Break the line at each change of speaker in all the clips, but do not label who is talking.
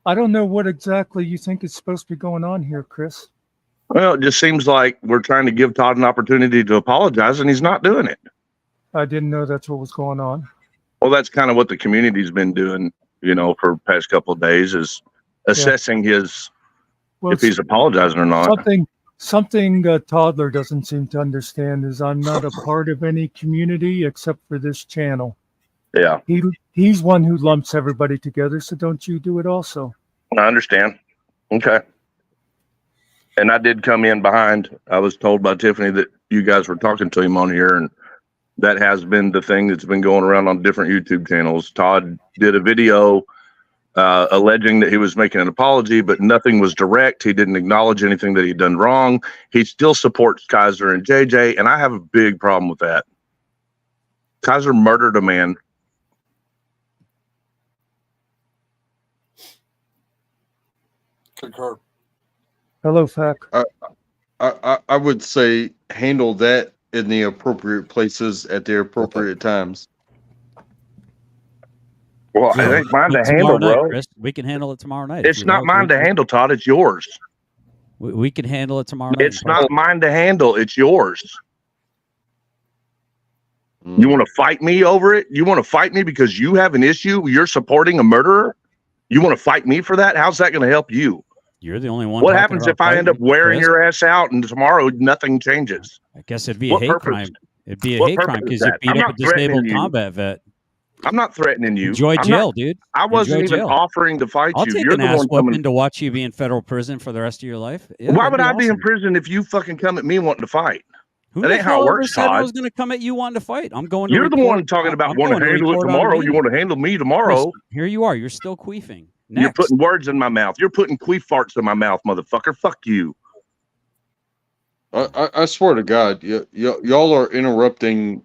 I don't know what exactly you think is supposed to be going on here, Chris.
Well, it just seems like we're trying to give Todd an opportunity to apologize, and he's not doing it.
I didn't know that's what was going on.
Well, that's kind of what the community's been doing, for the past couple of days is assessing his
Well,
if he's apologizing or not.
something a toddler doesn't seem to understand is I'm not a part of any community except for this channel.
Yeah,
He's one who lumps everybody together, so don't you do it also?
I understand. Okay. And I did come in behind. I was told by Tiffany that you guys were talking to him on here, and that has been the thing that's been going around on different YouTube channels. Todd did a video alleging that he was making an apology, but nothing was direct. He didn't acknowledge anything that he'd done wrong. He still supports Kaiser and JJ, and I have a big problem with that. Kaiser murdered a man.
Concur.
Hello, Fac.
I would say handle that in the appropriate places at the appropriate times.
Well, it ain't mine to handle,
night,
bro.
Chris. We can handle it tomorrow night.
It's not mine to handle, Todd. It's yours.
We can handle it tomorrow night.
It's not mine to handle. It's yours. You want to fight me over it? You want to fight me because you have an issue? You're supporting a murderer? You want to fight me for that? How's that going to help you?
You're the only one.
What happens if I end up wearing your ass out and tomorrow nothing changes?
I guess it'd be a hate crime. It'd be a hate crime because you beat up a disabled combat vet.
I'm not threatening you.
Enjoy jail, dude.
I wasn't even offering to fight you.
I'll take an ass whooping to watch you be in federal prison for the rest of your life. Yeah,
why would I be in prison if you fucking come at me wanting to fight?
That ain't how it works, Todd. I was going to come at you wanting to fight. I'm going.
You're the one talking about wanting to handle it tomorrow. You want to handle me tomorrow.
Chris, here you are. You're still queefing. Next.
You're putting words in my mouth. You're putting queef farts in my mouth, motherfucker. Fuck you.
I swear to God, y'all are interrupting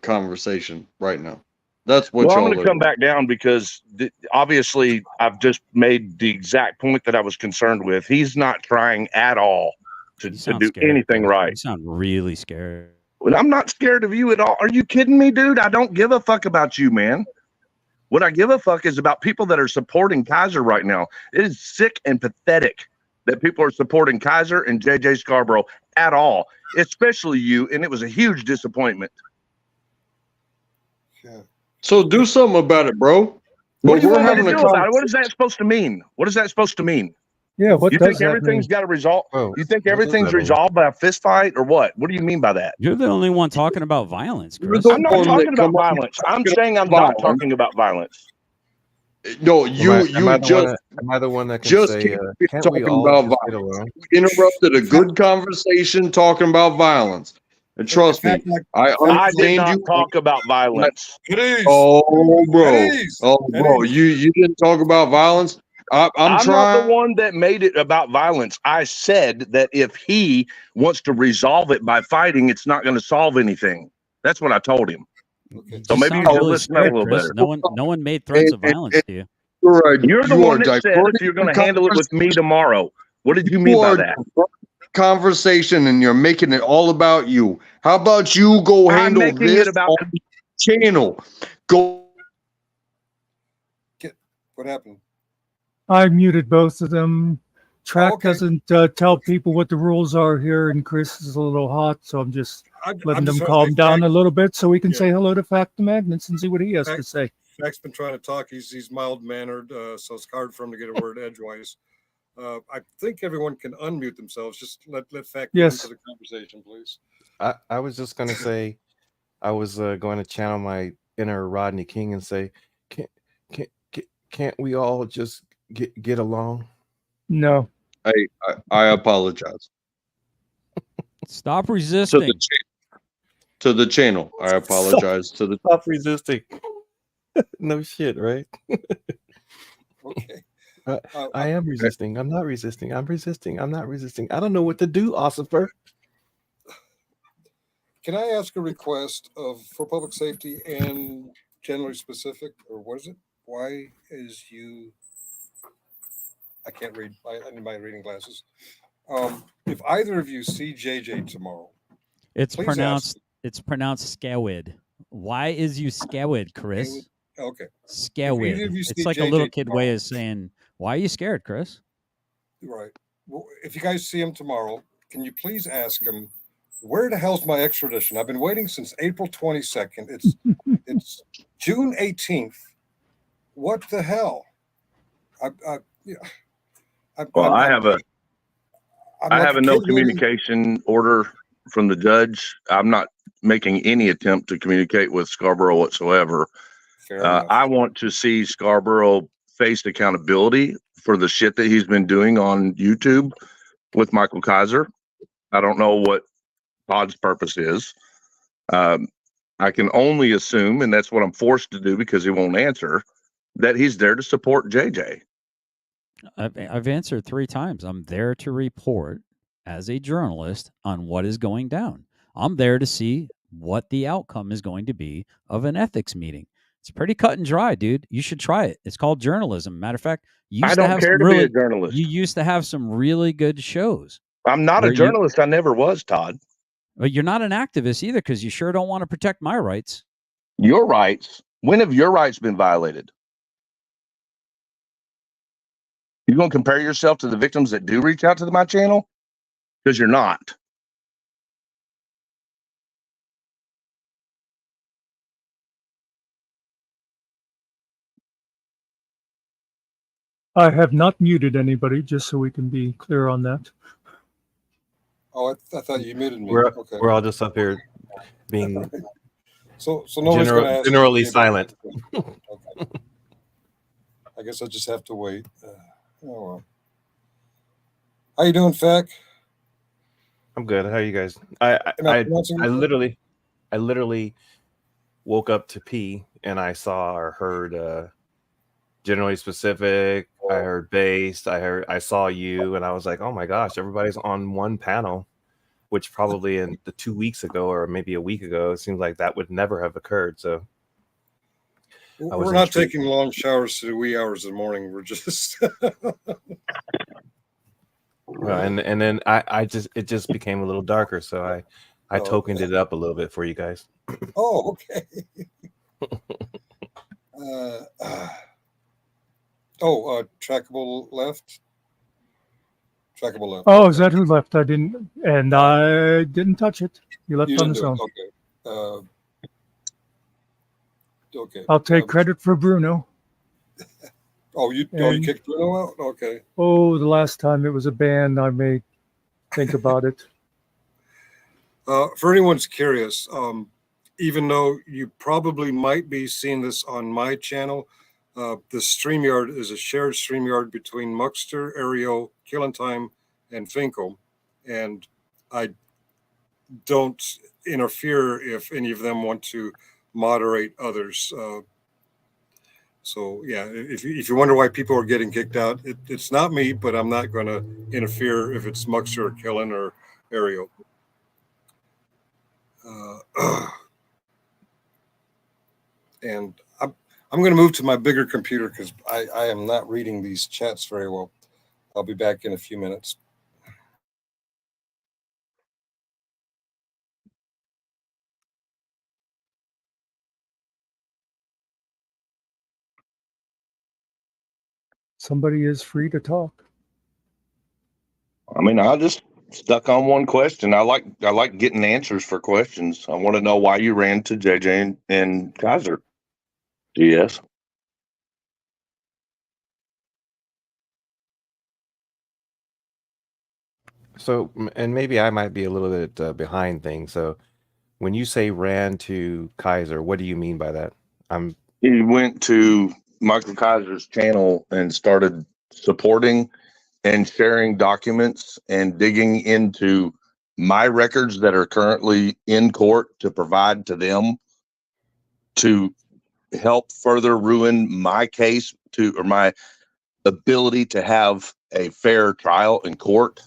conversation right now. That's what y'all
I'm going to come back down because obviously I've just made the exact point that I was concerned with. He's not trying at all to do anything right.
You sound really scared.
Well, I'm not scared of you at all. Are you kidding me, dude? I don't give a fuck about you, man. What I give a fuck is about people that are supporting Kaiser right now. It is sick and pathetic that people are supporting Kaiser and JJ Scarborough at all, especially you, and it was a huge disappointment.
Yeah.
So do something about it, bro.
What do you want me to do about it? What is that supposed to mean? What is that supposed to mean?
Yeah, what
you
does
think
that
everything's
mean?
got a result?
Oh,
you think everything's resolved by a fist fight or what? What do you mean by that?
You're the only one talking about violence, Chris.
I'm not talking about violence. I'm saying I'm not talking about violence.
No,
am I the one that can
just
say, can't we
talking
all
about
just get
violence?
along?
You interrupted a good conversation talking about violence. And trust me, I
did
understand
not
you.
talk about violence.
Oh, bro, you didn't talk about violence. I'm trying.
Not the one that made it about violence. I said that if he wants to resolve it by fighting, it's not going to solve anything. That's what I told him.
Okay.
So maybe you should listen a little better.
No one made threats of violence to you.
You're the one that said if you're going to handle it with me tomorrow. What did you mean by that?
Conversation, and you're making it all about you. How about you go handle this on the channel? Go.
What happened?
I muted both of them. Track doesn't tell people what the rules are here, and Chris is a little hot, so I'm just letting them calm down a little bit so we can say hello to Fact to Magnus and see what he has to say.
Fact's been trying to talk. He's mild-mannered, so it's hard for him to get a word edgewise. I think everyone can unmute themselves. Just let Fact get into the conversation, please.
I was just going to say, I was going to channel my inner Rodney King and say, can't we all just get along?
No.
I apologize.
Stop resisting.
To the channel. I apologize to the.
Stop resisting. No shit, right?
Okay.
I am resisting. I'm not resisting. I'm resisting. I'm not resisting. I don't know what to do, Ossifer.
Can I ask a request for public safety and generally specific, or what is it? Why is you? I can't read. I need my reading glasses. If either of you see JJ tomorrow,
it's pronounced Skawid. Why is you Skawid, Chris?
Okay.
Skawid. It's like a little kid way of saying Why are you scared, Chris?
Right. Well, if you guys see him tomorrow, can you please ask him, where the hell's my extradition? I've been waiting since April 22nd. It's June 18th. What the hell?
I have a no communication order from the judge. I'm not making any attempt to communicate with Scarborough whatsoever. I want to see Scarborough face accountability for the shit that he's been doing on YouTube with Michael Kaiser. I don't know what Todd's purpose is. I can only assume, and that's what I'm forced to do because he won't answer, that he's there to support JJ.
I've answered 3 times. I'm there to report as a journalist on what is going down. I'm there to see what the outcome is going to be of an ethics meeting. It's pretty cut and dry, dude. You should try it. It's called journalism. Matter of fact,
I don't care to be a journalist.
You used to have some really good shows.
I'm not a journalist. I never was, Todd.
But you're not an activist either, because you sure don't want to protect my rights.
Your rights? When have your rights been violated? You going to compare yourself to the victims that do reach out to my channel? Because you're not.
I have not muted anybody, just so we can be clear on that.
Oh, I thought you muted me.
We're all just up here being
so nobody's going to ask
generally silent.
Okay. I guess I just have to wait. Oh well. How you doing, Feck?
I'm good. How are you guys? I literally woke up to pee and I saw or heard generally specific. I heard based. I saw you, and I was like, oh my gosh, everybody's on one panel, which probably in the 2 weeks ago or maybe a week ago, it seems like that would never have occurred. So
we're not taking long showers to the wee hours of the morning. We're just
and then it just became a little darker, so I tokened it up a little bit for you guys.
Oh, okay. Trackable left.
Oh, is that who left? I didn't touch it. You left on his own.
Okay. Okay.
I'll take credit for Bruno.
You kicked Bruno out? Okay.
Oh, the last time it was a ban, I may think about it.
For anyone's curious, even though you probably might be seeing this on my channel, the StreamYard is a shared StreamYard between Muckster, Aereo, Killing Time, and Finkel. And I don't interfere if any of them want to moderate others. So yeah, if you wonder why people are getting kicked out, it's not me, but I'm not going to interfere if it's Muckster or Killing or Aereo. And I'm going to move to my bigger computer because I am not reading these chats very well. I'll be back in a few minutes.
Somebody is free to talk.
I mean, I just stuck on one question. I like getting answers for questions. I want to know why you ran to JJ and Kaiser. Yes.
So, and maybe I might be a little bit behind things. So, when you say ran to Kaiser, what do you mean by that?
He went to Michael Kaiser's channel and started supporting and sharing documents and digging into my records that are currently in court to provide to them to help further ruin my case or my ability to have a fair trial in court.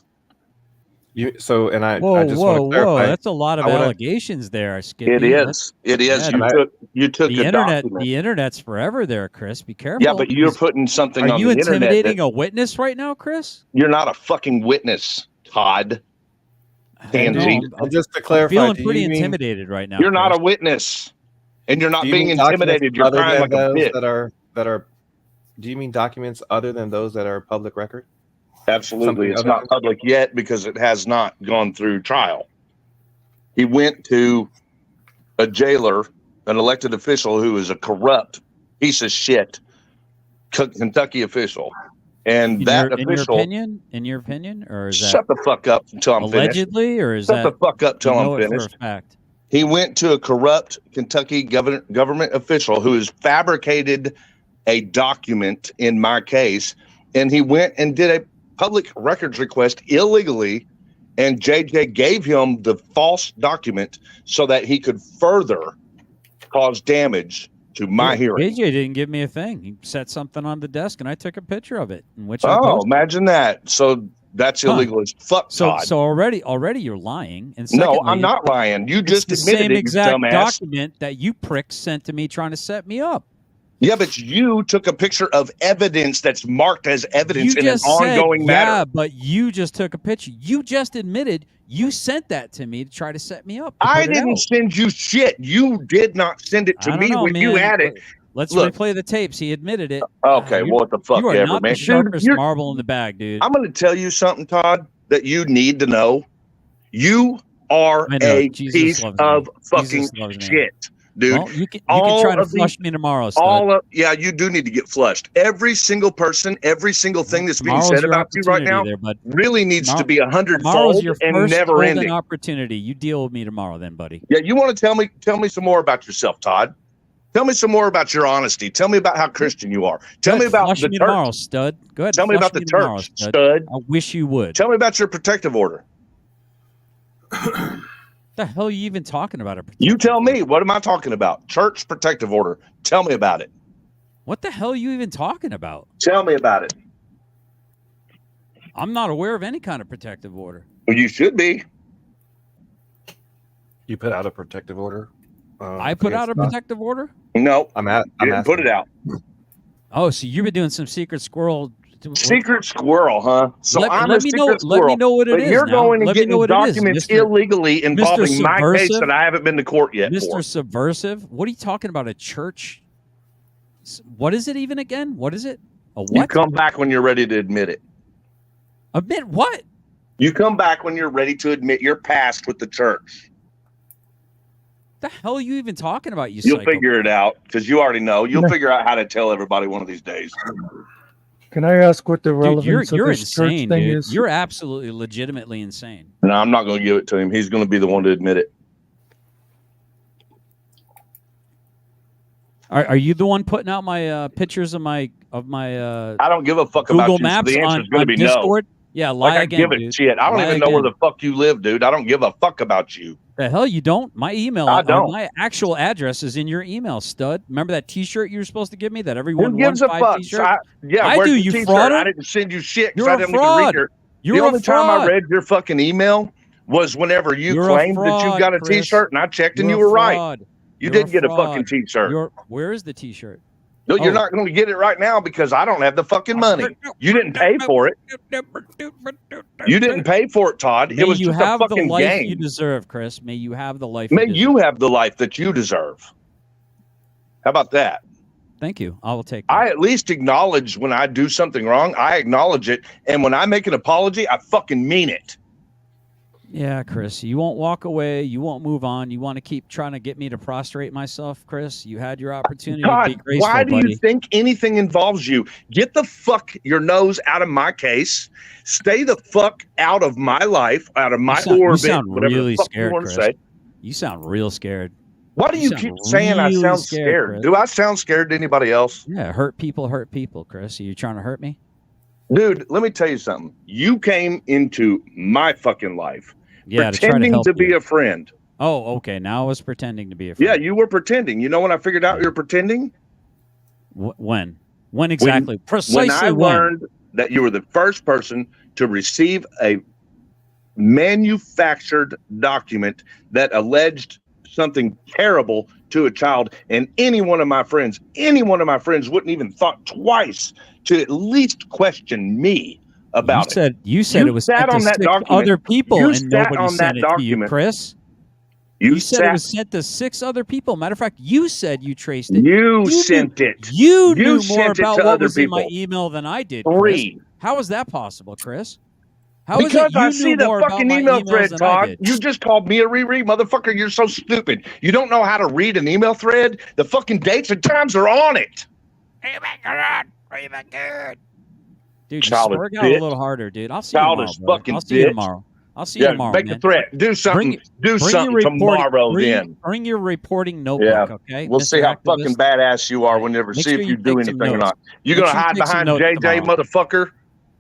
I just want to clarify. That's a lot of allegations there, Skippy.
It is. Yeah, you took
the internet. The internet's forever there, Chris. Be careful.
Yeah, but you're putting something on the internet.
Are you intimidating a witness right now, Chris?
You're not a fucking witness, Todd.
Pansy. Just to clarify,
I'm feeling pretty intimidated right now.
You're not a witness, and you're not being intimidated. You're crying like a bitch.
That are Do you mean documents other than those that are public record?
Absolutely.
Something
It's
other
not
than-
public yet because it has not gone through trial. He went to a jailer, an elected official who is a corrupt piece of shit Kentucky official. And that official,
in your opinion, or is that
shut the fuck up until I'm finished.
allegedly, or is
Shut
that
the fuck up till
you
I'm
know it for
finished.
a fact?
He went to a corrupt Kentucky government official who has fabricated a document in my case, and he went and did a public records request illegally, and JJ gave him the false document so that he could further cause damage to my hearing.
AJ didn't give me a thing. He set something on the desk, and I took a picture of it. In which
Imagine that. So that's illegal as fuck, Todd.
So already you're lying. And
No,
secondly,
I'm not lying. You
it's
just
the
admitted
same
it, you
exact
dumbass.
document that you pricks sent to me trying to set me up.
Yeah, but you took a picture of evidence that's marked as evidence
You
in an
just said,
ongoing matter.
yeah, but you just took a picture. You just admitted you sent that to me to try to set me up.
I didn't send you shit. You did not send it to
I don't
me
know,
when you
man.
had it.
Let's
Look.
replay the tapes. He admitted it.
Okay,
You-
what the fuck
You are
ever,
not
man.
the sharpest
Dude,
marble in the bag, dude.
I'm going to tell you something, Todd, that you need to know. You are
I know.
a
Jesus
piece
loves me.
of fucking
Jesus loves me.
shit, dude.
Well, you can
all
try to
of the-
flush me tomorrow, stud.
Yeah, you do need to get flushed. Every single person, every single thing that's being
Tomorrow's
said
your
about you right now
opportunity there, bud.
really needs to be
Tomorrow's
100-fold
your
and
first
never
golden
ending.
opportunity. You deal with me tomorrow, then, buddy.
Yeah, you want to tell me some more about yourself, Todd. Tell me some more about your honesty. Tell me about how Christian you are. Tell me about
flush
the
me tomorrow,
church.
stud. Go ahead.
Tell me
flush
about the
tomorrow,
church,
stud.
stud.
I wish you would.
Tell me about your protective order.
What the hell are you even talking about?
You tell me. What am I talking about? Church protective order. Tell me about it.
What the hell are you even talking about?
Tell me about it.
I'm not aware of any kind of protective order.
Well, you should be.
You put out a protective order.
I put out a
against-
protective order?
No,
I'm
you didn't put it out.
Oh, so you've been doing some secret squirrel.
Secret squirrel, huh? So
Let-
I'm
let
a
me
secret
know-
squirrel.
let me know what it
but
is
you're
now.
going and
Let me
getting
know what it is,
documents
Mr.
illegally involving my case
Subversive.
that I haven't been to court yet
Mr.
for.
Subversive? What are you talking about? A church? What is it even again? What is it? A
You
what?
come back when you're ready to admit it.
Admit what?
You come back when you're ready to admit your past with the church.
The hell are you even talking about, you
You'll
psycho?
figure it out because you already know. You'll figure out how to tell everybody one of these days.
Can I ask what the
Dude,
relevance
you're
of this church
insane,
thing
dude.
is?
You're absolutely, legitimately insane.
No, I'm not going to give it to him. He's going to be the one to admit it.
Are you the one putting out my pictures of my
I don't give a fuck
Google
about you.
Maps
So the answer
on,
is going
on
to be
Discord? Yeah, lie
Like I
again,
give it
dude.
shit. I don't
Lie
even know where
again.
the fuck you live, dude. I don't give a fuck about you.
The hell you don't? My email,
I
or
don't.
my actual address is in your email, stud. Remember that T-shirt you were supposed to give me? That everyone
Who gives a fuck?
T-shirt.
I
I do,
the
you
t-shirt?
frauder.
I didn't send you shit because
You're
I
a
didn't even
fraud.
read your.
You're
The
a
only time I
fraud.
read your fucking email was whenever you
You're a
claimed that you
fraud,
got a
Chris.
t-shirt, and I checked, and
You're
you
a
were right.
fraud.
You
You're
did get a
fraud.
fucking t-shirt.
Where is the T-shirt?
No, you're
Oh.
not going to get it right now because I don't have the fucking money. You didn't pay for it. You didn't pay for it, Todd.
May
It was
you
just a
have the
fucking
life
game.
you deserve, Chris. May you have the life.
May
you
you have the life that you deserve. How about that?
Thank you. I will take that.
I at least acknowledge when I do something wrong. I acknowledge it, and when I make an apology, I fucking mean it.
Yeah, Chris, you won't walk away. You won't move on. You want to keep trying to get me to prostrate myself, Chris. You had your opportunity to be
God,
graceful,
why do
buddy.
you think anything involves you? Get the fuck your nose out of my case. Stay the fuck out of my life, out of my
you
orbit.
sound
whatever
really
the fuck
scared,
you want to
Chris.
say.
You sound real scared.
Why do
You
you
sound
keep saying I
really
sound
scared,
scared?
Chris.
Do I sound scared to anybody else?
Yeah, hurt people, Chris. Are you trying to hurt me?
Dude, let me tell you something. You came into my fucking life
Yeah,
pretending
to, try to, help
be
you.
a friend.
Oh, okay. Now I was pretending to be a
Yeah,
friend.
you were pretending. You know when I figured out you're pretending?
When? When exactly? Precisely
When I learned that you were the first person to receive a manufactured document that alleged something terrible to a child, and any one of my friends wouldn't even thought twice to at least question me about
you said it was
sat
sent
on
to
that
6
document.
other people
You
and
sat
nobody
on
sent
that
it to you,
document.
Chris. You said it was sent to 6 other people. Matter of fact, you said you traced it.
You sent it.
You knew
You
more
sent it
about
to
what
other
was in my
people.
email than I did, Chris.
3.
How is that possible, Chris? How is
Because
it you
I
knew
see the
more about
fucking
my
email
emails
thread,
than I
Todd.
did?
You just called me a Riri, motherfucker. You're so stupid. You don't know how to read an email thread. The fucking dates and times are on it.
Dude, you
Childish
swerve out a
bitch.
little harder, dude. I'll see you tomorrow,
Childish
brother.
fucking
I'll see you
bitch.
tomorrow. I'll see you
Yeah,
tomorrow,
make
man.
a threat. Do something. Do
Bring
something
your reporting,
tomorrow. Then
bring your reporting
yeah,
notebook, okay?
we'll
Mr.
see how
Activist?
fucking badass you are.
Right.
Whenever
Make
see
sure
if
you
you do
take some
anything or
notes.
not. You
Make
gonna
sure you
hide
take some
behind
notes
JJ,
tomorrow.
motherfucker?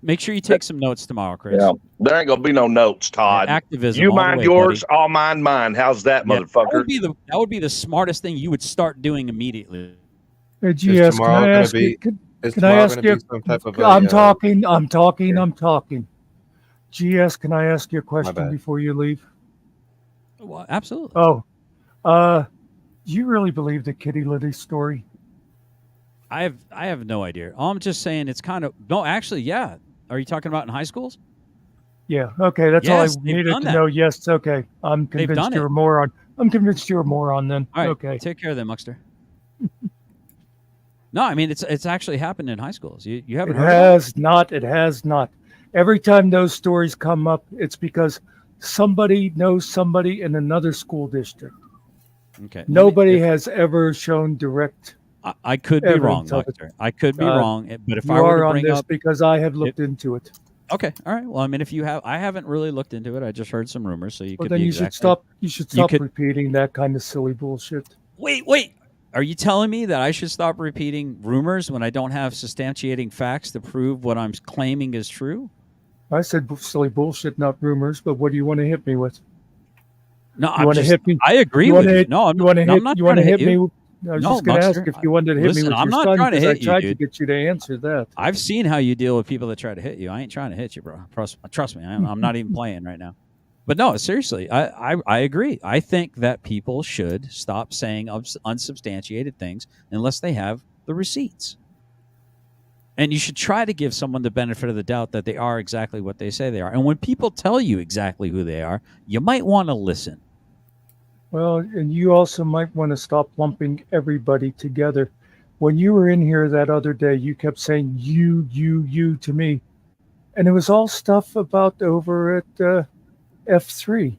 Make sure you take some notes tomorrow, Chris.
Yeah, there ain't gonna be no notes, Todd.
Activism
You
all the
mind
way,
yours,
buddy.
I'll mind mine. How's that,
Yeah,
motherfucker?
that would be the smartest thing you would start doing immediately.
Hey,
Is
GS, can
tomorrow
I
gonna
ask you?
be? Is
Can I
tomorrow
ask
gonna
you?
be some type of
I'm
a?
talking.
Yeah.
I'm talking. GS, can I ask you a
My
question
bad.
before you leave?
Well, absolutely.
Oh, do you really believe the Kitty Liddy story?
I have no idea. I'm just saying it's kind of no. Actually, yeah. Are you talking about in high schools?
Yeah. Okay, that's
Yes,
all I
they've
needed
done
to
that.
know. Yes. Okay, I'm
They've
convinced
done
you're
it.
a moron. I'm convinced you're a moron. Then.
All right.
Okay.
Take care of them, Muckster. No, I mean it's actually happened in high schools. You haven't
It
heard about it?
has not. It has not. Every time those stories come up, it's because somebody knows somebody in another school district.
Okay.
Nobody has ever shown direct.
I could be wrong,
evidence of it.
Muckster. I could be wrong, but if
You
I were
are
to
on
bring
this
up,
because I have looked into it.
okay, all right. Well, I mean, if you have, I haven't really looked into it. I just heard some rumors, so you
Well,
could
then
be
you
exactly.
should stop. You should stop
could-
repeating that kind of silly bullshit.
Wait. Are you telling me that I should stop repeating rumors when I don't have substantiating facts to prove what I'm claiming is true?
I said silly bullshit, not rumors. But what do you want to hit me with?
No,
You want to hit me?
I agree
You
with
want to
you.
hit?
No, I'm
You want to
no,
hit?
I'm not
You
trying
want
to
to
hit
hit me?
you.
I was
No,
just going to ask
Muckster,
if you wanted to hit
listen,
me with
I'm
your
not
son
trying to
because I
hit you,
tried to
dude.
get you to answer that.
I've seen how you deal with people that try to hit you. I ain't trying to hit you, bro. Trust me. I'm not even playing right now. But no, seriously, I agree. I think that people should stop saying unsubstantiated things unless they have the receipts. And you should try to give someone the benefit of the doubt that they are exactly what they say they are. And when people tell you exactly who they are, you might want to listen.
Well, and you also might want to stop lumping everybody together. When you were in here that other day, you kept saying you to me. And it was all stuff about over at F3.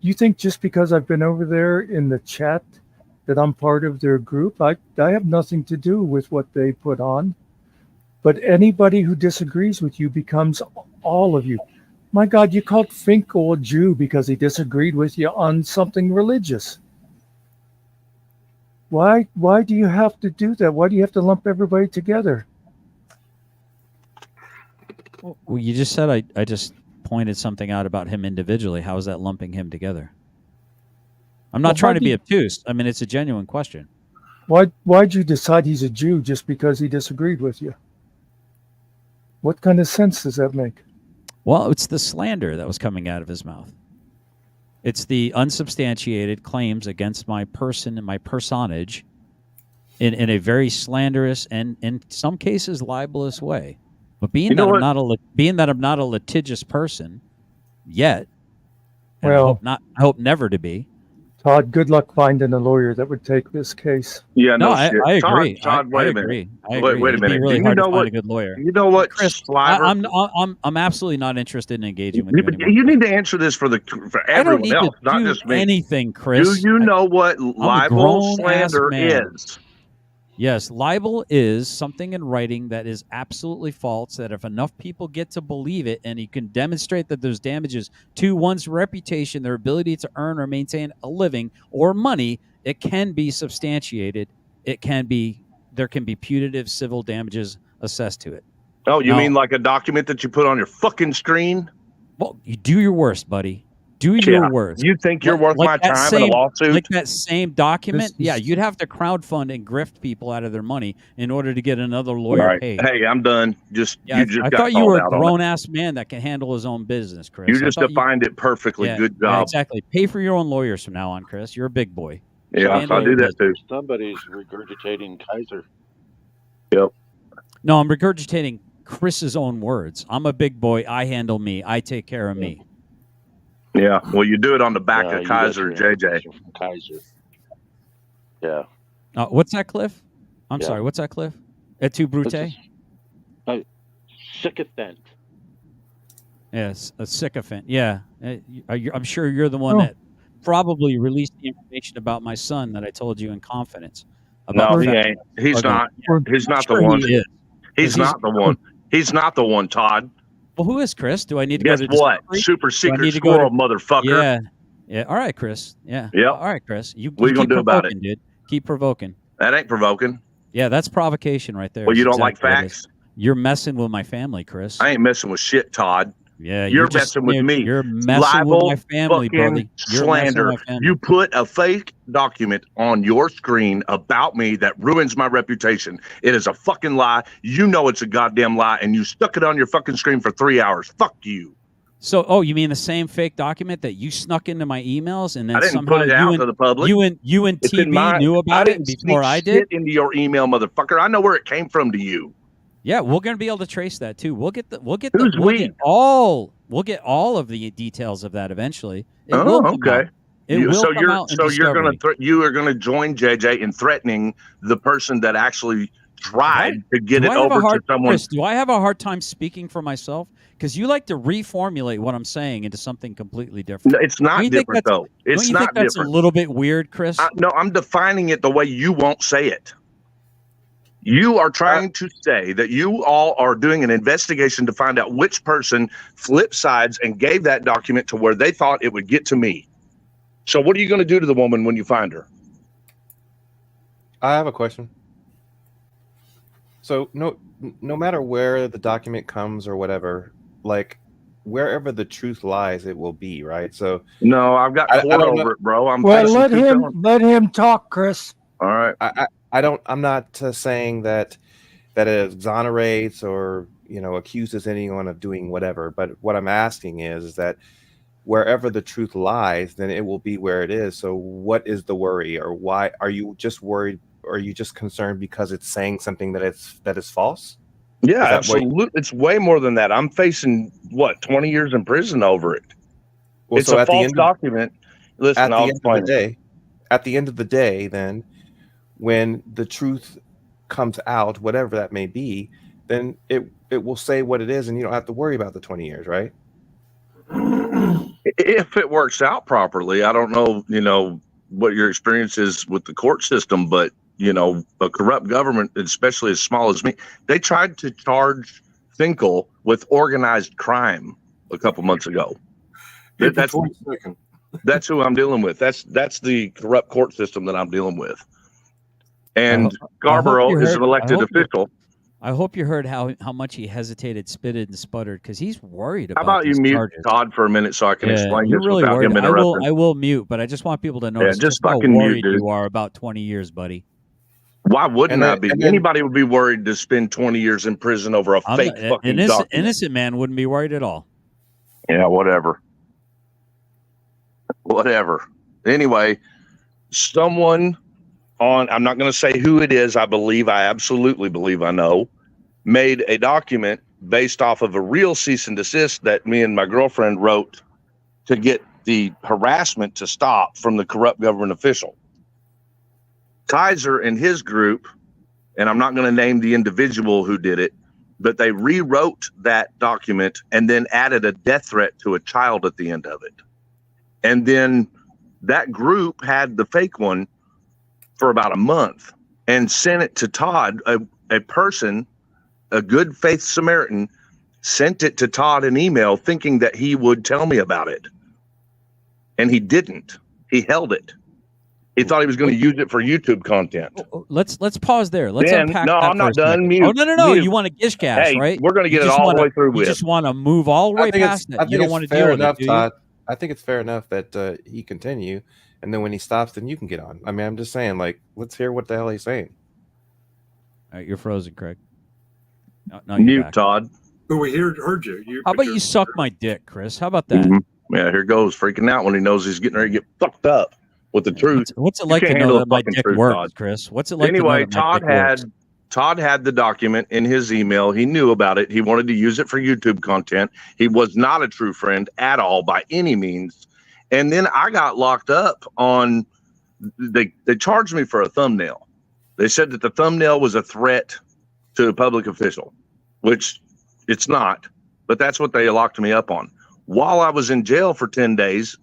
You think just because I've been over there in the chat that I'm part of their group? I have nothing to do with what they put on. But anybody who disagrees with you becomes all of you. My God, you called Finkel a Jew because he disagreed with you on something religious. Why do you have to do that? Why do you have to lump everybody together?
Well, you just said I just pointed something out about him individually. How is that lumping him together? I'm not trying to be obtuse. I mean, it's a genuine question.
Why'd you decide he's a Jew just because he disagreed with you? What kind of sense does that make?
Well, it's the slander that was coming out of his mouth. It's the unsubstantiated claims against my person and my personage in a very slanderous and in some cases libelous way. But being that I'm not a litigious person yet, and
Well,
I hope never to be.
Todd, good luck finding a lawyer that would take this case.
Yeah,
No,
shit.
I agree.
Todd, wait
I
a minute.
agree. I
Wait
agree.
a
It'd be
minute.
really
Do you
hard to
know
find
what-
a good lawyer.
You know what,
Chris,
Sliver?
I'm absolutely not interested in engaging with you anymore.
You need to answer this for
I don't
everyone
need
else,
to
not
do
just me.
anything, Chris.
Do you know what libel
grown-ass
slander
man.
is?
Yes, libel is something in writing that is absolutely false, that if enough people get to believe it and you can demonstrate that there's damages to one's reputation, their ability to earn or maintain a living or money, it can be substantiated. There can be punitive civil damages assessed to it.
Oh, you
Now-
mean like a document that you put on your fucking screen?
Well, you do your worst, buddy. Do your worst.
You think you're
Like-
worth
like
my
that
time in
same-
a lawsuit?
Like that same document,
This is-
you'd have to crowdfund and grift people out of their money in order to get another
All
lawyer
right.
paid.
Hey, I'm done.
Yeah,
You just
I
got
thought you
called
were a
out on it.
grown ass man that can handle his own business, Chris.
You
I
just
thought
defined it perfectly.
yeah,
Good
yeah,
job.
exactly. Pay for your own lawyers from now on, Chris. You're a big boy.
Yeah,
Handle
I do
your
that too.
Somebody's regurgitating Kaiser.
No, I'm regurgitating Chris's own words. I'm a big boy. I handle me. I take care of me.
Yeah. Well, you do it on the back
Yeah,
of
you got
Kaiser
your
JJ.
information from Kaiser. Yeah.
What's that, Cliff? I'm
Yeah.
sorry. What's that, Cliff? Et tu, Brute?
It's sycophant.
Yes, a sycophant. Yeah. I'm sure you're the one
Oh.
that probably released the information about my son that I told you in confidence.
No,
About
he
the fact
ain't.
that
He's
struggle.
not. He's not
Sure
the one.
he is.
He's not the one. He's not the one, Todd.
Well, who is Chris? Do I need to
Guess
go to
what?
Discovery?
Super
need
secret
to go
squirrel, motherfucker.
Yeah. Yeah. All right, Chris. Yeah.
Yep.
All right, Chris. You
What you gonna
keep
do about it?
provoking, dude. Keep provoking.
That ain't provoking.
Yeah, that's provocation right there.
Well, you
That's
don't like
exactly what it is.
facts?
You're messing with my family, Chris.
I ain't messing with shit, Todd.
Yeah,
You're messing with me.
You're messing
Libel,
with my family,
fucking
buddy. You're
slander.
messing with my family.
You put a fake document on your screen about me that ruins my reputation. It is a fucking lie. You know it's a goddamn lie, and you stuck it on your fucking screen for 3 hours. Fuck you.
So, you mean the same fake document that you snuck into my emails, and then
I didn't
somehow
put it out to the public.
you and
It's in
TB knew about it before I did?
Shit into your email, motherfucker. I know where it came from to you.
Yeah, we're gonna be able to trace that too. We'll get
Who's we?
all of the details of that eventually. It will come
okay.
out. It will
so
come
you're
out in
so you're gonna
Discovery.
you are gonna join JJ in threatening the person that actually tried to get
Do
it
I have a
over to
hard-
someone.
Chris, do I have a hard time speaking for myself? Because you like to reformulate what I'm saying into something completely different.
No, it's not
Don't you think
different
that's-
though. It's
Don't you
not
think that's
different.
a little bit weird, Chris?
No, I'm defining it the way you won't say it. You are trying to say that you all are doing an investigation to find out which person flipped sides and gave that document to where they thought it would get to me. So what are you going to do to the woman when you find her?
I have a question. So no matter where the document comes or whatever, like wherever the truth lies, it will be, right? So
No, I've got
I
court
don't
over it, bro. I'm
Well,
facing two felons.
let him talk, Chris.
All right.
I'm not saying that it exonerates or accuses anyone of doing whatever, but what I'm asking is that wherever the truth lies, then it will be where it is. So what is the worry, or why are you just worried, or are you just concerned because it's saying something that is false?
Yeah,
that
absolutely. It's way more than that. I'm facing 20 years in prison over it.
Well,
It's
so
a
at the
false
end
document. Listen, I'll explain it.
at the end of the day, then when the truth comes out, whatever that may be, then it will say what it is, and you don't have to worry about the 20 years, right?
If it works out properly. I don't know, what your experience is with the court system, but a corrupt government, especially as small as me, they tried to charge Finkel with organized crime a couple months ago. That's who I'm dealing with. That's the corrupt court system that I'm dealing with. And Scarborough is an elected official.
I hope you heard how much he hesitated, spitted, and sputtered because he's worried about.
How about you
these
mute
charges.
Todd for a minute so I can explain
you're
this
really
without
worried.
him interrupting?
I will mute, but I just want people to know
just
how
fucking mute,
worried
dude.
you are about 20 years, buddy.
Why wouldn't
And
I
then-
be?
and then-
Anybody would be worried to spend 20 years in prison over a fake fucking document.
Innocent man wouldn't be worried at all.
Yeah, whatever. Whatever. Anyway, someone I'm not going to say who it is. I absolutely believe I know, made a document based off of a real cease and desist that me and my girlfriend wrote to get the harassment to stop from the corrupt government official. Kaiser and his group, and I'm not going to name the individual who did it, but they rewrote that document and then added a death threat to a child at the end of it. And then that group had the fake one for about a month and sent it to Todd. A person, a good faith Samaritan, sent it to Todd in email thinking that he would tell me about it. And he didn't. He held it. He thought he was going to use it for YouTube content.
Let's pause there. Let's
Dan,
unpack
no,
that
I'm not
for a second.
done. Mute.
Oh no!
Mute.
You want to gish cash,
Hey,
right?
we're going to get
You
it
just
all
wanna-
the way through
You
with.
just want to move all the way past it. You don't want to deal with
enough,
it, do you?
Todd. I think it's fair enough that he continue, and then when he stops, then you can get on. I mean, I'm just saying, like, let's hear what the hell he's saying.
All right, you're frozen, Craig. No, you're
Mute,
back.
Todd.
But we heard you.
How about you suck my dick, Chris? How about that?
Mhm. Yeah, here goes freaking out when he knows he's getting ready to get fucked up with the truth.
What's it like to
can't
know
handle
that
the
my
fucking
dick
truth,
works,
Todd.
Chris? What's it like
Anyway,
to know that my
Todd
dick works?
Todd had the document in his email. He knew about it. He wanted to use it for YouTube content. He was not a true friend at all by any means. And then I got locked up on, they charged me for a thumbnail. They said that the thumbnail was a threat to a public official, which it's not, but that's what they locked me up on. While I was in jail for 10 days,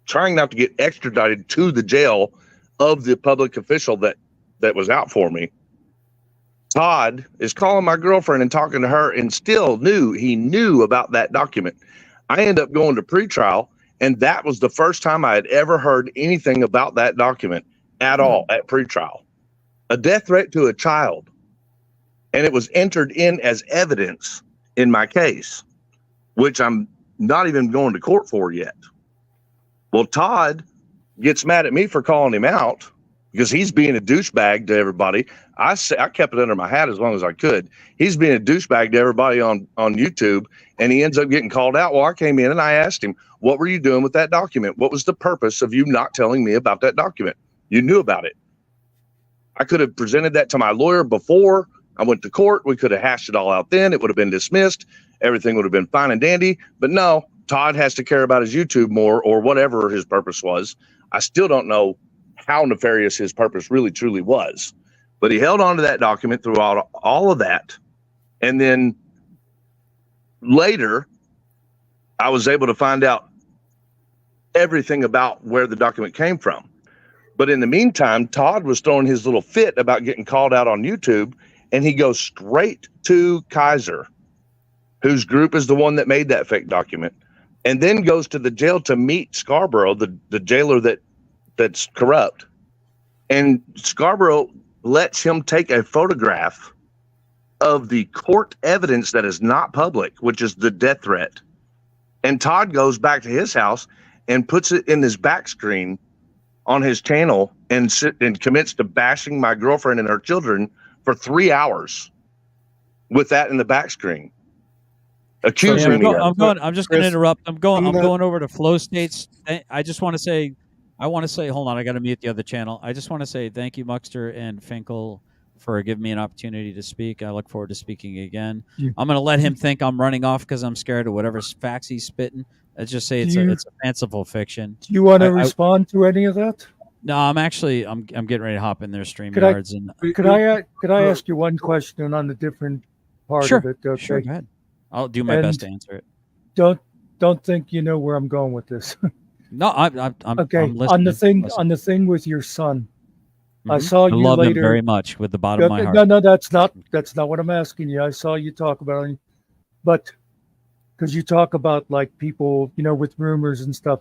trying not to get extradited to the jail of the public official that was out for me, Todd is calling my girlfriend and talking to her and still he knew about that document. I ended up going to pretrial, and that was the first time I had ever heard anything about that document at all at pretrial. A death threat to a child. And it was entered in as evidence in my case, which I'm not even going to court for yet. Well, Todd gets mad at me for calling him out because he's being a douchebag to everybody. I kept it under my hat as long as I could. He's being a douchebag to everybody on YouTube, and he ends up getting called out. Well, I came in and I asked him, what were you doing with that document? What was the purpose of you not telling me about that document? You knew about it. I could have presented that to my lawyer before I went to court. We could have hashed it all out then. It would have been dismissed. Everything would have been fine and dandy. But no, Todd has to care about his YouTube more, or whatever his purpose was. I still don't know how nefarious his purpose really truly was. But he held on to that document throughout all of that. And then later, I was able to find out everything about where the document came from. But in the meantime, Todd was throwing his little fit about getting called out on YouTube, and he goes straight to Kaiser, whose group is the one that made that fake document, and then goes to the jail to meet Scarborough, the jailer that's corrupt. And Scarborough lets him take a photograph of the court evidence that is not public, which is the death threat. And Todd goes back to his house and puts it in his back screen on his channel and commits to bashing my girlfriend and her children for 3 hours with that in the back screen. Accusing me.
I'm just going to interrupt. I'm going over to Flow States. I just want to say, hold on, I got to mute the other channel. I just want to say thank you, Muckster and Finkel, for giving me an opportunity to speak. I look forward to speaking again. I'm going to let him think I'm running off because I'm scared of whatever facts he's spitting. Let's just say it's a fanciful fiction.
Do you want to respond to any of that?
No, I'm getting ready to hop in their StreamYards.
Could I ask you one question on the different part of it? Okay?
Sure, go ahead. I'll do my best to answer it.
Don't think you know where I'm going with this.
No, I'm
okay.
I'm
on the thing with your son, I saw you
love
later.
him very much with the bottom of my heart.
No, that's not what I'm asking you. I saw you talk about it, but because you talk about like people, with rumors and stuff.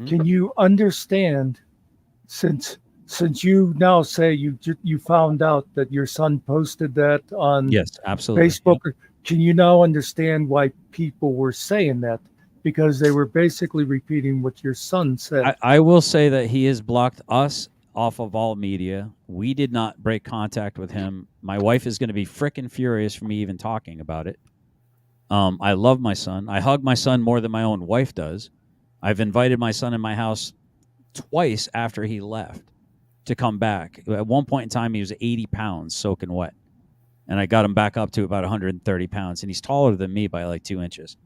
Can you understand, since you now say you found out that your son posted that on Facebook, can you now understand why people were saying that? Because they were basically repeating what your son said.
I will say that he has blocked us off of all media. We did not break contact with him. My wife is going to be frickin' furious for me even talking about it. I love my son. I hug my son more than my own wife does. I've invited my son in my house twice after he left to come back. At one point in time, he was 80 pounds soaking wet. And I got him back up to about 130 pounds. And he's taller than me by like 2 inches.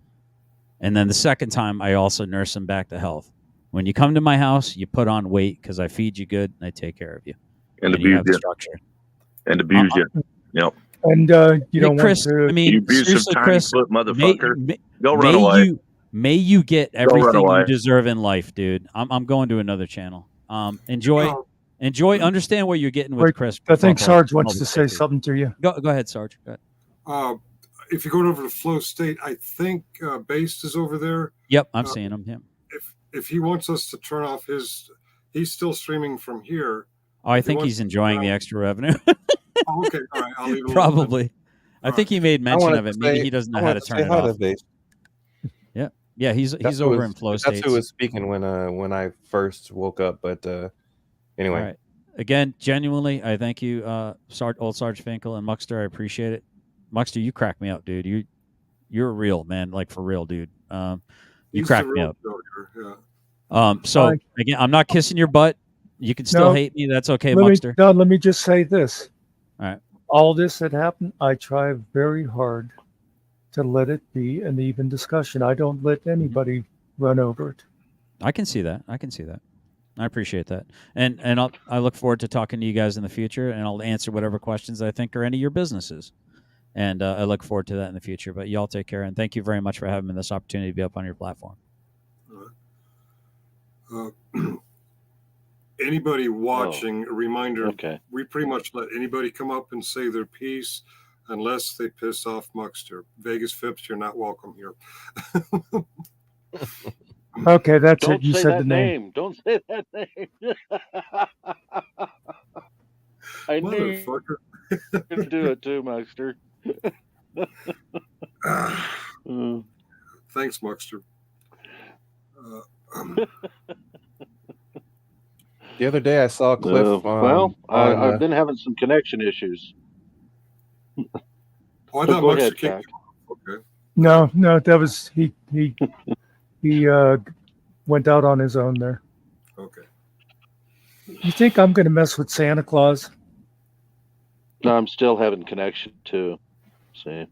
And then the second time, I also nurse him back to health. When you come to my house, you put on weight because I feed you good and I take care of you.
And abuse you.
Structure.
And abuse you. Yep.
And you don't
Chris,
want to...
I mean,
you abusive, tiny
Chris,
foot motherfucker. Go run away.
May you get everything you deserve in life, dude. I'm going to another channel. Enjoy. Understand what you're getting with Chris.
I think Sarge wants to say something to you.
Go ahead, Sarge. Go ahead.
If you're going over to Flow State, I think Based is over there.
Yep, I'm seeing him. Yeah.
If he wants us to turn off he's still streaming from here.
Oh, I think he's enjoying the extra revenue.
Oh, okay, all right. I'll leave it
Probably. I think he made mention of it. Maybe he doesn't know how to turn it off. Yeah, he's over in Flow State.
That's who was speaking when I first woke up. But anyway,
all right. Again, genuinely, I thank you, Old Sarge Finkel and Muckster. I appreciate it. Muckster, you crack me up, dude. You're real, man. Like for real, dude. You crack me up. So again, I'm not kissing your butt. You can still hate me. That's okay, Muckster.
Let me just say this.
All right.
all this that happened, I try very hard to let it be an even discussion. I don't let anybody run over it.
I can see that. I appreciate that, and I look forward to talking to you guys in the future, and I'll answer whatever questions I think are any of your businesses, and I look forward to that in the future. But y'all take care, and thank you very much for having me this opportunity to be up on your platform.
Anybody watching, a reminder,
Okay.
we pretty much let anybody come up and say their piece unless they piss off Muckster. Vegas Phipps, you're not welcome here.
Okay, that's
Don't
it. You
say
said
that
the name.
Don't say that name. I knew you
Motherfucker.
were gonna do it too, Maxter.
Thanks, Muckster.
The other day I saw Cliff.
I've been having some connection issues.
Oh, I thought
Go
Muckster
ahead,
kicked
Jack.
you. Okay.
No, that was he went out on his own there.
Okay.
You think I'm going to mess with Santa Claus?
No, I'm still having connection too. See.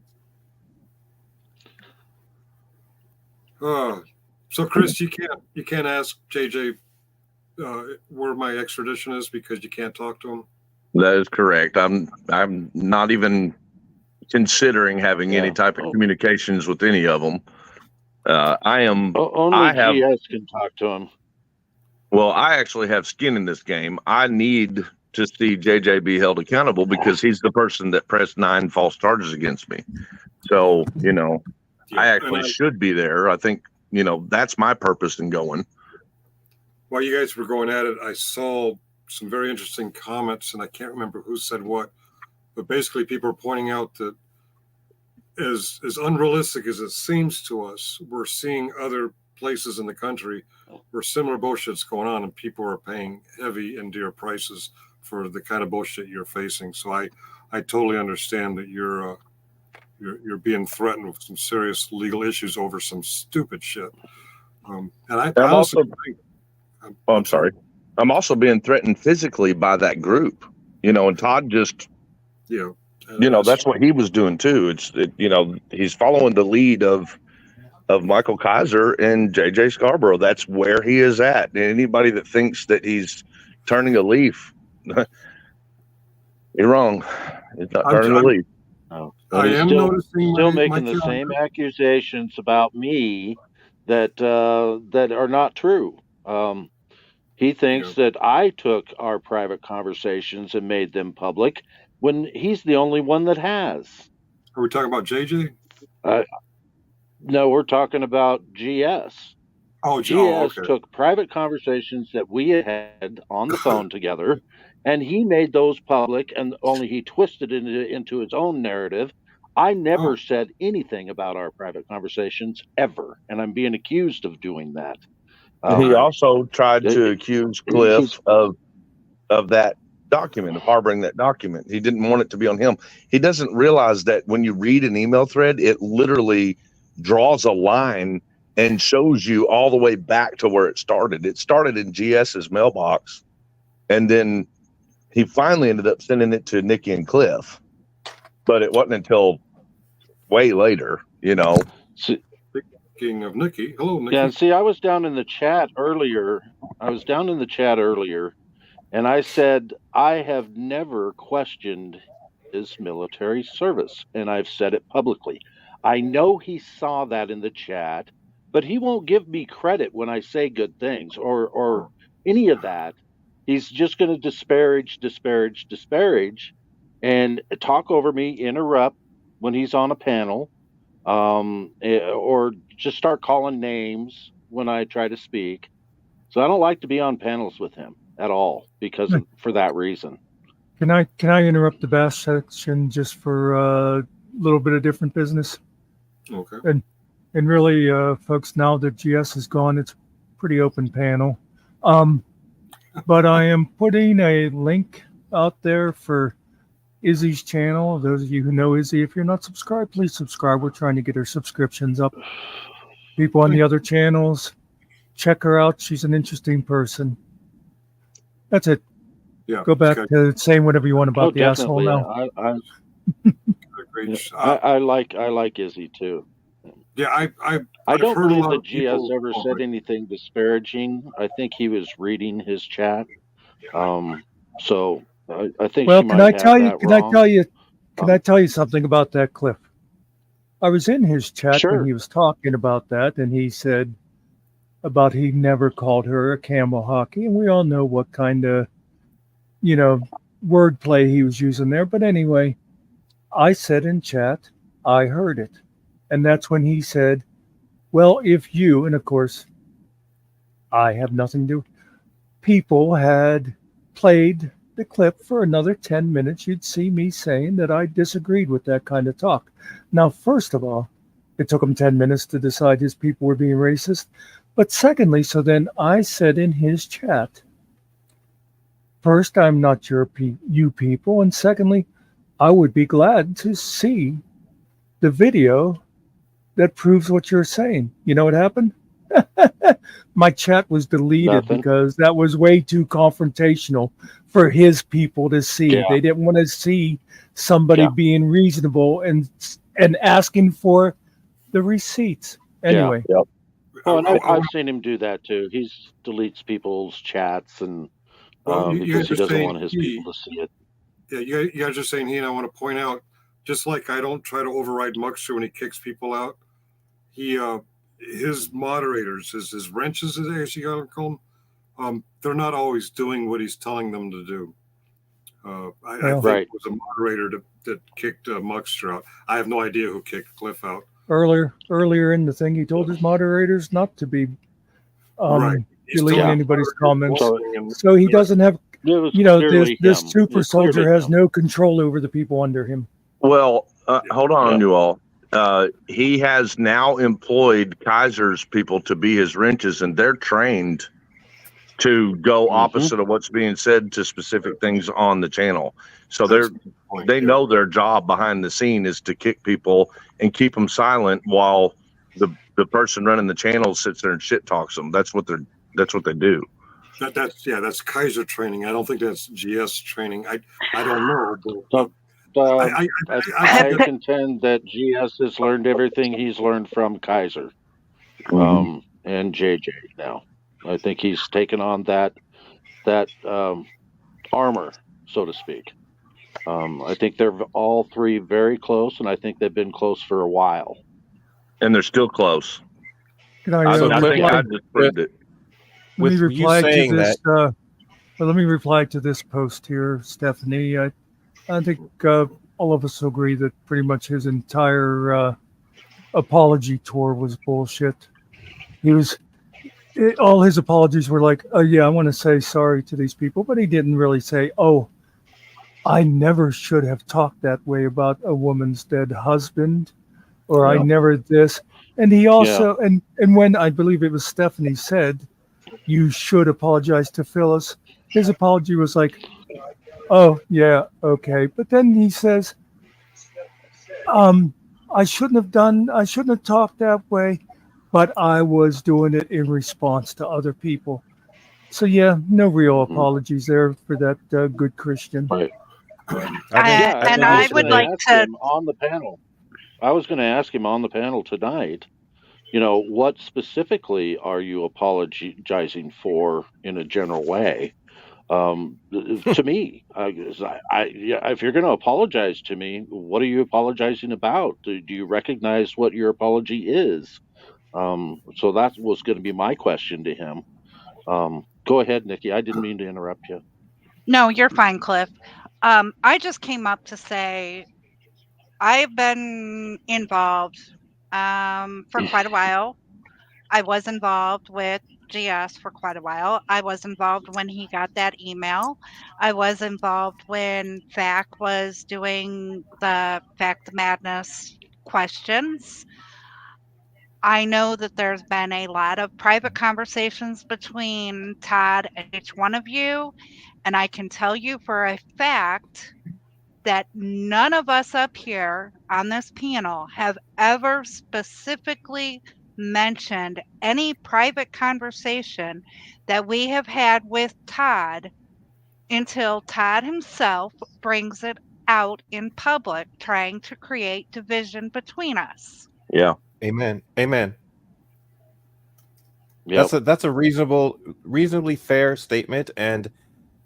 So Chris, you can't ask JJ where my extradition is because you can't talk to him.
That is correct. I'm not even considering having any type of communications with any of them.
Only GS can talk to him.
Well, I actually have skin in this game. I need to see JJ be held accountable because he's the person that pressed 9 false charges against me. So, I actually should be there. I think, that's my purpose in going.
While you guys were going at it, I saw some very interesting comments, and I can't remember who said what, but basically people are pointing out that as unrealistic as it seems to us, we're seeing other places in the country where similar bullshit's going on and people are paying heavy and dear prices for the kind of bullshit you're facing. So I totally understand that you're being threatened with some serious legal issues over some stupid shit.
I'm sorry. I'm also being threatened physically by that group, and Todd just, that's what he was doing too. He's following the lead of Michael Kaiser and JJ Scarborough. That's where he is at. And anybody that thinks that he's turning a leaf, you're wrong. He's not turning a leaf.
No.
I am noticing
still making the same accusations about me that are not true. He thinks that I took our private conversations and made them public when he's the only one that has.
Are we talking about JJ?
No, we're talking about GS. GS
okay.
took private conversations that we had on the phone together, and he made those public, and only he twisted it into his own narrative. I never said anything about our private conversations ever, and I'm being accused of doing that.
He also tried to accuse Cliff of that document, of harboring that document. He didn't want it to be on him. He doesn't realize that when you read an email thread, it literally draws a line and shows you all the way back to where it started. It started in GS's mailbox, and then he finally ended up sending it to Nikki and Cliff. But it wasn't until way later,
Speaking of Nikki, hello, Nikki.
Yeah, see, I was down in the chat earlier. And I said, I have never questioned his military service, and I've said it publicly. I know he saw that in the chat, but he won't give me credit when I say good things or any of that. He's just going to disparage, and talk over me, interrupt when he's on a panel, or just start calling names when I try to speak. So I don't like to be on panels with him at all for that reason.
Can I interrupt the bash section just for a little bit of different business?
Okay.
And really, folks, now that GS is gone, it's a pretty open panel. But I am putting a link out there for Izzy's channel. Those of you who know Izzy, if you're not subscribed, please subscribe. We're trying to get her subscriptions up. People on the other channels, check her out. She's an interesting person. That's it.
Yeah.
Go back to saying whatever you want
Oh,
about the asshole
definitely.
now.
Great.
I like Izzy too.
Yeah,
I
I've
don't
heard a
believe
lot
that
of
GS
people.
ever
Oh,
said anything disparaging. I think he was reading his chat. So I think
Well,
she might have that wrong.
can I tell you something about that, Cliff? I was in his chat when
Sure.
he was talking about that, and he said about he never called her a camel hockey, and we all know what kind of, wordplay he was using there. But anyway, I said in chat, I heard it. And that's when he said, well, if you, and of course, I have nothing to do, people had played the clip for another 10 minutes, you'd see me saying that I disagreed with that kind of talk. Now, first of all, it took him 10 minutes to decide his people were being racist. But secondly, so then I said in his chat, first, I'm not you people. And secondly, I would be glad to see the video that proves what you're saying. You know what happened? My chat was deleted
Nothing.
because that was way too confrontational for his people to see.
Yeah.
They didn't want to see somebody
Yeah.
being reasonable and asking for the receipts. Anyway,
Yeah. Oh, and
I-
I've seen him do that too. He deletes people's chats and
Well, you
because
guys
he
are
doesn't
saying
want his
he.
people to see it.
Yeah, you guys are saying he, and I want to point out, just like I don't try to override Muckster when he kicks people out, he his moderators, his wrenches, as you gotta call them, they're not always doing what he's telling them to do. I think
Right.
it was a moderator that kicked Muckster out. I have no idea who kicked Cliff out.
earlier in the thing, he told his moderators not to be
Right. He's
deleting
still-
anybody's comments.
And-
So he doesn't have,
It was
this
clearly
this
him.
super
It's
soldier
clearly
has
him.
no control over the people under him.
Well, hold on,
Yeah.
you all. He has now employed Kaiser's people to be his wrenches, and they're trained to go opposite of what's being said to specific things on the channel. So they know their job behind the scene is to kick people and keep them silent while the person running the channel sits there and shit talks them. That's what they do.
That's Kaiser training. I don't think that's GS training. I don't know. But,
I contend that GS has learned everything he's learned from Kaiser and JJ now. I think he's taken on that armor, so to speak. I think they're all three very close, and I think they've been close for a while.
And they're still close.
Can I,
I think
reply?
I just proved it.
Let me
With you
reply to
saying
this. Let me reply to this post here, Stephanie. I think all of us agree that pretty much his entire apology tour was bullshit. All his apologies were like, "Oh yeah, I want to say sorry to these people," but he didn't really say, "Oh, I never should have talked that way about a woman's dead husband," or "I never this." And he also, and when I believe it was Stephanie said, "You should apologize to Phyllis," his apology was like, "Oh yeah, okay," but then he says, I shouldn't have talked that way, but I was doing it in response to other people." So yeah, no real apologies there for that good Christian.
Right.
And I would like to
on the panel. I was going to ask him on the panel tonight. What specifically are you apologizing for in a general way? To me, if you're going to apologize to me, what are you apologizing about? Do you recognize what your apology is? So that was going to be my question to him. Go ahead, Nikki. I didn't mean to interrupt you.
No, you're fine, Cliff. I just came up to say I've been involved for quite a while. I was involved with GS for quite a while. I was involved when he got that email. I was involved when FAC was doing the Fact Madness questions. I know that there's been a lot of private conversations between Todd and each one of you, and I can tell you for a fact that none of us up here on this panel have ever specifically mentioned any private conversation that we have had with Todd until Todd himself brings it out in public, trying to create division between us.
Yeah.
Amen. Amen.
Yep.
That's a reasonably fair statement. And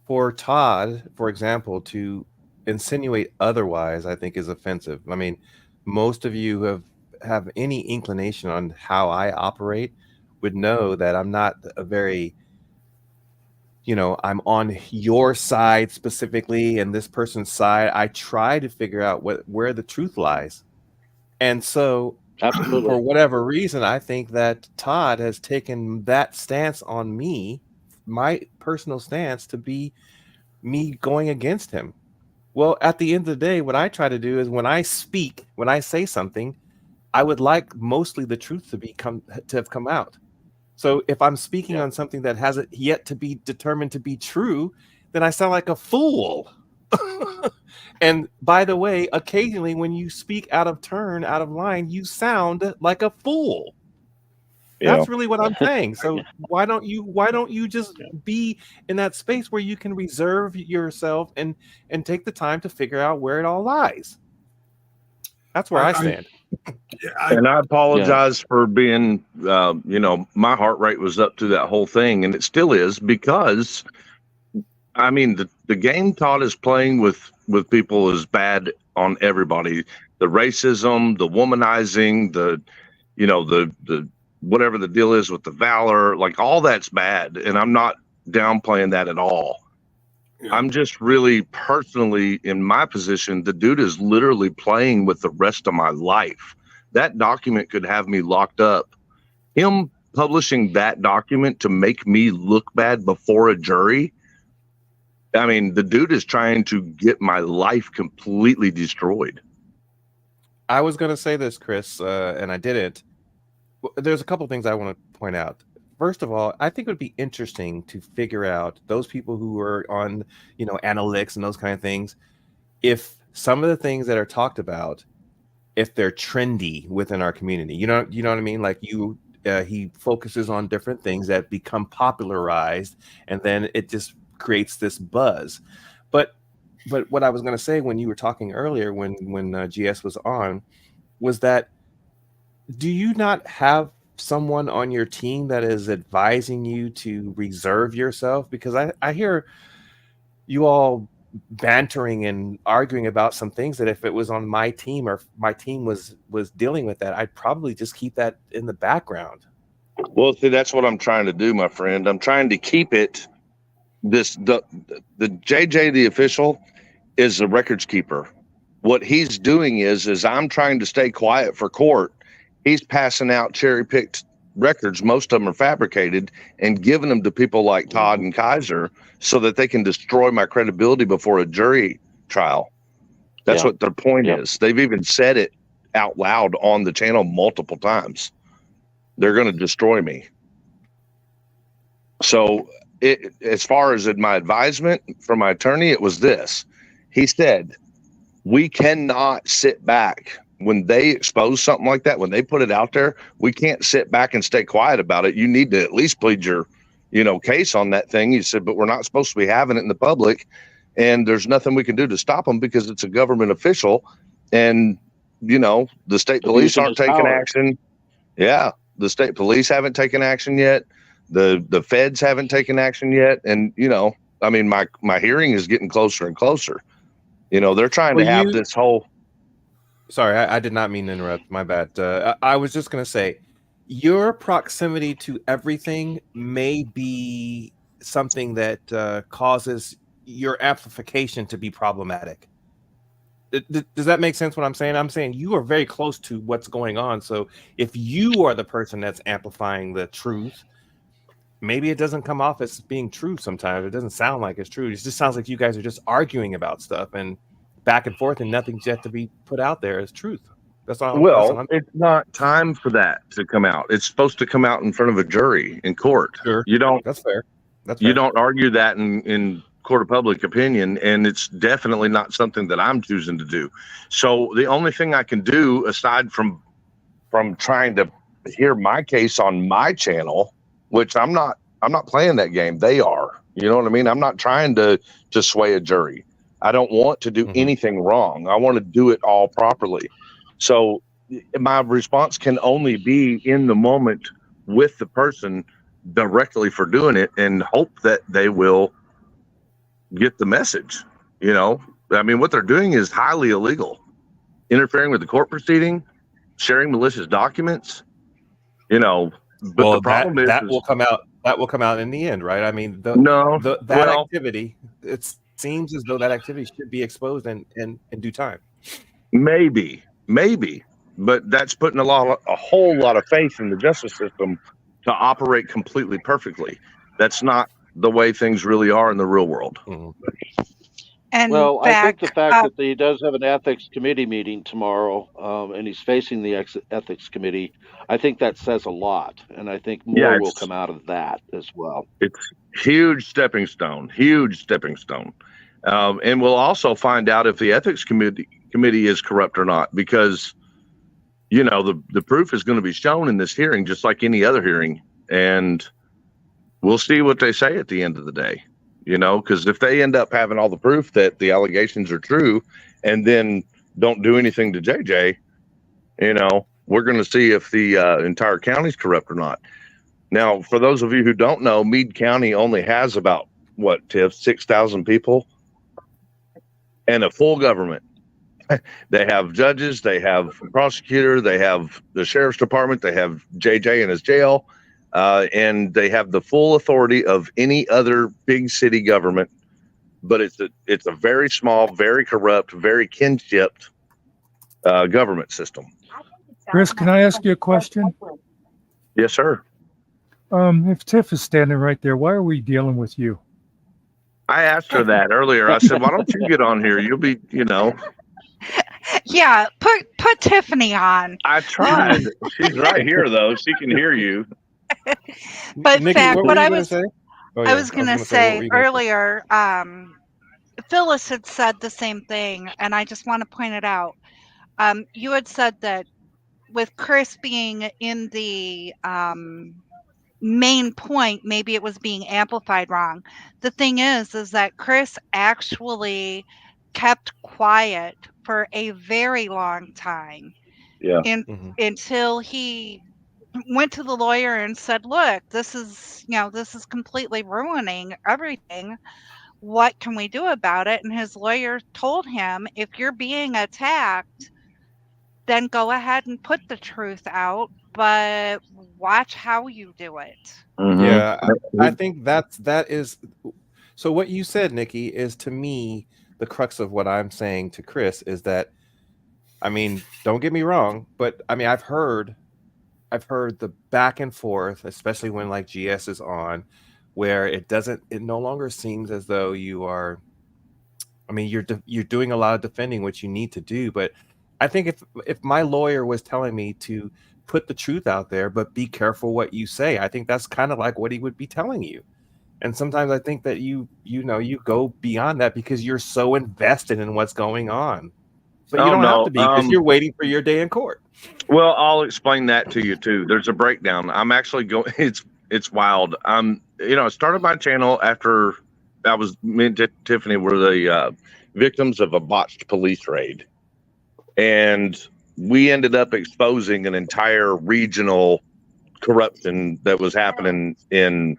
for Todd, for example, to insinuate otherwise, I think is offensive. I mean, most of you who have any inclination on how I operate would know that I'm not a very, I'm on your side specifically and this person's side. I try to figure out where the truth lies. And so
Absolutely.
for whatever reason, I think that Todd has taken that stance on me, my personal stance, to be me going against him. Well, at the end of the day, what I try to do is when I say something, I would like mostly the truth to have come out. So if I'm speaking on something that hasn't yet to be determined to be true, then I sound like a fool. And by the way, occasionally when you speak out of turn, out of line, you sound like a fool. That's really what I'm saying. So why don't you just be in that space where you can reserve yourself and take the time to figure out where it all lies? That's where I stand.
And I apologize for being, my heart rate was up to that whole thing, and it still is, because, I mean, the game Todd is playing with people is bad on everybody. The racism, the womanizing, the whatever the deal is with the valor, like all that's bad. And I'm not downplaying that at all. Yeah. I'm just really personally in my position, the dude is literally playing with the rest of my life. That document could have me locked up. Him publishing that document to make me look bad before a jury. I mean, the dude is trying to get my life completely destroyed.
I was going to say this, Chris, and I didn't. There's a couple things I want to point out. First of all, I think it would be interesting to figure out those people who are on, analytics and those kind of things, if some of the things that are talked about, if they're trendy within our community. You know what I mean? Like he focuses on different things that become popularized, and then it just creates this buzz. But what I was going to say when you were talking earlier, when GS was on, was that, do you not have someone on your team that is advising you to reserve yourself? Because I hear you all bantering and arguing about some things that if it was on my team, or if my team was dealing with that, I'd probably just keep that in the background.
Well, see, that's what I'm trying to do, my friend. I'm trying to keep it. The JJ, the official, is the records keeper. What he's doing is I'm trying to stay quiet for court. He's passing out cherry-picked records. Most of them are fabricated, and giving them to people like Todd and Kaiser so that they can destroy my credibility before a jury trial. That's what their point is. They've even said it out loud on the channel multiple times. They're going to destroy me. So as far as my advisement from my attorney, it was this. He said, we cannot sit back when they expose something like that, when they put it out there. We can't sit back and stay quiet about it. You need to at least plead your, case on that thing. He said, but we're not supposed to be having it in the public, and there's nothing we can do to stop them because it's a government official, and the state police aren't taking action. Yeah, the state police haven't taken action yet. The feds haven't taken action yet, and my hearing is getting closer and closer. They're trying to have this whole.
Sorry, I did not mean to interrupt. My bad. I was just going to say, your proximity to everything may be something that causes your amplification to be problematic. Does that make sense what I'm saying? I'm saying you are very close to what's going on. So if you are the person that's amplifying the truth, maybe it doesn't come off as being true sometimes. It doesn't sound like it's true. It just sounds like you guys are just arguing about stuff and back and forth, and nothing's yet to be put out there as truth. That's all.
Well, it's not time for that to come out. It's supposed to come out in front of a jury in court.
Sure.
You don't.
That's fair.
You don't argue that in court of public opinion, and it's definitely not something that I'm choosing to do. So the only thing I can do, aside from trying to hear my case on my channel, which I'm not playing that game. They are. You know what I mean? I'm not trying to sway a jury. I don't want to do anything wrong. I want to do it all properly. So my response can only be in the moment with the person directly for doing it, and hope that they will get the message. You know, I mean, what they're doing is highly illegal. Interfering with the court proceeding, sharing malicious documents, you know. But
Well,
the problem
that
is
will come out. That will come out in the end, right? I mean, activity. It seems as though that activity should be exposed in due time.
Maybe, but that's putting a whole lot of faith in the justice system to operate completely perfectly. That's not the way things really are in the real world.
And
well, I think the fact that he does have an ethics committee meeting tomorrow, and he's facing the ethics committee, I think that says a lot, and I think more will come out of that as well.
It's huge stepping stone, and we'll also find out if the ethics committee is corrupt or not, because you know the proof is going to be shown in this hearing, just like any other hearing, and we'll see what they say at the end of the day. You know, because if they end up having all the proof that the allegations are true and then don't do anything to JJ, you know, we're going to see if the entire county's corrupt or not. Now, for those of you who don't know, Meade County only has about, what, Tiff, 6,000 people and a full government. They have judges, they have a prosecutor, they have the sheriff's department, they have JJ in his jail. And they have the full authority of any other big city government, but it's a very small, very corrupt, very kin-shipped government system.
Chris, can I ask you a question?
Yes, sir.
If Tiff is standing right there, why are we dealing with you?
I asked her that earlier. I said, why don't you get on here? You'll be, you know.
Yeah, put Tiffany on.
I tried. She's right here, though. She can hear you.
But
Nikki,
fact, what I was
say?
I was gonna say earlier, Phyllis had said the same thing, and I just want to point it out. You had said that with Chris being in the main point, maybe it was being amplified wrong. The thing is that Chris actually kept quiet for a very long time.
Yeah.
Until he went to the lawyer and said, look, this is completely ruining everything. What can we do about it? And his lawyer told him, if you're being attacked, then go ahead and put the truth out, but watch how you do it.
Yeah, I think that is. So what you said, Nikki, is to me the crux of what I'm saying to Chris is that, I mean, don't get me wrong, but I mean, I've heard the back and forth, especially when like GS is on, where it no longer seems as though you are, I mean, you're doing a lot of defending, which you need to do. But I think if my lawyer was telling me to put the truth out there, but be careful what you say, I think that's kind of like what he would be telling you. And sometimes I think that you go beyond that because you're so invested in what's going on. But you don't have to be, because you're waiting for your day in court.
Well, I'll explain that to you too. There's a breakdown. I'm actually going. It's wild. I started my channel after me and Tiffany were the victims of a botched police raid, and we ended up exposing an entire regional corruption that was happening in.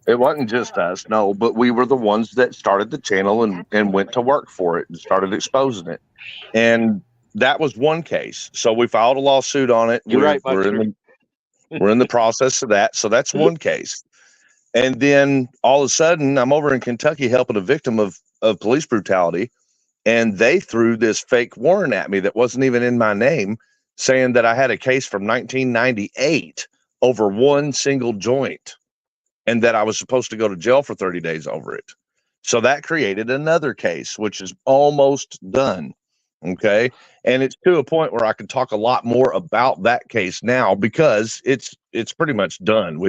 It wasn't just us, no, but we were the ones that started the channel and went to work for it and started exposing it. And that was one case. So we filed a lawsuit on it. We're in the process of that. So that's one case. And then all of a sudden, I'm over in Kentucky helping a victim of police brutality. And they threw this fake warrant at me that wasn't even in my name, saying that I had a case from 1998 over one single joint, and that I was supposed to go to jail for 30 days over it. So that created another case, which is almost done. Okay. And it's to a point where I can talk a lot more about that case now because it's pretty much done.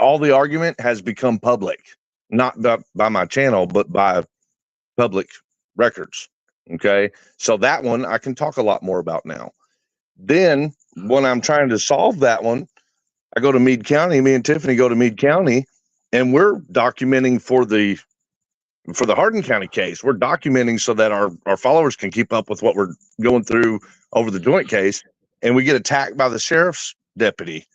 All the argument has become public, not by my channel, but by public records. Okay. So that one I can talk a lot more about now. Then when I'm trying to solve that one, I go to Meade County. Me and Tiffany go to Meade County, and we're documenting for the Hardin County case. We're documenting so that our followers can keep up with what we're going through over the joint case, and we get attacked by the sheriff's deputy,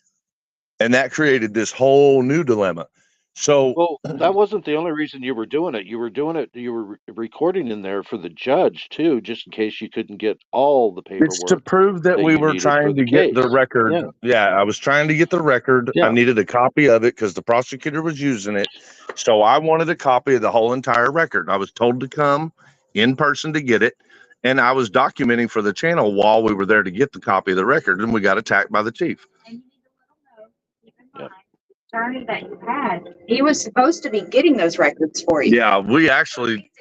and that created this whole new dilemma. So,
well, that wasn't the only reason you were doing it. You were recording in there for the judge too, just in case you couldn't get all the paperwork.
it's to prove that we were trying to get the record. Yeah, I was trying to get the record. I needed a copy of it because the prosecutor was using it. So I wanted a copy of the whole entire record. I was told to come in person to get it. And I was documenting for the channel while we were there to get the copy of the record, and we got attacked by the chief.
Attorney that you had, he was supposed to be getting those records for you.
Yeah, we actually,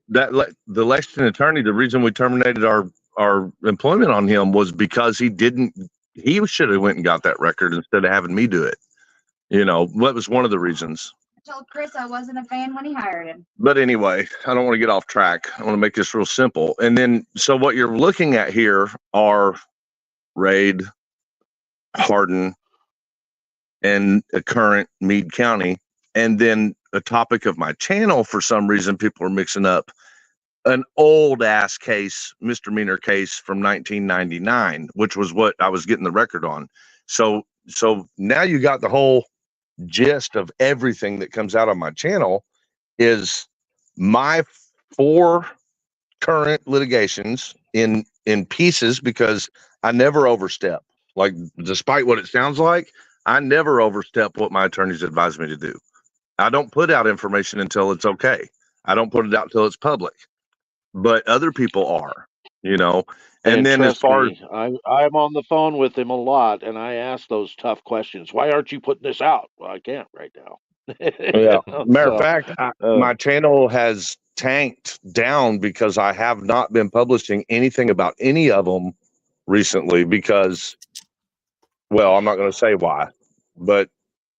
the election attorney, the reason we terminated our employment on him was because he should have went and got that record instead of having me do it. You know, that was one of the reasons.
I told Chris I wasn't a fan when he hired him.
But anyway, I don't want to get off track. I want to make this real simple. And then, so what you're looking at here are Raid, Hardin, and a current Meade County. And then a topic of my channel, for some reason, people are mixing up an old ass case, misdemeanor case from 1999, which was what I was getting the record on. So now you got the whole gist of everything that comes out on my channel is my 4 current litigations in pieces, because I never overstep. Like, despite what it sounds like, I never overstep what my attorneys advise me to do. I don't put out information until it's okay. I don't put it out till it's public, but other people are, you know. And then as far as
I'm on the phone with him a lot, and I ask those tough questions. Why aren't you putting this out? Well, I can't right now.
Yeah. Matter of fact, my channel has tanked down because I have not been publishing anything about any of them recently because, well, I'm not going to say why, but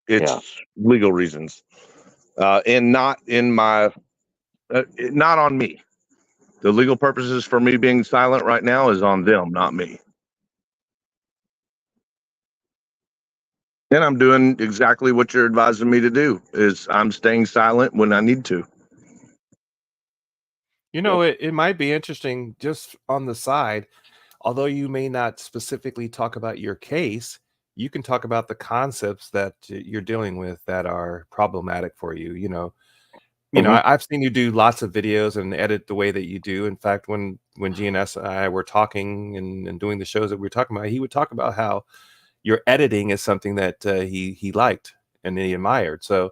it's legal reasons, and not in my, not on me. The legal purposes for me being silent right now is on them, not me. And I'm doing exactly what you're advising me to do, is I'm staying silent when I need to.
You know, it might be interesting just on the side, although you may not specifically talk about your case, you can talk about the concepts that you're dealing with that are problematic for you. You know, I've seen you do lots of videos and edit the way that you do. In fact, when GNS and I were talking and doing the shows that we were talking about, he would talk about how your editing is something that he liked and he admired. So,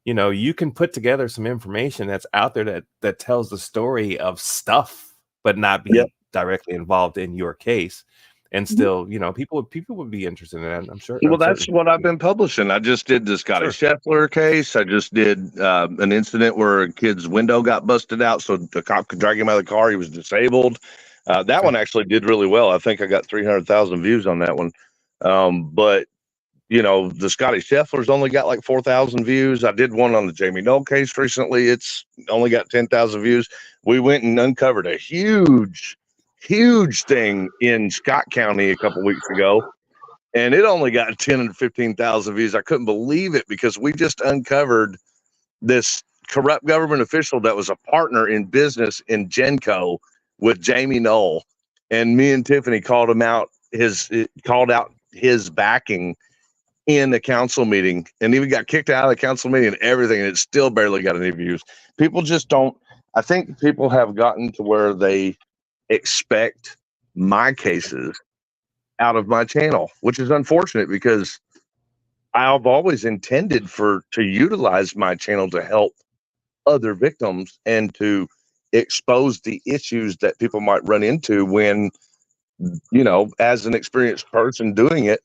you know, you can put together some information that's out there that tells the story of stuff, but not be directly involved in your case. And still, you know, people would be interested in that, I'm sure.
Well, that's what I've been publishing. I just did the Scotty Scheffler case. I just did an incident where a kid's window got busted out, so the cop could drag him out of the car. He was disabled. That one actually did really well. I think I got 300,000 views on that one. But, you know, the Scotty Scheffler's only got like 4,000 views. I did one on the Jamie Knoll case recently. It's only got 10,000 views. We went and uncovered a huge thing in Scott County a couple weeks ago, and it only got 10 and 15,000 views. I couldn't believe it because we just uncovered this corrupt government official that was a partner in business in Genco with Jamie Knoll, and me and Tiffany called out his backing in the council meeting, and even got kicked out of the council meeting and everything, and it still barely got any views. People just don't. I think people have gotten to where they expect my cases out of my channel, which is unfortunate because I've always intended to utilize my channel to help other victims and to expose the issues that people might run into when, you know, as an experienced person doing it,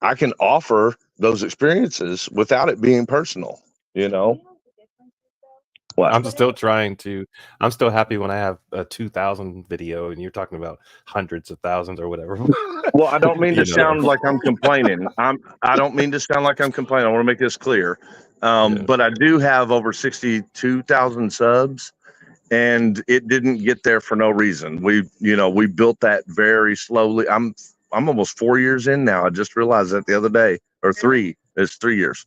I can offer those experiences without it being personal, you know. What?
I'm still happy when I have a 2,000 video and you're talking about hundreds of thousands or whatever.
Well, I don't mean to sound like I'm complaining. I don't mean to sound like I'm complaining. I want to make this clear. But I do have over 62,000 subs, and it didn't get there for no reason. We built that very slowly. I'm almost 4 years in now. I just realized that the other day, or 3. It's 3 years.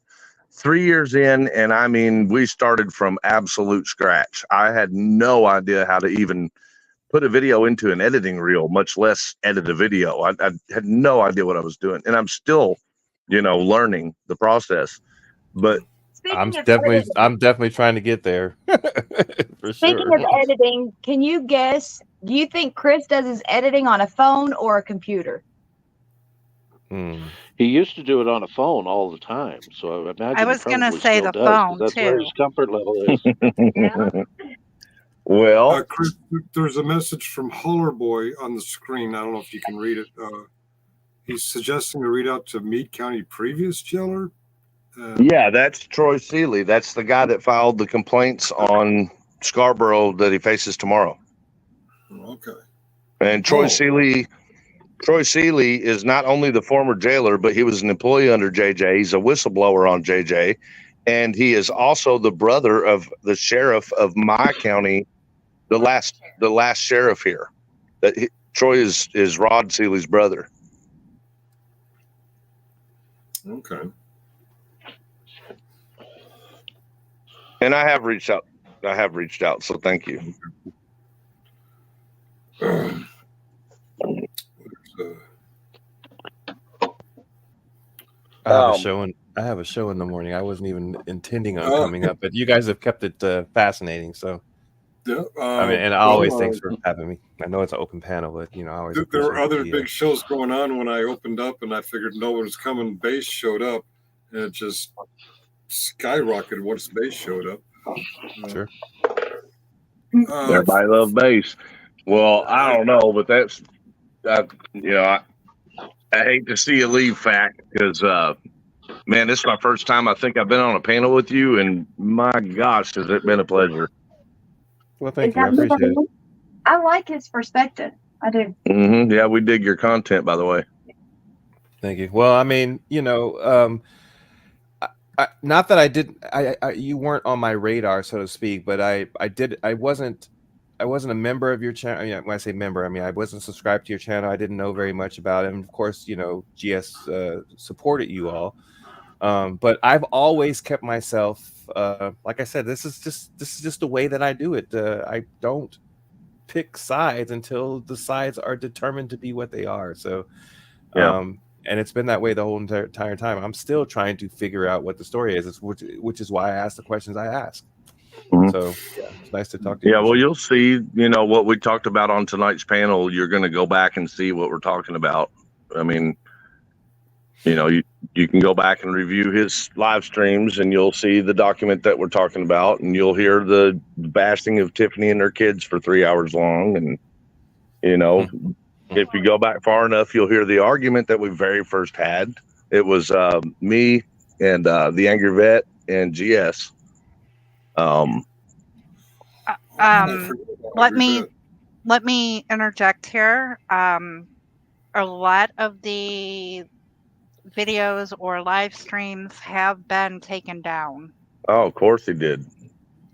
3 years in, and I mean, we started from absolute scratch. I had no idea how to even put a video into an editing reel, much less edit a video. I had no idea what I was doing, and I'm still, learning the process. But
I'm definitely trying to get there. For
Speaking
sure.
of editing, can you guess? Do you think Chris does his editing on a phone or a computer?
He used to do it on a phone all the time, so I imagine
I was
he
gonna
probably
say
still
the
does, 'cause
phone
that's where
too.
his comfort level is.
Well,
Chris, there's a message from Holler Boy on the screen. I don't know if you can read it. He's suggesting to read out to Meade County previous jailer.
Yeah, that's Troy Seeley. That's the guy that filed the complaints on Scarborough that he faces tomorrow.
Okay.
And Troy Seeley is not only the former jailer, but he was an employee under JJ. He's a whistleblower on JJ, and he is also the brother of the sheriff of my county, the last sheriff here. Troy is Rod Seeley's brother.
Okay.
And I have reached out. So thank you.
I have a show in the morning. I wasn't even intending on coming up, but you guys have kept it fascinating. So,
yeah,
and always thanks for having me. I know it's an open panel, but I always.
There were other big shows going on when I opened up, and I figured no one was coming. Base showed up, and it just skyrocketed once Base showed up.
Sure.
Everybody loves bass. Well, I don't know, but that's, I hate to see you leave, Fact, because, man, this is my first time I think I've been on a panel with you, and my gosh, has it been a pleasure.
Well, thank you. I appreciate it.
I like his perspective. I do.
Mm-hmm. Yeah, we dig your content, by the way.
Thank you. Well, I mean, not that I didn't. You weren't on my radar, so to speak. But I wasn't a member of your channel. Yeah, when I say member, I mean I wasn't subscribed to your channel. I didn't know very much about it. And of course, GS supported you all. But I've always kept myself. Like I said, this is just the way that I do it. I don't pick sides until the sides are determined to be what they are. So,
yeah.
And it's been that way the whole entire time. I'm still trying to figure out what the story is, which is why I ask the questions I ask.
Mm-hmm.
So yeah, it's nice to talk to you.
Yeah, well, you'll see, what we talked about on tonight's panel. You're going to go back and see what we're talking about. I mean, you can go back and review his live streams, and you'll see the document that we're talking about, and you'll hear the bashing of Tiffany and her kids for 3 hours long, and if you go back far enough, you'll hear the argument that we very first had. It was me and the Angry Vet and GS.
Let me interject here. A lot of the videos or live streams have been taken down.
Oh, of course he did.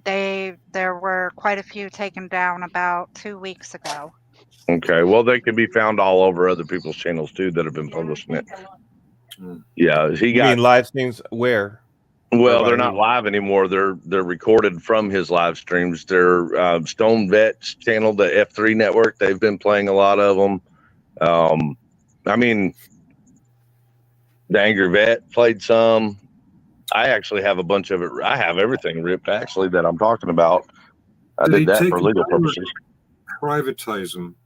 There were quite a few taken down about 2 weeks ago.
Okay, well, they can be found all over other people's channels too that have been publishing it. Yeah,
You mean live streams where?
Well, they're not live anymore. They're recorded from his live streams. They're Stone Vet's channel, the F3 network. They've been playing a lot of them. I mean, the Angry Vet played some. I actually have a bunch of it. I have everything ripped actually that I'm talking about. I did that for legal purposes.
Privatize them.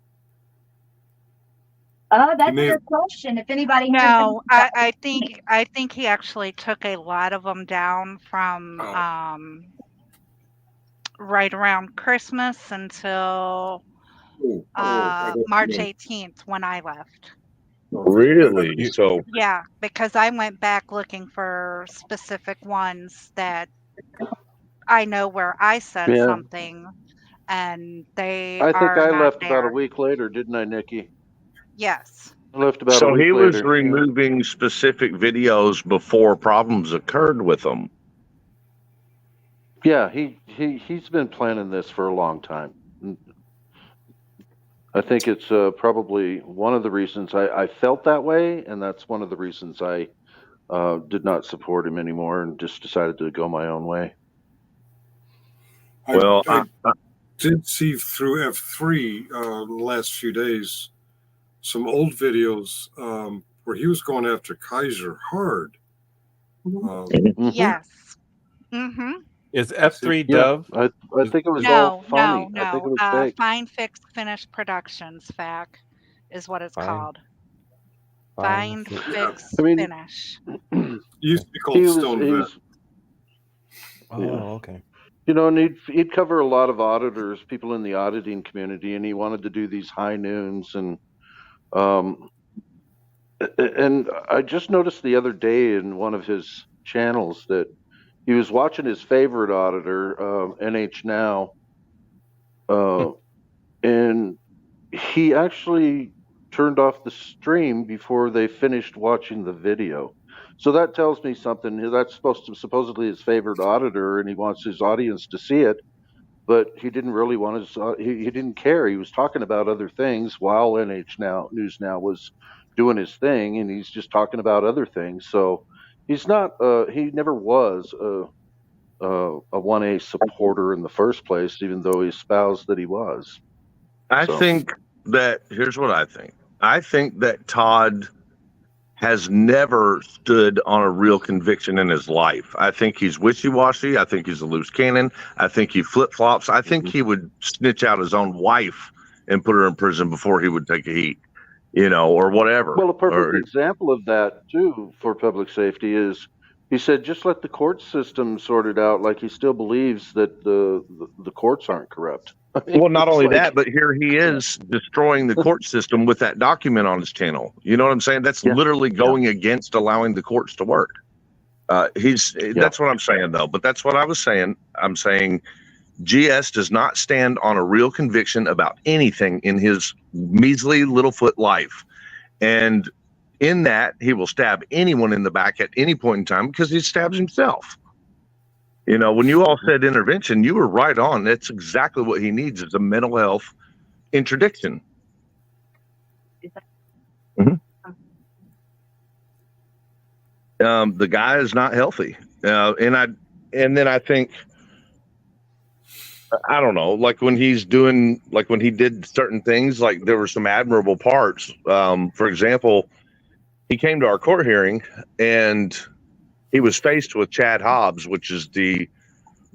That's a good question. If anybody has
No, I think he actually took a lot of them down from right around Christmas until March 18th when I left.
Really? So
yeah, because I went back looking for specific ones that I know where I said something, and they.
I think I left
there.
about a week later, didn't I, Nikki?
Yes.
I left about
so
a week
he was
later.
removing specific videos before problems occurred with them.
Yeah, he's been planning this for a long time. I think it's probably one of the reasons I felt that way, and that's one of the reasons I did not support him anymore and just decided to go my own way.
I did see through F3 the last few days some old videos where he was going after Kaiser hard.
Yes. Mm-hmm.
Is F3
Yeah,
Dove?
I think it was all phony.
No.
I think it was fake.
Find Fix Finish Productions, FAC, is what it's called. Find Fix Finish.
Used to be called Stone Vet.
Okay.
You know, and he'd cover a lot of auditors, people in the auditing community, and he wanted to do these high noons. And I just noticed the other day in one of his channels that he was watching his favorite auditor, NH Now, and he actually turned off the stream before they finished watching the video. So that tells me something. That's supposedly his favorite auditor, and he wants his audience to see it. But he didn't really want his. He didn't care. He was talking about other things while NH Now News Now was doing his thing, and he's just talking about other things. So he's not. He never was a 1A supporter in the first place, even though he espoused that he was.
I think that here's what I think. I think that Todd has never stood on a real conviction in his life. I think he's wishy-washy. I think he's a loose cannon. I think he flip-flops. I think he would snitch out his own wife and put her in prison before he would take a heat, or whatever.
Well, a perfect example of that, too, for public safety is he said, just let the court system sort it out, like he still believes that the courts aren't corrupt.
Well, not only that, but here he is destroying the court system with that document on his channel. You know what I'm saying? That's literally going against allowing the courts to work. That's what I'm saying, though. But that's what I was saying. I'm saying GS does not stand on a real conviction about anything in his measly Littlefoot life. And in that, he will stab anyone in the back at any point in time because he stabs himself. When you all said intervention, you were right on. That's exactly what he needs is a mental health interdiction. The guy is not healthy. And then I think, I don't know, like when he did certain things, like there were some admirable parts. For example, he came to our court hearing and he was faced with Chad Hobbs, which is the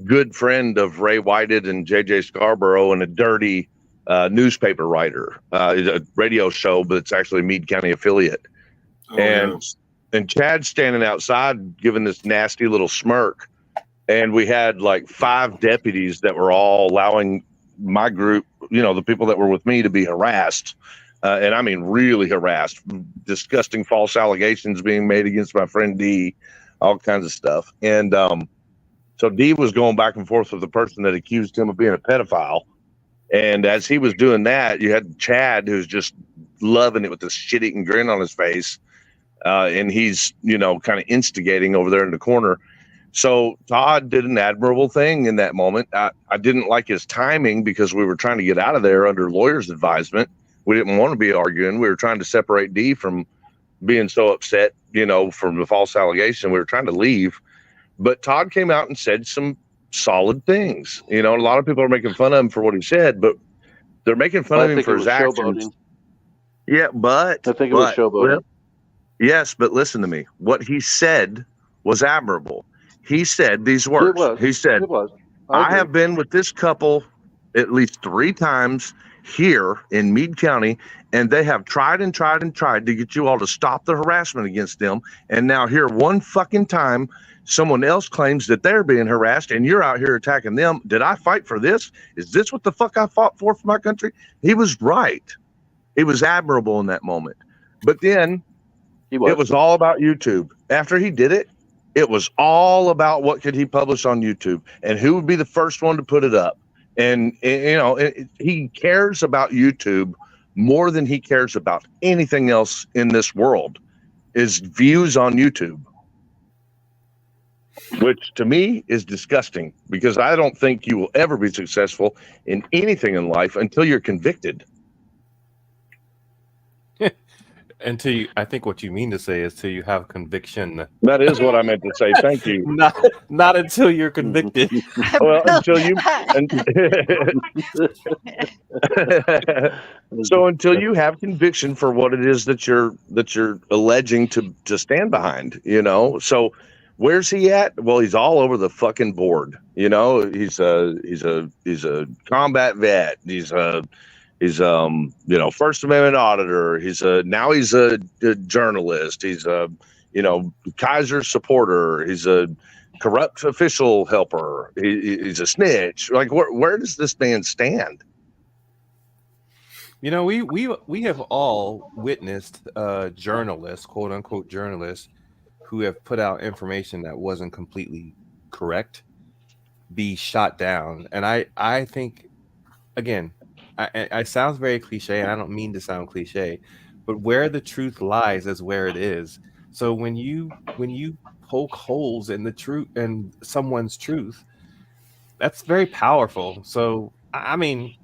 good friend of Ray Whited and JJ Scarborough and a dirty newspaper writer. It's a radio show, but it's actually a Meade County affiliate. And Chad's standing outside giving this nasty little smirk. And we had like 5 deputies that were all allowing my group, the people that were with me, to be harassed. And I mean, really harassed. Disgusting false allegations being made against my friend D. All kinds of stuff. And so D was going back and forth with the person that accused him of being a pedophile. And as he was doing that, you had Chad, who's just loving it with this shit-eating grin on his face. And he's, kind of instigating over there in the corner. So Todd did an admirable thing in that moment. I didn't like his timing because we were trying to get out of there under lawyer's advisement. We didn't want to be arguing. We were trying to separate D from being so upset, from the false allegation. We were trying to leave, but Todd came out and said some solid things. A lot of people are making fun of him for what he said, but they're making fun of him for his actions. Yeah, but
I think it was showboating.
Well, yes, but listen to me. What he said was admirable. He said these words. He said, I have been with this couple at least 3 times here in Meade County, and they have tried and tried and tried to get you all to stop the harassment against them. And now here one fucking time, someone else claims that they're being harassed and you're out here attacking them. Did I fight for this? Is this what the fuck I fought for my country? He was right. It was admirable in that moment. But then it was all about YouTube. After he did it, it was all about what could he publish on YouTube and who would be the first one to put it up. And, he cares about YouTube more than he cares about anything else in this world, is views on YouTube, which to me is disgusting because I don't think you will ever be successful in anything in life until you're convicted.
Until you, I think what you mean to say is till you have conviction.
That is what I meant to say. Thank you.
Not until you're convicted.
Well, until you. So until you have conviction for what it is that you're alleging to stand behind, So where's he at? Well, he's all over the fucking board. He's a combat vet. He's First Amendment auditor. He's a journalist. He's a Kaiser supporter. He's a corrupt official helper. He's a snitch. Like, where does this man stand?
We have all witnessed journalists, quote unquote journalists, who have put out information that wasn't completely correct, be shot down. And I think, again, I sounds very cliche, and I don't mean to sound cliche, but where the truth lies is where it is. So when you poke holes in the truth and someone's truth, that's very powerful. So I mean,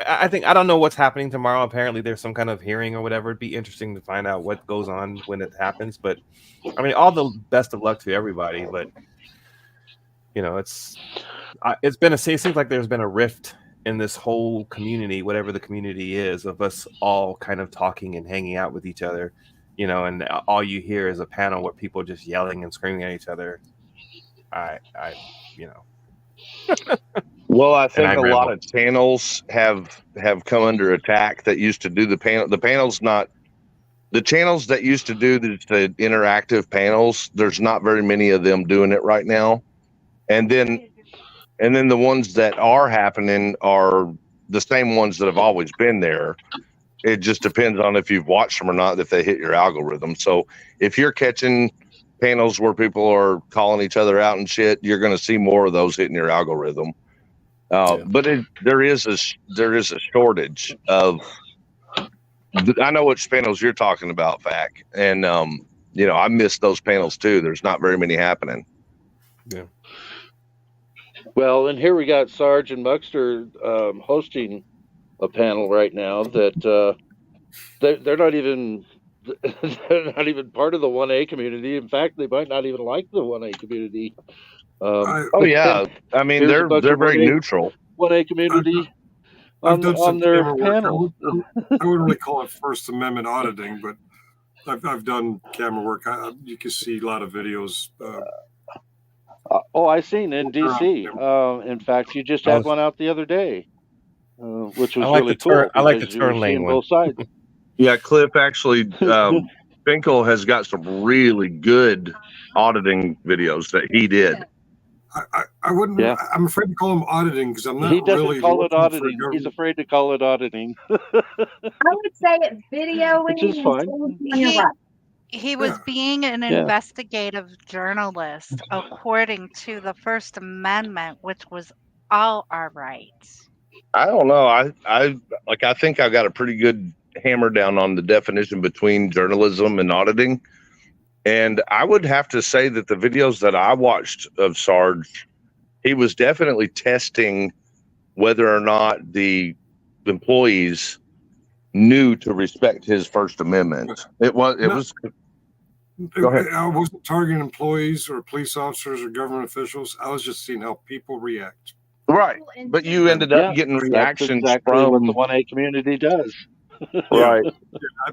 I think, I don't know what's happening tomorrow. Apparently there's some kind of hearing or whatever. It'd be interesting to find out what goes on when it happens. But I mean, all the best of luck to everybody. But it seems like there's been a rift in this whole community, whatever the community is, of us all kind of talking and hanging out with each other, and all you hear is a panel where people just yelling and screaming at each other.
Well, I think a lot of channels have come under attack that used to do the panel. The channels that used to do the interactive panels. There's not very many of them doing it right now. And then the ones that are happening are the same ones that have always been there. It just depends on if you've watched them or not, if they hit your algorithm. So if you're catching panels where people are calling each other out and shit, you're going to see more of those hitting your algorithm. But there is a shortage of. I know which panels you're talking about, Fac, and I miss those panels too. There's not very many happening.
Yeah.
Well, and here we got Sarge and Muxter hosting a panel right now that they're not even part of the 1A community. In fact, they might not even like the 1A community.
Yeah, I mean they're very neutral.
1A community on their panel.
I wouldn't really call it First Amendment auditing, but I've done camera work. You can see a lot of videos.
I seen in DC. In fact, you just had one out the other day, which was really cool.
I like the turn lane one.
Both sides.
Yeah, Cliff, actually, Finkel has got some really good auditing videos that he did.
I wouldn't. Yeah. I'm afraid to call him auditing because I'm not.
He doesn't
really
call it auditing. He's afraid to call it auditing.
I would say it's videoing.
Which is fine.
He was being an investigative journalist according to the First Amendment, which was all our rights.
I don't know. I think I've got a pretty good hammer down on the definition between journalism and auditing. And I would have to say that the videos that I watched of Sarge, he was definitely testing whether or not the employees knew to respect his First Amendment. Go ahead.
I wasn't targeting employees or police officers or government officials. I was just seeing how people react.
Right. But you ended up getting reactions from
what the 1A community does.
Right.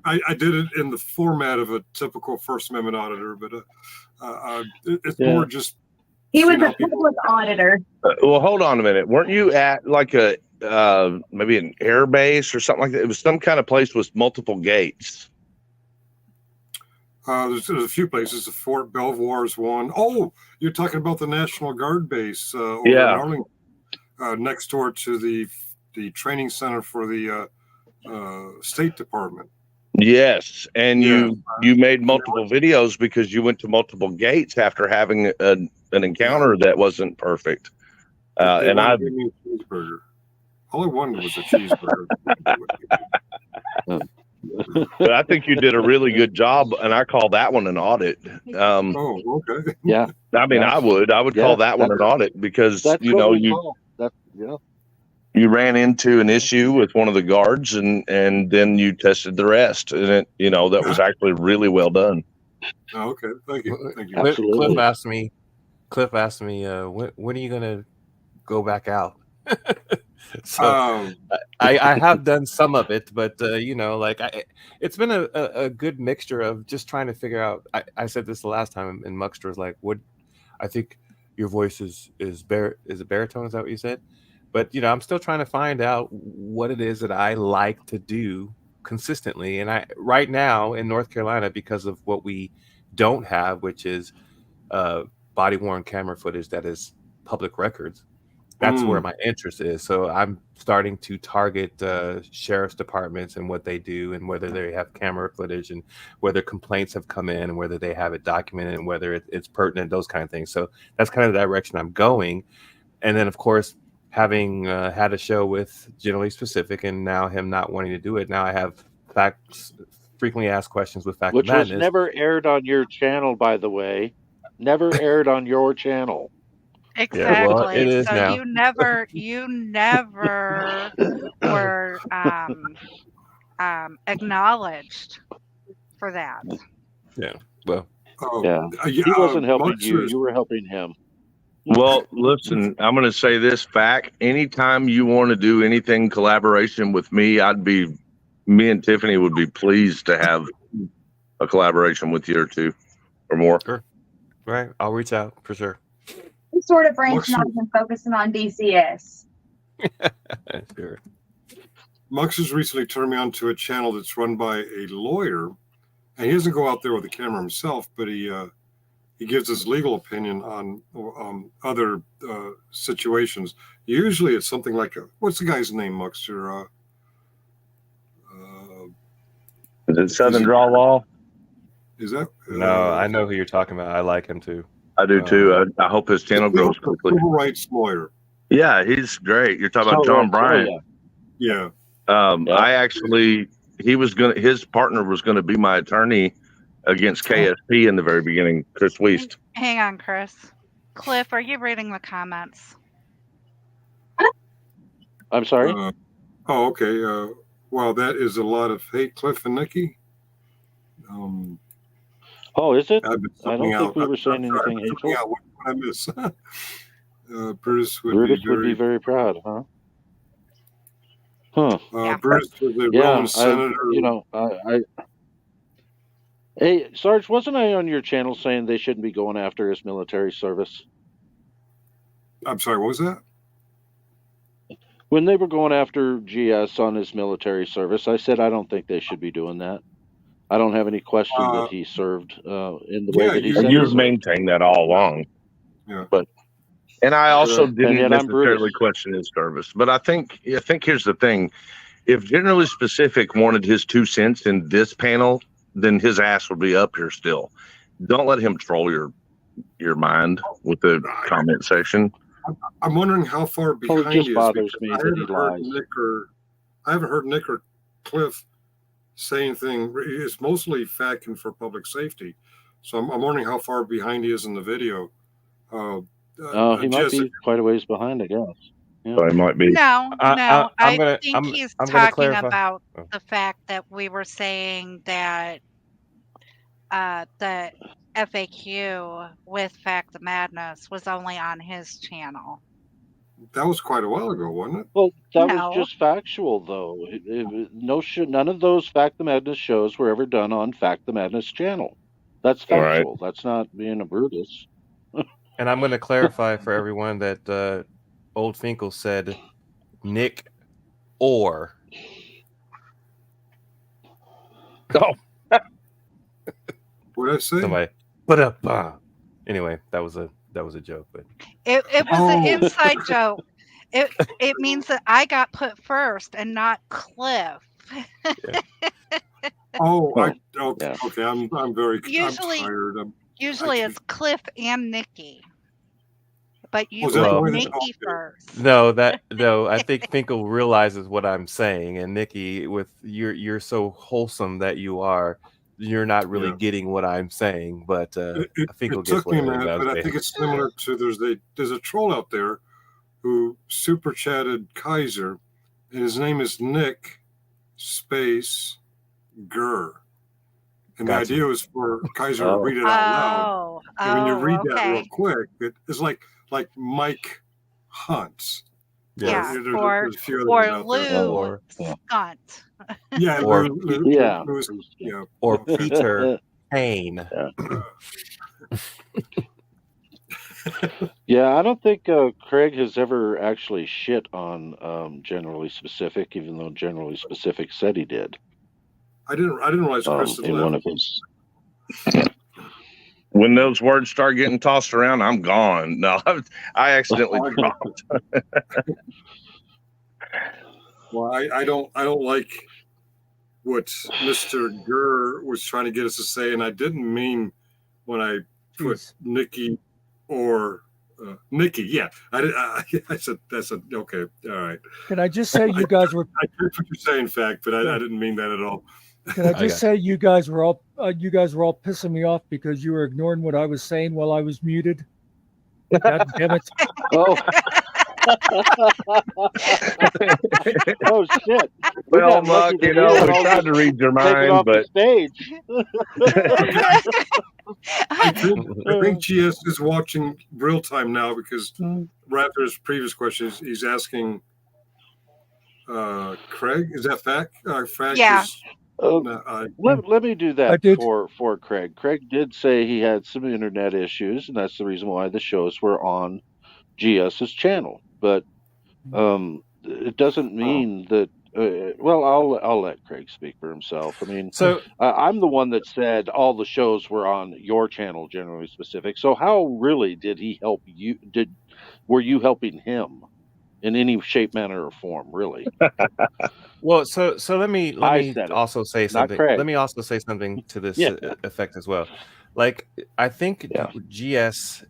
I did it in the format of a typical First Amendment auditor, but it's more just.
He was a public auditor.
Well, hold on a minute. Weren't you at like a maybe an air base or something like that? It was some kind of place with multiple gates.
There's a few places. Fort Belvoir is one. Oh, you're talking about the National Guard base over in Arlington, next door to the training center for the State Department.
Yes, and you made multiple videos because you went to multiple gates after having an encounter that wasn't perfect. And I
gave me a cheeseburger. All I wanted was a cheeseburger.
But I think you did a really good job, and I call that one an audit.
Okay.
Yeah.
I mean, I would call that one an audit because you ran into an issue with one of the guards, and then you tested the rest, and it, that was actually really well done.
Oh, okay, thank you.
Cliff asked me, when are you gonna go back out? So I have done some of it, but it's been a good mixture of just trying to figure out. I said this the last time, and Muckster was like, "What? I think your voice is a baritone. Is that what you said?" But I'm still trying to find out what it is that I like to do consistently. And right now in North Carolina, because of what we don't have, which is body worn camera footage that is public records. That's where my interest is. So I'm starting to target sheriff's departments and what they do, and whether they have camera footage, and whether complaints have come in, and whether they have it documented, and whether it's pertinent, those kind of things. So that's kind of the direction I'm going. And then, of course, having had a show with Generally Specific, and now him not wanting to do it, now I have frequently asked questions with Fact
Which
Madness.
was never aired on your channel, by the way. Never aired on your channel.
Exactly.
Yeah, well, it is
so
now.
you never were acknowledged for that.
Yeah. Well.
Yeah. He wasn't helping you. You were helping him.
Well, listen, I'm going to say this fact. Anytime you want to do anything collaboration with me, me and Tiffany would be pleased to have a collaboration with you or two or more.
Sure. Right. I'll reach out for sure.
He's sort of branching off and focusing on DCS.
Sure.
Mux has recently turned me on to a channel that's run by a lawyer, and he doesn't go out there with a camera himself, but he gives his legal opinion on other situations. Usually it's something like what's the guy's name, Muxter?
Is it Southern Draw Law?
Is that?
No, I know who you're talking about. I like him too.
I do too. I hope his channel grows quickly.
Civil rights lawyer.
Yeah, he's great. You're talking about John Bryant.
Yeah.
I actually, his partner was gonna be my attorney against KSP in the very beginning, Chris Wiest.
Hang on, Chris. Cliff, are you reading the comments?
I'm sorry?
Okay. Well, that is a lot of hate, Cliff and Nikki.
Is it?
I
don't think we were saying anything hateful.
What I miss? Bruce would
be very proud, huh? Huh.
Bruce was a Roman senator.
Hey, Sarge, wasn't I on your channel saying they shouldn't be going after his military service?
I'm sorry, what was that?
When they were going after GS on his military service, I said I don't think they should be doing that. I don't have any question that he served in the way that he said.
You've maintained that all along.
Yeah.
And I also didn't necessarily question his service. But I think here's the thing. If Generally Specific wanted his 2 cents in this panel, then his ass would be up here still. Don't let him troll your mind with the comment section.
I'm wondering how far behind
he is.
Bothers me that he lies. I haven't heard Nick or Cliff say anything. It's mostly Fatkin for public safety. So I'm wondering how far behind he is in the video.
He might be quite a ways behind, I guess. Yeah.
So he might be.
No, I think he's talking about the fact that we were saying that the FAQ with Fact the Madness was only on his channel.
That was quite a while ago, wasn't it?
Well, that was just factual, though. None of those Fact the Madness shows were ever done on Fact the Madness channel. That's factual. Right. That's not being a Brutus.
And I'm going to clarify for everyone that Old Finkel said Nick or.
Oh. What did I say?
Somebody. But anyway, that was a joke, but
it was an inside joke. It means that I got put first and not Cliff.
Okay. I'm very tired.
Usually it's Cliff and Nikki. But you put Nikki first.
No, I think Finkel realizes what I'm saying, and Nikki, with you're so wholesome that you're not really getting what I'm saying, but Finkel
it took me a minute, but I think it's similar to there's a troll out there who super chatted Kaiser, and his name is Nick Space Gurr. And
Gotcha.
the idea was for Kaiser to read it out loud. And when you read that real quick, it's like Mike Hunt.
Yeah,
There's
or
a few others out there.
Lou Skunt.
Yeah,
Or-
yeah.
Or Peter Payne.
Yeah, I don't think Craig has ever actually shit on Generally Specific, even though Generally Specific said he did.
I didn't realize Chris had
in
left.
one of his.
When those words start getting tossed around, I'm gone. No, I accidentally dropped.
Well, I don't like what Mr. Gurr was trying to get us to say, and I didn't mean when I put Nikki or Nikki. Yeah, I said that's okay. All right.
Can I just say you guys were?
I heard what you're saying, in fact, but I didn't mean that at all.
Can I just say you guys were all pissing me off because you were ignoring what I was saying while I was muted. God damn it!
Oh. Oh shit!
Well, Muck, we tried to read your mind, but
stage.
I think GS is watching real time now because right after his previous questions, he's asking Craig. Is that fact? Fact
Yeah.
Let me do that for Craig. Craig did say he had some internet issues, and that's the reason why the shows were on GS's channel. But it doesn't mean that. Well, I'll let Craig speak for himself. I mean,
so
I'm the one that said all the shows were on your channel, Generally Specific. So how really did he help you? Were you helping him in any shape, manner, or form? Really?
Well, so let me also say something.
Craig.
Let me also say something to this effect as well. Like, I think GS.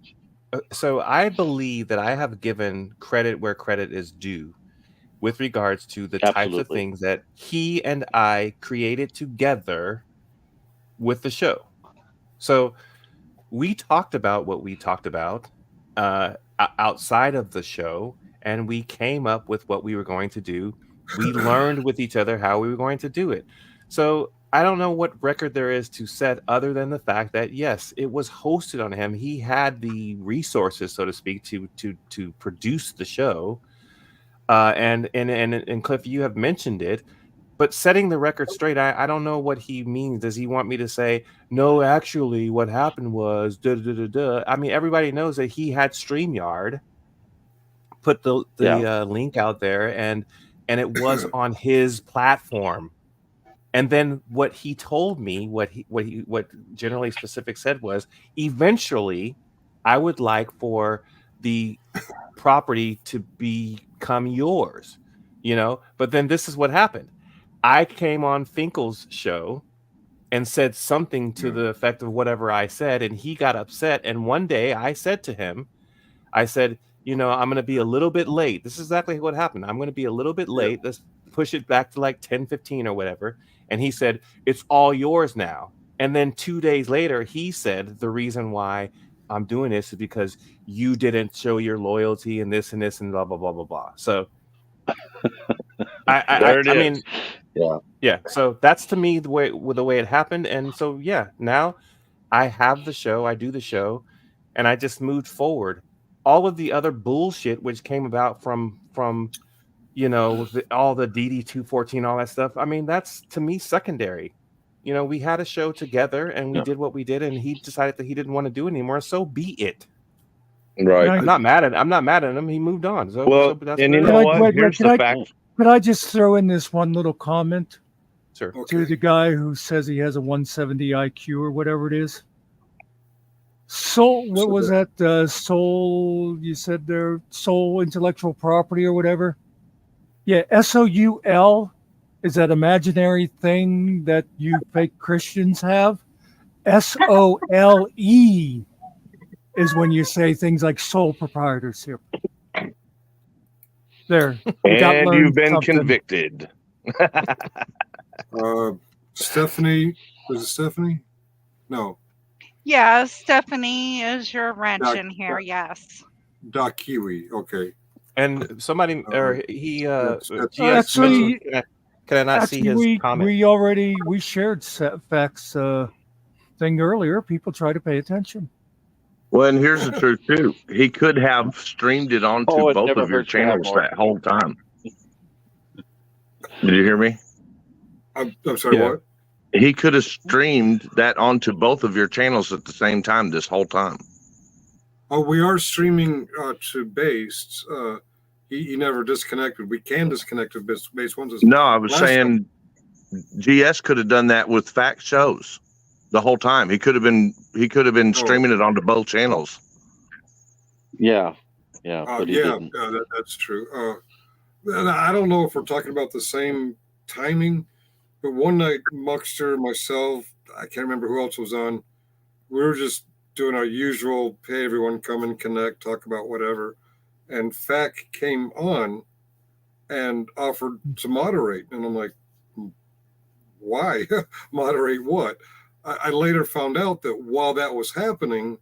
So I believe that I have given credit where credit is due with regards to the types of things that he and I created together with the show. So we talked about what we talked about outside of the show, and we came up with what we were going to do. We learned with each other how we were going to do it. So I don't know what record there is to set other than the fact that, yes, it was hosted on him. He had the resources, so to speak, to produce the show. And Cliff, you have mentioned it, but setting the record straight, I don't know what he means. Does he want me to say, no, actually what happened was da-da-da-da? I mean, everybody knows that he had StreamYard, put the link out there, and it was on his platform. And then what he told me, what Generally Specific said was, eventually I would like for the property to become yours, but then this is what happened. I came on Finkel's show and said something to the effect of whatever I said, and he got upset. And one day I said to him, I said, I'm going to be a little bit late. This is exactly what happened. I'm going to be a little bit late. Let's push it back to like 10:15 or whatever. And he said, it's all yours now. And then 2 days later, he said, the reason why I'm doing this is because you didn't show your loyalty and this and blah, blah, blah, blah, blah. So I mean, yeah. So that's to me the way it happened. And so, now I have the show, I do the show, and I just moved forward. All of the other bullshit which came about from all the DD214, all that stuff. I mean, that's to me secondary. We had a show together and we did what we did, and he decided that he didn't want to do it anymore. So be it.
Right.
I'm not mad at him. He moved on. So,
and you know what? Here's the fact.
Could I just throw in this one little comment?
Sure.
To the guy who says he has a 170 IQ or whatever it is. Soul, what was that? Soul, you said there, Soul Intellectual Property or whatever. Yeah, SOUL is that imaginary thing that you fake Christians have. SOLE is when you say things like sole proprietorship. There.
And you've been convicted.
Stephanie, was it Stephanie? No.
Yeah, Stephanie is your wrench in here. Yes.
Doc Kiwi. Okay.
And somebody or he GS
Actually-
mentioned, can I not see
Actually,
his comment?
we shared facts thing earlier. People try to pay attention.
Well, and here's the truth too. He could have streamed it onto
Oh, it
both
never
of your
hurts to have
channels
more.
that whole time. Did you hear me?
I'm sorry,
Yeah.
what?
He could have streamed that onto both of your channels at the same time this whole time.
Oh, we are streaming to Based. He never disconnected. We can disconnect to Based ones.
No, I was
Last
saying GS could have done that with fact shows the whole time. He could have been streaming it onto both channels.
Yeah, but he didn't.
That's true. And I don't know if we're talking about the same timing, but one night, Muckster, myself, I can't remember who else was on. We were just doing our usual, hey, everyone come and connect, talk about whatever. And FAC came on and offered to moderate. And I'm like, why? Moderate what? I later found out that while that was happening,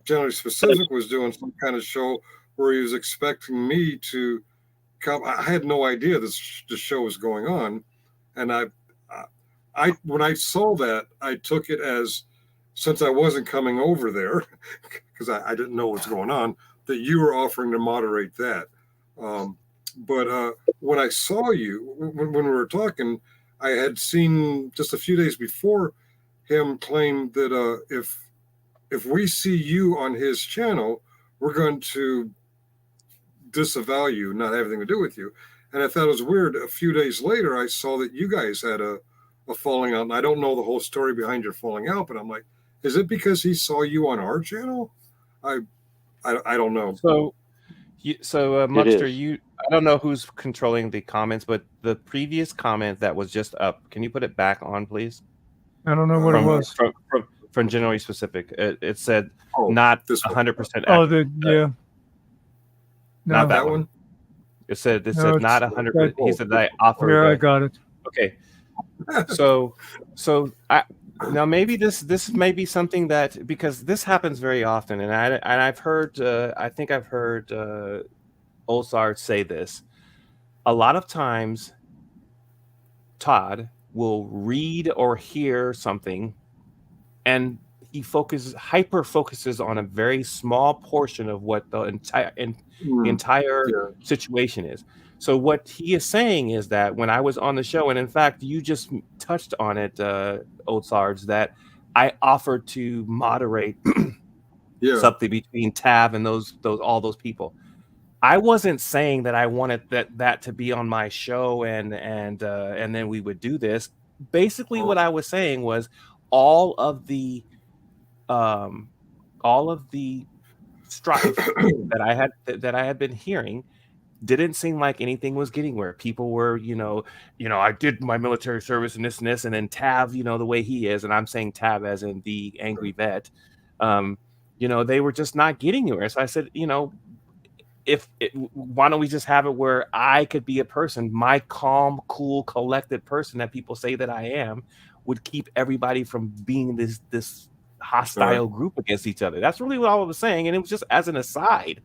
Generally Specific was doing some kind of show where he was expecting me to come. I had no idea this show was going on. And I when I saw that, I took it as, since I wasn't coming over there, because I didn't know what's going on, that you were offering to moderate that. But when I saw you, when we were talking, I had seen just a few days before him claim that if we see you on his channel, we're going to disavow you, not have anything to do with you. And I thought it was weird. A few days later, I saw that you guys had a falling out, and I don't know the whole story behind your falling out, but I'm like, is it because he saw you on our channel? I don't know.
So Muckster, I don't know who's controlling the comments, but the previous comment that was just up, can you put it back on, please?
I don't know what it was.
From Generally Specific. It said
Oh,
not
this one.
100%
Oh,
accurate.
No.
Not that
That
one.
one?
It said
No,
said
it's-
not 100%. He said that I offered.
Yeah, I got it.
Okay. So I now maybe this may be something that, because this happens very often, and I've heard I think I've heard Olsar say this a lot of times. Todd will read or hear something, and he hyper focuses on a very small portion of what the entire situation is. So what he is saying is that when I was on the show, and in fact, you just touched on it, Old Sarge, that I offered to moderate something between Tab and all those people. I wasn't saying that I wanted that to be on my show and then we would do this. Basically, what I was saying was all of the strife that I had been hearing didn't seem like anything was getting where people were, I did my military service and this, and then Tav, the way he is, and I'm saying Tav as in the angry vet, they were just not getting anywhere. So I said, why don't we just have it where I could be a person, my calm, cool, collected person that people say that I am, would keep everybody from being this hostile group against each other. That's really what I was saying, and it was just as an aside.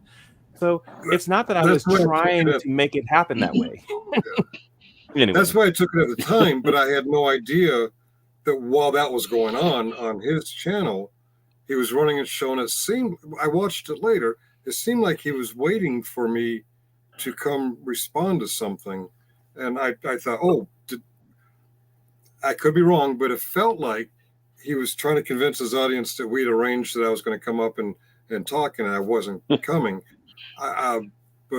So it's not that I was trying to make it happen that way. Anyway.
That's why I took it at the time, but I had no idea that while that was going on his channel, he was running a show, and it seemed, I watched it later, it seemed like he was waiting for me to come respond to something. And I thought, I could be wrong, but it felt like he was trying to convince his audience that we'd arranged that I was going to come up and talk, and I wasn't coming. The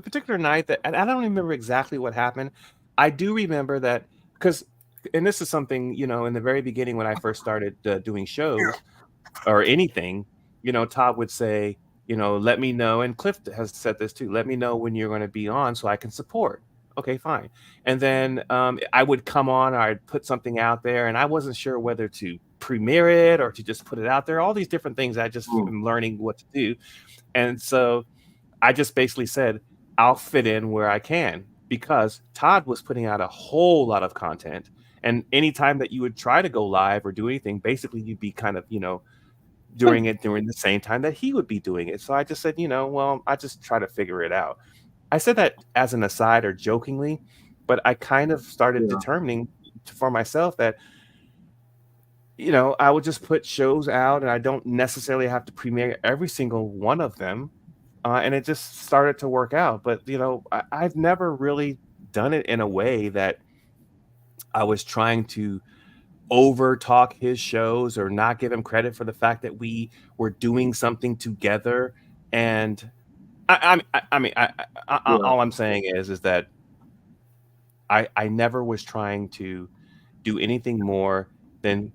particular night that, and I don't remember exactly what happened. I do remember that because, and this is something, in the very beginning when I first started doing shows or anything, Todd would say, let me know, and Cliff has said this too, let me know when you're going to be on so I can support. Okay, fine. And then I would come on, or I'd put something out there, and I wasn't sure whether to premiere it or to just put it out there. All these different things I just am learning what to do. And so I just basically said, I'll fit in where I can, because Todd was putting out a whole lot of content. And anytime that you would try to go live or do anything, basically you'd be kind of, doing it during the same time that he would be doing it. So I just said, well, I just try to figure it out. I said that as an aside or jokingly, but I kind of started determining for myself that, I would just put shows out and I don't necessarily have to premiere every single one of them. And it just started to work out. But, I've never really done it in a way that I was trying to over talk his shows or not give him credit for the fact that we were doing something together. And all I'm saying is that I never was trying to do anything more than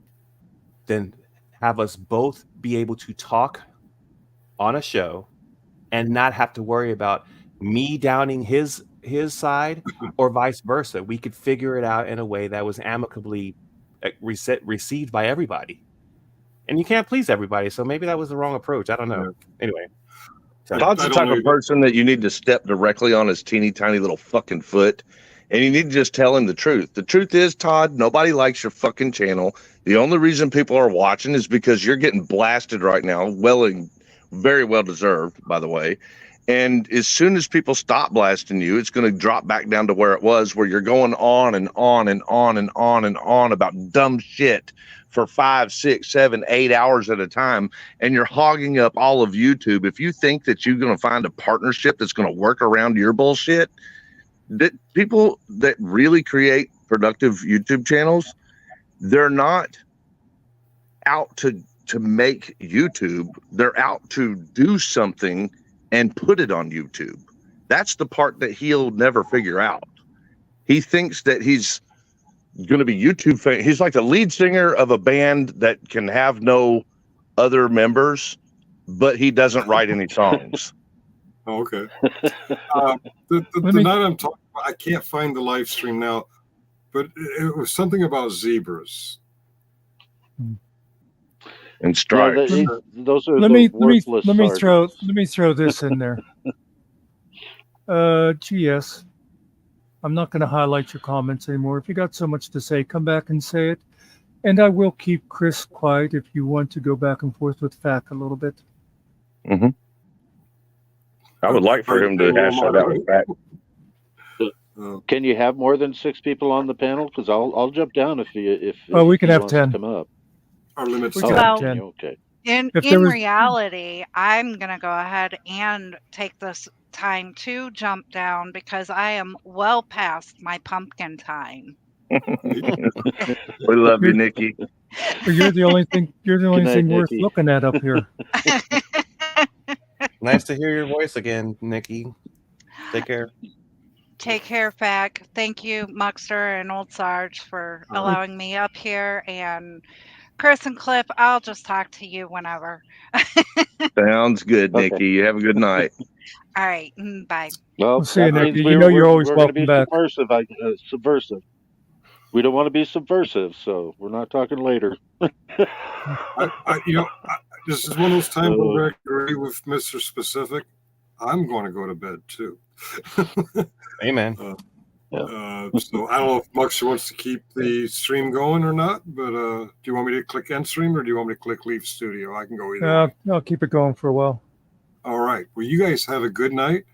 have us both be able to talk on a show and not have to worry about me downing his side or vice versa. We could figure it out in a way that was amicably received by everybody. And you can't please everybody, so maybe that was the wrong approach. I don't know. Anyway.
Todd's the type of person that you need to step directly on his teeny tiny little fucking foot, and you need to just tell him the truth. The truth is, Todd, nobody likes your fucking channel. The only reason people are watching is because you're getting blasted right now. Very well deserved, by the way. And as soon as people stop blasting you, it's going to drop back down to where it was, where you're going on and on and on and on and on about dumb shit for 5, 6, 7, 8 hours at a time, and you're hogging up all of YouTube. If you think that you're going to find a partnership that's going to work around your bullshit, that people that really create productive YouTube channels, they're not out to make YouTube. They're out to do something and put it on YouTube. That's the part that he'll never figure out. He thinks that he's going to be YouTube famous. He's like the lead singer of a band that can have no other members, but he doesn't write any songs.
Oh, okay. The night I'm talking about, I can't find the live stream now, but it was something about zebras
and stripes.
Those are
let
the
me
worthless
let me throw this in there. GS, I'm not going to highlight your comments anymore. If you got so much to say, come back and say it. And I will keep Chris quiet if you want to go back and forth with FAC a little bit.
Mm-hmm. I would like for him to hash that out with FAC.
Can you have more than 6 people on the panel? Because I'll jump down if
we can have 10.
Come up.
Our limits.
Well,
10.
Okay.
In reality, I'm going to go ahead and take this time to jump down because I am well past my pumpkin time.
We love you, Nikki.
You're the only thing worth
Nikki.
looking at up here.
Nice to hear your voice again, Nikki. Take care.
Take care, FAC. Thank you, Muxter and Old Sarge, for allowing me up here. And Chris and Cliff, I'll just talk to you whenever.
Sounds good, Nikki.
Okay.
You have a good night.
All right. Bye.
Well,
We'll see you,
that
Nikki.
means
You know you're always
we're gonna
welcome
be
back.
subversive. We don't want to be subversive, so we're not talking later.
This is one of those times where I agree with Mr. Specific. I'm going to go to bed too.
Amen.
So I don't know if Muxer wants to keep the stream going or not, but do you want me to click end stream or do you want me to click leave studio? I can go either way.
I'll keep it going for a while.
All right. Well, you guys have a good night.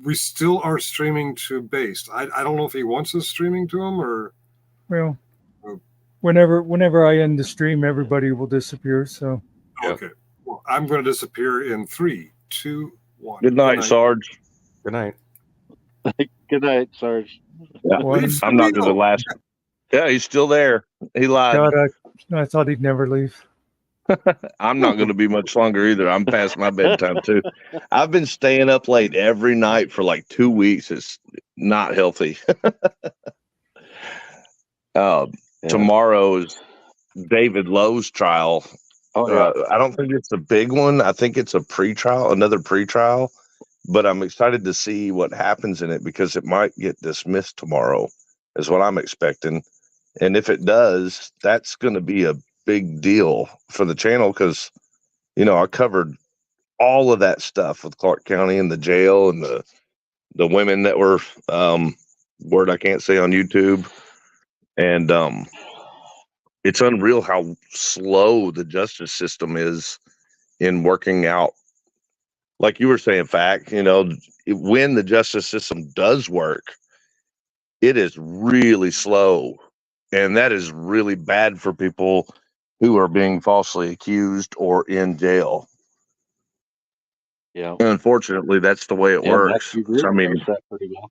We still are streaming to Based. I don't know if he wants us streaming to him or.
Well, whenever I end the stream, everybody will disappear. So.
Okay. Well, I'm going to disappear in 3, 2, 1.
Good night, Sarge.
Good night.
Good night, Sarge.
Yeah, I'm not going to last. Yeah, he's still there. He lied.
God, I thought he'd never leave.
I'm not going to be much longer either. I'm past my bedtime too. I've been staying up late every night for like 2 weeks. It's not healthy. Tomorrow is David Lowe's trial. I don't think it's a big one. I think it's another pre-trial, but I'm excited to see what happens in it because it might get dismissed tomorrow is what I'm expecting. And if it does, that's going to be a big deal for the channel because, I covered all of that stuff with Clark County and the jail and the women that were, word I can't say on YouTube. And it's unreal how slow the justice system is in working out. Like you were saying, fact, when the justice system does work, it is really slow. And that is really bad for people who are being falsely accused or in jail.
Yeah.
And unfortunately, that's the way it works. So, I mean,
that pretty well.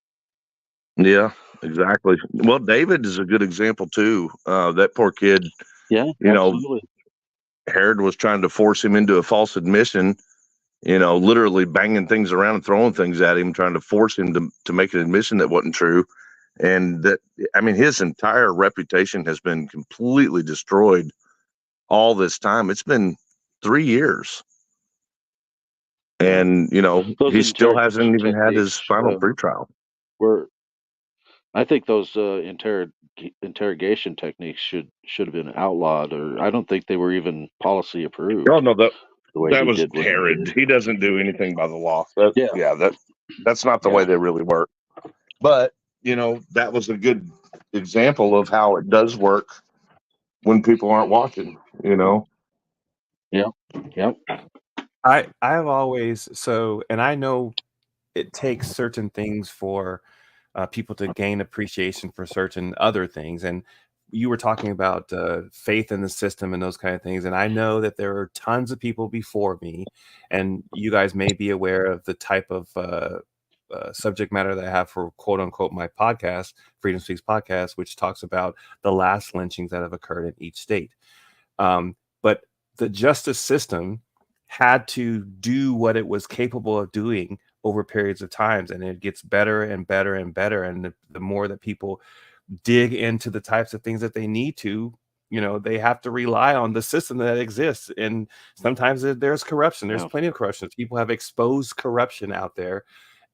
yeah, exactly. Well, David is a good example too. That poor kid,
Yeah, absolutely.
Herod was trying to force him into a false admission, literally banging things around and throwing things at him, trying to force him to make an admission that wasn't true. And that, I mean, his entire reputation has been completely destroyed all this time. It's been 3 years. And,
Those
he still hasn't even had his
techniques,
final pretrial.
I think those interrogation techniques should have been outlawed, or I don't think they were even policy approved.
Oh, no,
the way
that
he
was
did what he
Herod.
did.
He doesn't do anything by the law.
Yeah.
That's not the way they really work. But, that was a good example of how it does work when people aren't watching,
Yep.
I've always and I know it takes certain things for people to gain appreciation for certain other things. And you were talking about faith in the system and those kind of things. And I know that there are tons of people before me, and you guys may be aware of the type of subject matter that I have for quote unquote my podcast, Freedom Speaks Podcast, which talks about the last lynchings that have occurred in each state. But the justice system had to do what it was capable of doing over periods of times, and it gets better and better and better. And the more that people dig into the types of things that they need to, they have to rely on the system that exists. And sometimes there's corruption. There's plenty of corruption. People have exposed corruption out there,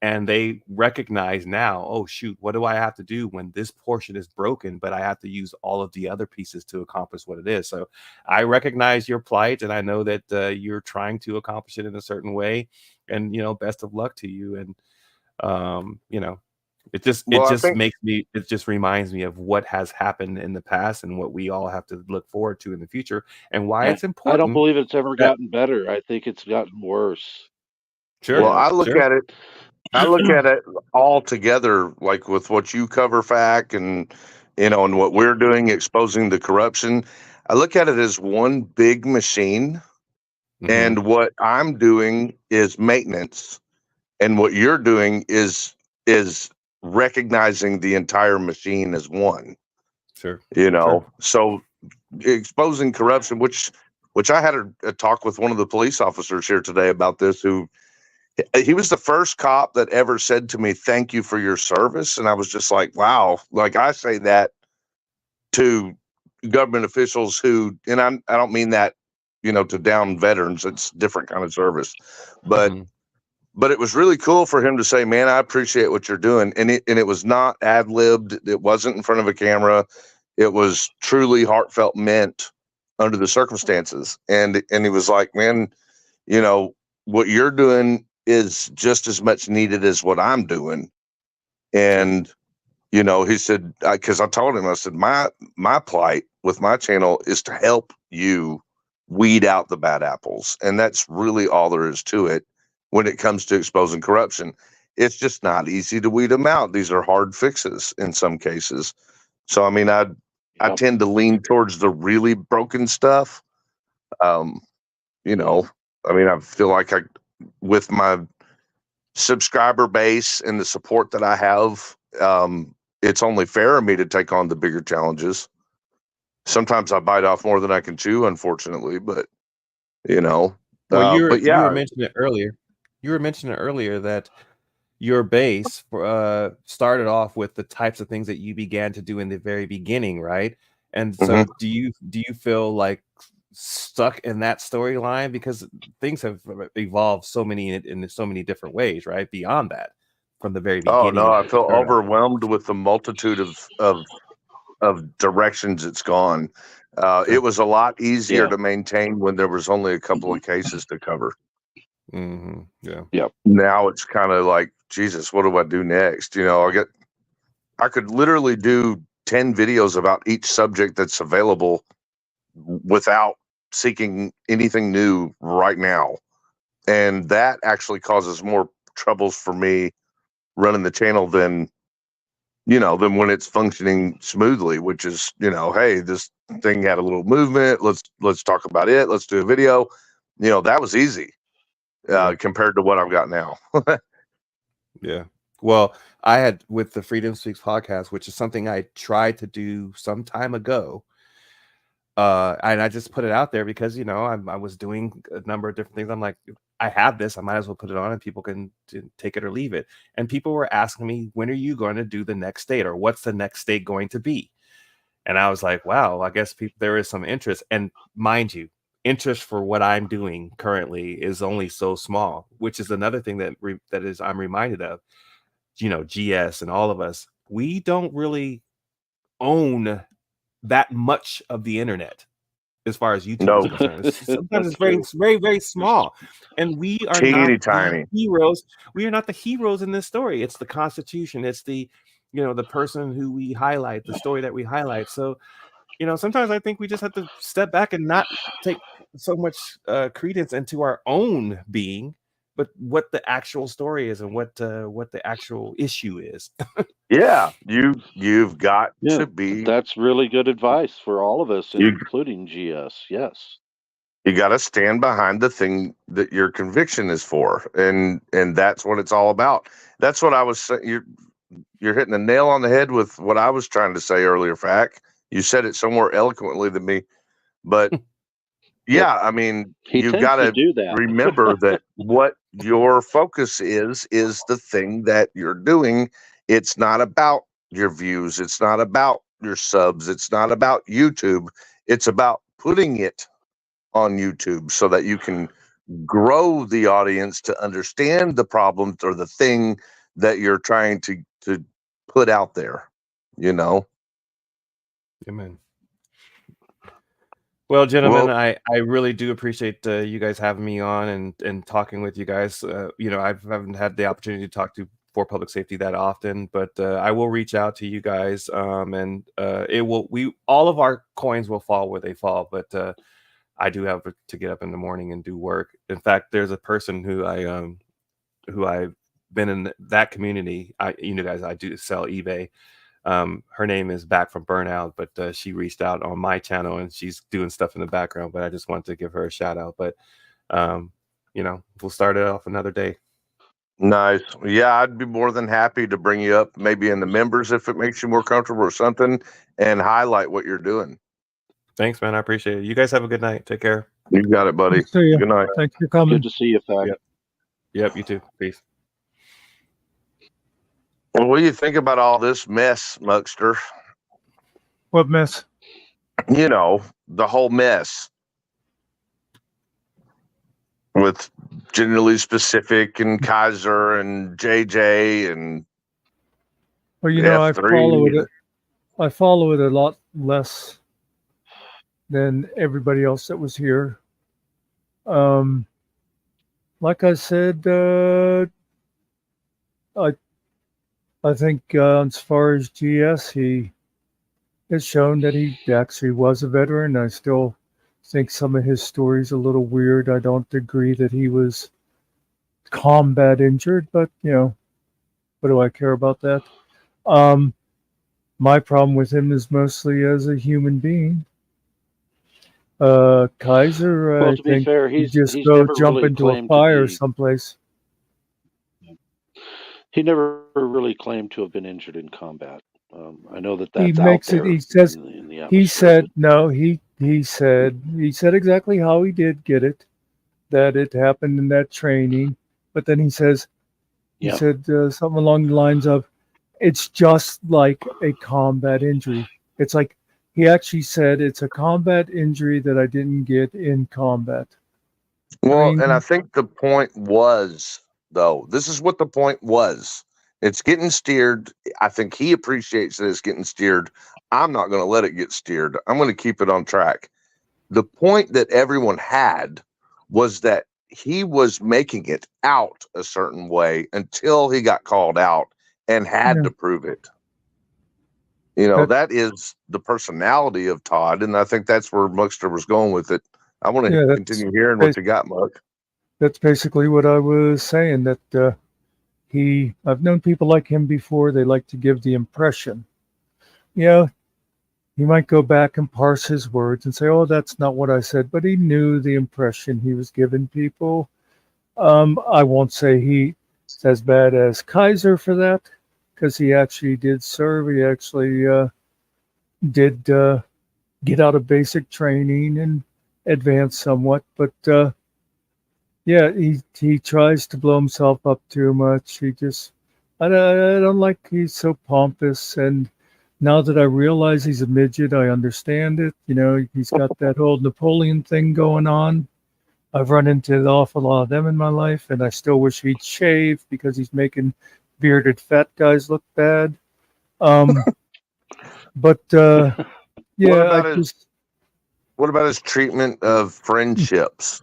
and they recognize now, oh shoot, what do I have to do when this portion is broken, but I have to use all of the other pieces to accomplish what it is. So I recognize your plight, and I know that you're trying to accomplish it in a certain way, and best of luck to you. And it just reminds me of what has happened in the past and what we all have to look forward to in the future, and why it's important.
I don't believe it's ever gotten better. I think it's gotten worse.
Sure.
Well, I look at it all together, like with what you cover, FAC, and and what we're doing, exposing the corruption. I look at it as one big machine, and what I'm doing is maintenance, and what you're doing is recognizing the entire machine as one.
Sure.
So exposing corruption, which I had a talk with one of the police officers here today about this, he was the first cop that ever said to me, "Thank you for your service." And I was just like, wow, like I say that to government officials who, and I don't mean that, to down veterans. It's a different kind of service, but it was really cool for him to say, "Man, I appreciate what you're doing." And it was not ad-libbed. It wasn't in front of a camera. It was truly heartfelt meant under the circumstances. And he was like, "Man, what you're doing is just as much needed as what I'm doing." And, he said, because I told him, I said, my plight with my channel is to help you weed out the bad apples. And that's really all there is to it when it comes to exposing corruption. It's just not easy to weed them out. These are hard fixes in some cases. So, I mean, I tend to lean towards the really broken stuff. I feel like with my subscriber base and the support that I have, it's only fair of me to take on the bigger challenges. Sometimes I bite off more than I can chew, unfortunately, but
well, you were mentioning it earlier. You were mentioning earlier that your base started off with the types of things that you began to do in the very beginning, right? And so do you feel like stuck in that storyline, because things have evolved in so many different ways, right? Beyond that, from the very beginning.
Oh no, I feel overwhelmed with the multitude of directions it's gone. It was a lot easier to maintain when there was only a couple of cases to cover.
Yeah.
Now it's kind of like, Jesus, what do I do next? I could literally do 10 videos about each subject that's available without seeking anything new right now. And that actually causes more troubles for me running the channel than when it's functioning smoothly, which is, hey, this thing had a little movement. Let's talk about it. Let's do a video. That was easy compared to what I've got now.
Yeah. Well, I had with the Freedom Speaks podcast, which is something I tried to do some time ago. And I just put it out there because, I was doing a number of different things. I'm like, I have this, I might as well put it on and people can take it or leave it. And people were asking me, when are you going to do the next state, or what's the next state going to be? And I was like, wow, I guess there is some interest. And mind you, interest for what I'm doing currently is only so small, which is another thing that I'm reminded of. GS and all of us, we don't really own that much of the internet as far as YouTube is concerned. Sometimes it's very, very, very small, and we are not tiny heroes. We are not the heroes in this story. It's the Constitution. It's the person who we highlight, the story that we highlight. So sometimes I think we just have to step back and not take so much credence into our own being, but what the actual story is and what the actual issue is.
Yeah, you've got to be.
That's really good advice for all of us, including GS. Yes,
you got to stand behind the thing that your conviction is for, and that's what it's all about. That's what I was saying. You're hitting the nail on the head with what I was trying to say earlier, Fac. You said it somewhere eloquently than me, but yeah, I mean, you've got to remember that what your focus is the thing that you're doing. It's not about your views. It's not about your subs. It's not about YouTube. It's about putting it on YouTube so that you can grow the audience to understand the problems or the thing that you're trying to put out there,
Amen. Well, gentlemen, I really do appreciate you guys having me on and talking with you guys. I haven't had the opportunity to talk to For Public Safety that often, but I will reach out to you guys, and all of our coins will fall where they fall. But I do have to get up in the morning and do work. In fact, there's a person who I've been in that community. I do sell eBay. Her name is Back from Burnout, but she reached out on my channel and she's doing stuff in the background, but I just wanted to give her a shout out. But we'll start it off another day.
Nice. Yeah, I'd be more than happy to bring you up maybe in the members if it makes you more comfortable or something, and highlight what you're doing.
Thanks, man. I appreciate it. You guys have a good night. Take care.
You got it, buddy. Good night.
Thanks for coming.
Good to see you, Fac.
Yep, you too. Peace.
Well, what do you think about all this mess, Muckster?
What mess?
The whole mess with Generally Specific and Kaiser and JJ and.
Well, I follow it a lot less than everybody else that was here. Like I said, I think as far as GS, he has shown that he actually was a veteran. I still think some of his stories a little weird. I don't agree that he was combat injured, but what do I care about that? My problem with him is mostly as a human being. Kaiser,
well,
I
to be
think
fair,
he
he's
just
never
go jump
really
into a
claimed to
fire
be-
someplace.
He never really claimed to have been injured in combat. I know that
He
that's
makes
out
it.
there
He says
in the
he
atmosphere,
said no. He said exactly how he did get it. That it happened in that training, but then he said something along the lines of, "It's just like a combat injury." It's like he actually said it's a combat injury that I didn't get in combat.
Well, and I think the point was, though, this is what the point was. It's getting steered. I think he appreciates that it's getting steered. I'm not going to let it get steered. I'm going to keep it on track. The point that everyone had was that he was making it out a certain way until he got called out and had to prove it. You know, that is the personality of Todd, and I think that's where Muckster was going with it. I want to continue hearing what you got, Muck.
That's basically what I was saying, that I've known people like him before. They like to give the impression. Yeah, he might go back and parse his words and say, oh, that's not what I said, but he knew the impression he was giving people. I won't say he's as bad as Kaiser for that, because he actually did serve. He actually did get out of basic training and advance somewhat, but yeah, he tries to blow himself up too much. I don't like he's so pompous. And now that I realize he's a midget, I understand it. You know, he's got that whole Napoleon thing going on. I've run into an awful lot of them in my life, and I still wish he'd shave because he's making bearded fat guys look bad. But yeah,
what about his treatment of friendships?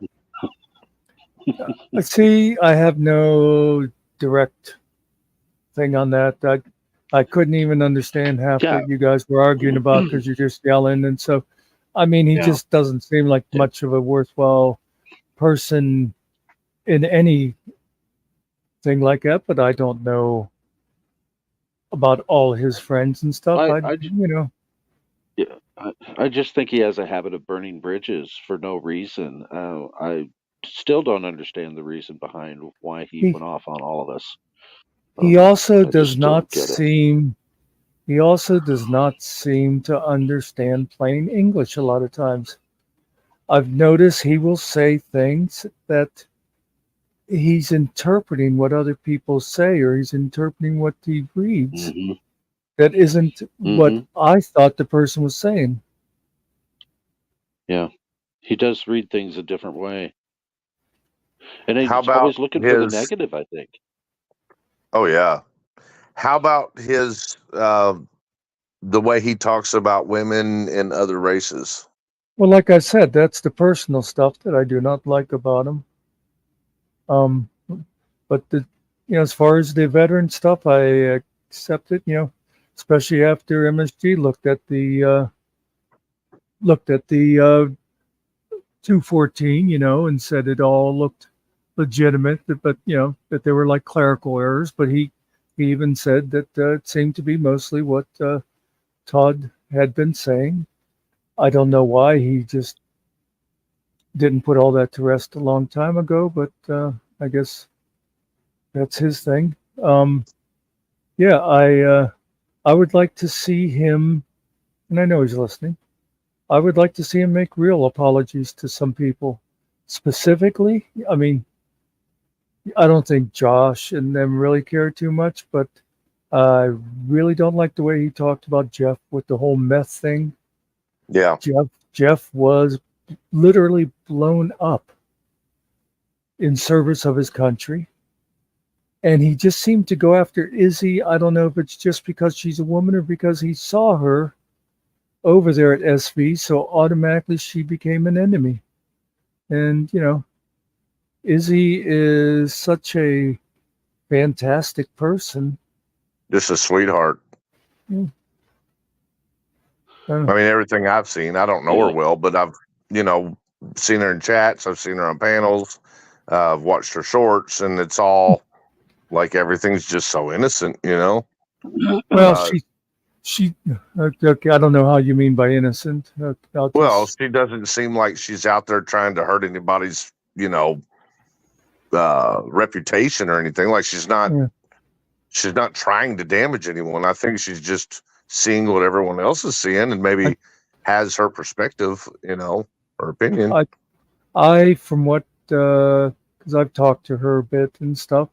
See, I have no direct thing on that. I couldn't even understand half that you guys were arguing about because you're just yelling. And so, I mean, he just doesn't seem like much of a worthwhile person in anything like that. But I don't know about all his friends and stuff.
I just think he has a habit of burning bridges for no reason. I still don't understand the reason behind why he went off on all of us.
He also does not seem to understand plain English a lot of times. I've noticed he will say things that he's interpreting what other people say, or he's interpreting what he reads.
Mm-hmm.
That isn't what I thought the person was saying.
Yeah, he does read things a different way. And he's always looking for the negative, I think.
Oh, yeah. How about his, the way he talks about women and other races?
Well, like I said, that's the personal stuff that I do not like about him. But as far as the veteran stuff, I accept it, especially after MSG looked at the 214, and said it all looked legitimate, but that there were like clerical errors. But he even said that it seemed to be mostly what Todd had been saying. I don't know why he just didn't put all that to rest a long time ago, but I guess that's his thing. Yeah, I would like to see him, and I know he's listening. I would like to see him make real apologies to some people. Specifically, I mean, I don't think Josh and them really care too much, but I really don't like the way he talked about Jeff with the whole meth thing.
Yeah.
Jeff was literally blown up in service of his country. And he just seemed to go after Izzy. I don't know if it's just because she's a woman or because he saw her over there at SV, so automatically she became an enemy. And, Izzy is such a fantastic person.
Just a sweetheart.
Yeah.
I mean, everything I've seen, I don't know her well, but I've, seen her in chats. I've seen her on panels. I've watched her shorts, and it's all like everything's just so innocent, Well, she okay, I don't know how you mean by innocent. She doesn't seem like she's out there trying to hurt anybody's, reputation or anything. Like she's not trying to damage anyone. I think she's just seeing what everyone else is seeing and maybe has her perspective, her opinion.
I from what, because I've talked to her a bit and stuff,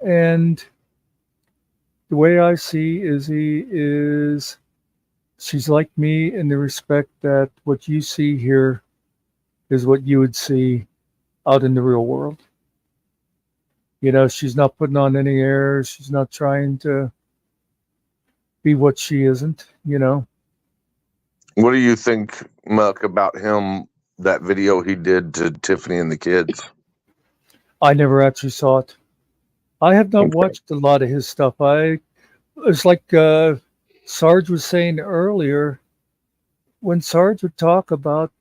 and the way I see Izzy is she's like me in the respect that what you see here is what you would see out in the real world. She's not putting on any airs. She's not trying to be what she isn't,
What do you think, Muck, about him, that video he did to Tiffany and the kids?
I never actually saw it. I have not watched a lot of his stuff. It's like Sarge was saying earlier, when Sarge would talk about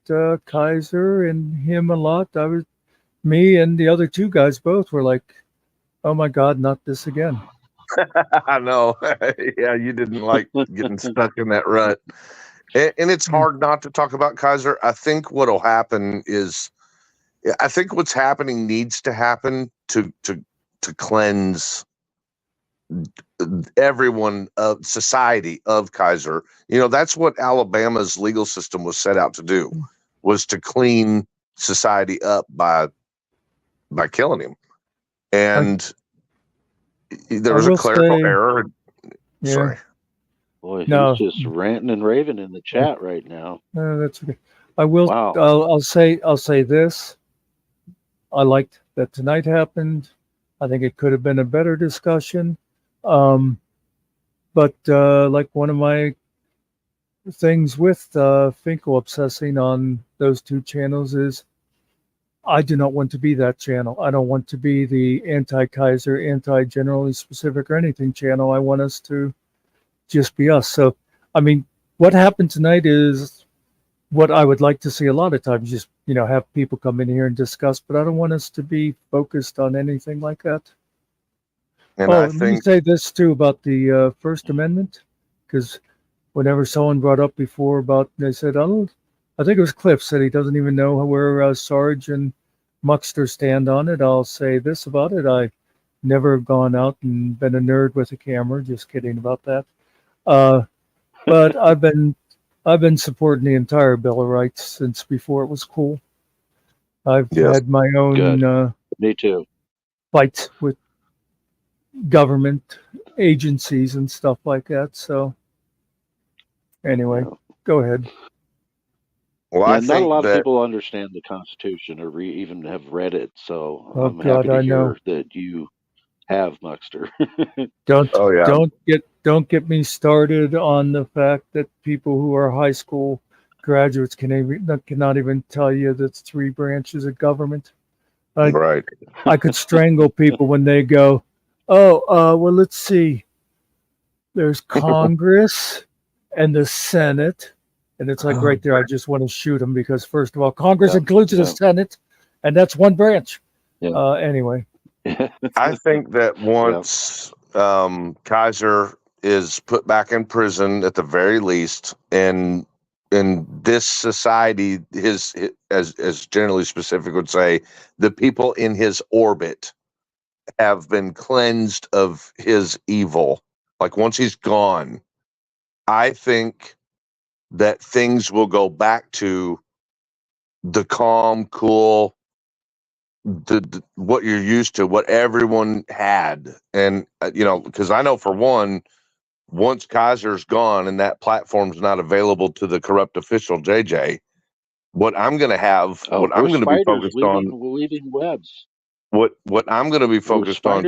Kaiser and him a lot, me and the other two guys both were like, "Oh my God, not this again."
I know. Yeah, you didn't like getting stuck in that rut. And it's hard not to talk about Kaiser. I think what'll happen is, I think what's happening needs to happen to cleanse everyone of society of Kaiser. You know, that's what Alabama's legal system was set out to do, was to clean society up by killing him. And there was a clerical error.
Yeah.
Sorry.
Boy, he's just ranting and raving in the chat right now.
That's okay. I will.
Wow.
I'll say this. I liked that tonight happened. I think it could have been a better discussion. But like one of my things with Finkel obsessing on those two channels is, I do not want to be that channel. I don't want to be the anti-Kaiser, anti-generally specific or anything channel. I want us to just be us. So, I mean, what happened tonight is what I would like to see a lot of times, just, have people come in here and discuss, but I don't want us to be focused on anything like that.
And
let me say this too about the First Amendment, because whenever someone brought up before about, they said, I think it was Cliff said he doesn't even know where Sarge and Muckster stand on it. I'll say this about it. I never have gone out and been a nerd with a camera. Just kidding about that. But I've been supporting the entire Bill of Rights since before it was cool. I've had my own
Me too.
fights with government agencies and stuff like that. So anyway, go ahead.
Well,
yeah, not a lot of people understand the Constitution or even have read it. So I'm happy to hear that you have, Muckster.
Don't get me started on the fact that people who are high school graduates cannot even tell you that's 3 branches of government.
Right.
I could strangle people when they go, well, let's see. There's Congress and the Senate. And it's like right there, I just want to shoot them because, first of all, Congress includes the Senate, and that's one branch. Yeah. Anyway.
I think that once Kaiser is put back in prison at the very least, and in this society, as generally specific would say, the people in his orbit have been cleansed of his evil. Like once he's gone, I think that things will go back to the calm, cool, what you're used to, what everyone had. And, because I know for one, once Kaiser's gone and that platform's not available to the corrupt official JJ, what I'm going to have, what I'm going to be focused on,
weaving webs.
What I'm going to be focused on,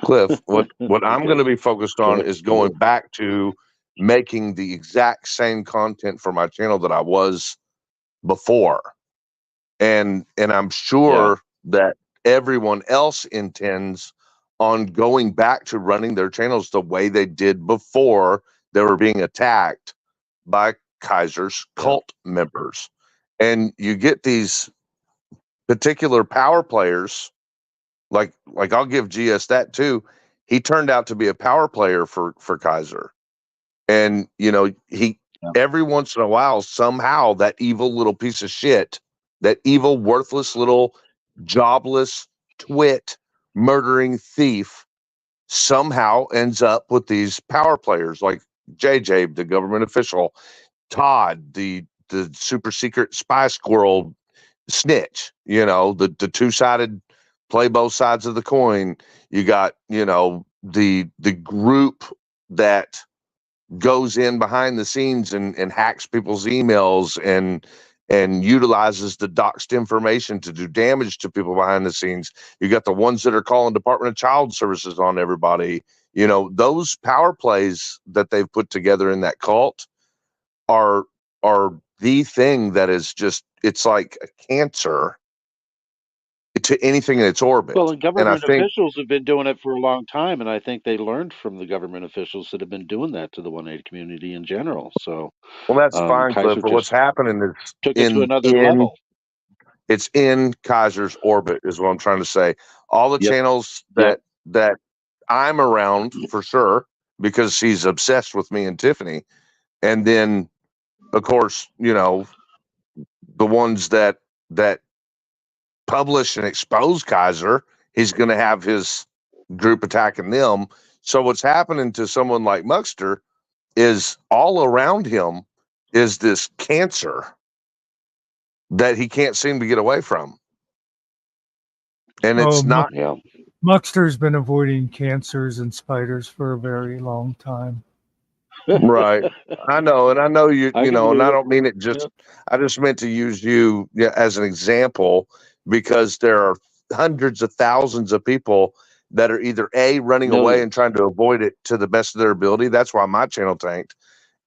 Cliff, what I'm going to be focused on is going back to making the exact same content for my channel that I was before. And I'm sure that everyone else intends on going back to running their channels the way they did before they were being attacked by Kaiser's cult members. And you get these particular power players, like I'll give GS that too. He turned out to be a power player for Kaiser. And, every once in a while, somehow that evil little piece of shit, that evil, worthless little jobless twit murdering thief somehow ends up with these power players like JJ, the government official, Todd, the super secret spy squirrel snitch, the two-sided play both sides of the coin. You got, the group that goes in behind the scenes and hacks people's emails and utilizes the doxed information to do damage to people behind the scenes. You got the ones that are calling Department of Child Services on everybody. Those power plays that they've put together in that cult are the thing that is just, it's like a cancer
to anything in its orbit.
Well, and
And I
government
think,
officials have been doing it for a long time, and I think they learned from the government officials that have been doing that to the 180 community in general. So
well, that's fine, Cliff.
Kaiser
But what's
just
happening is
took it to another level.
it's in Kaiser's orbit, is what I'm trying to say. All the
Yep.
channels
Yep.
that I'm around for sure, because he's obsessed with me and Tiffany, and then of course, you know, the ones that publish and expose Kaiser, he's going to have his group attacking them. So what's happening to someone like Muckster is all around him is this cancer that he can't seem to get away from. And it's not.
Yeah.
Muckster's been avoiding cancers and spiders for a very long time.
Right. I know. And I know you
I can
know, and
believe
I
it.
don't mean it just,
Yep.
I just meant to use you as an example, because there are hundreds of thousands of people that are either running away
Millions.
and trying to avoid it to the best of their ability. That's why my channel tanked.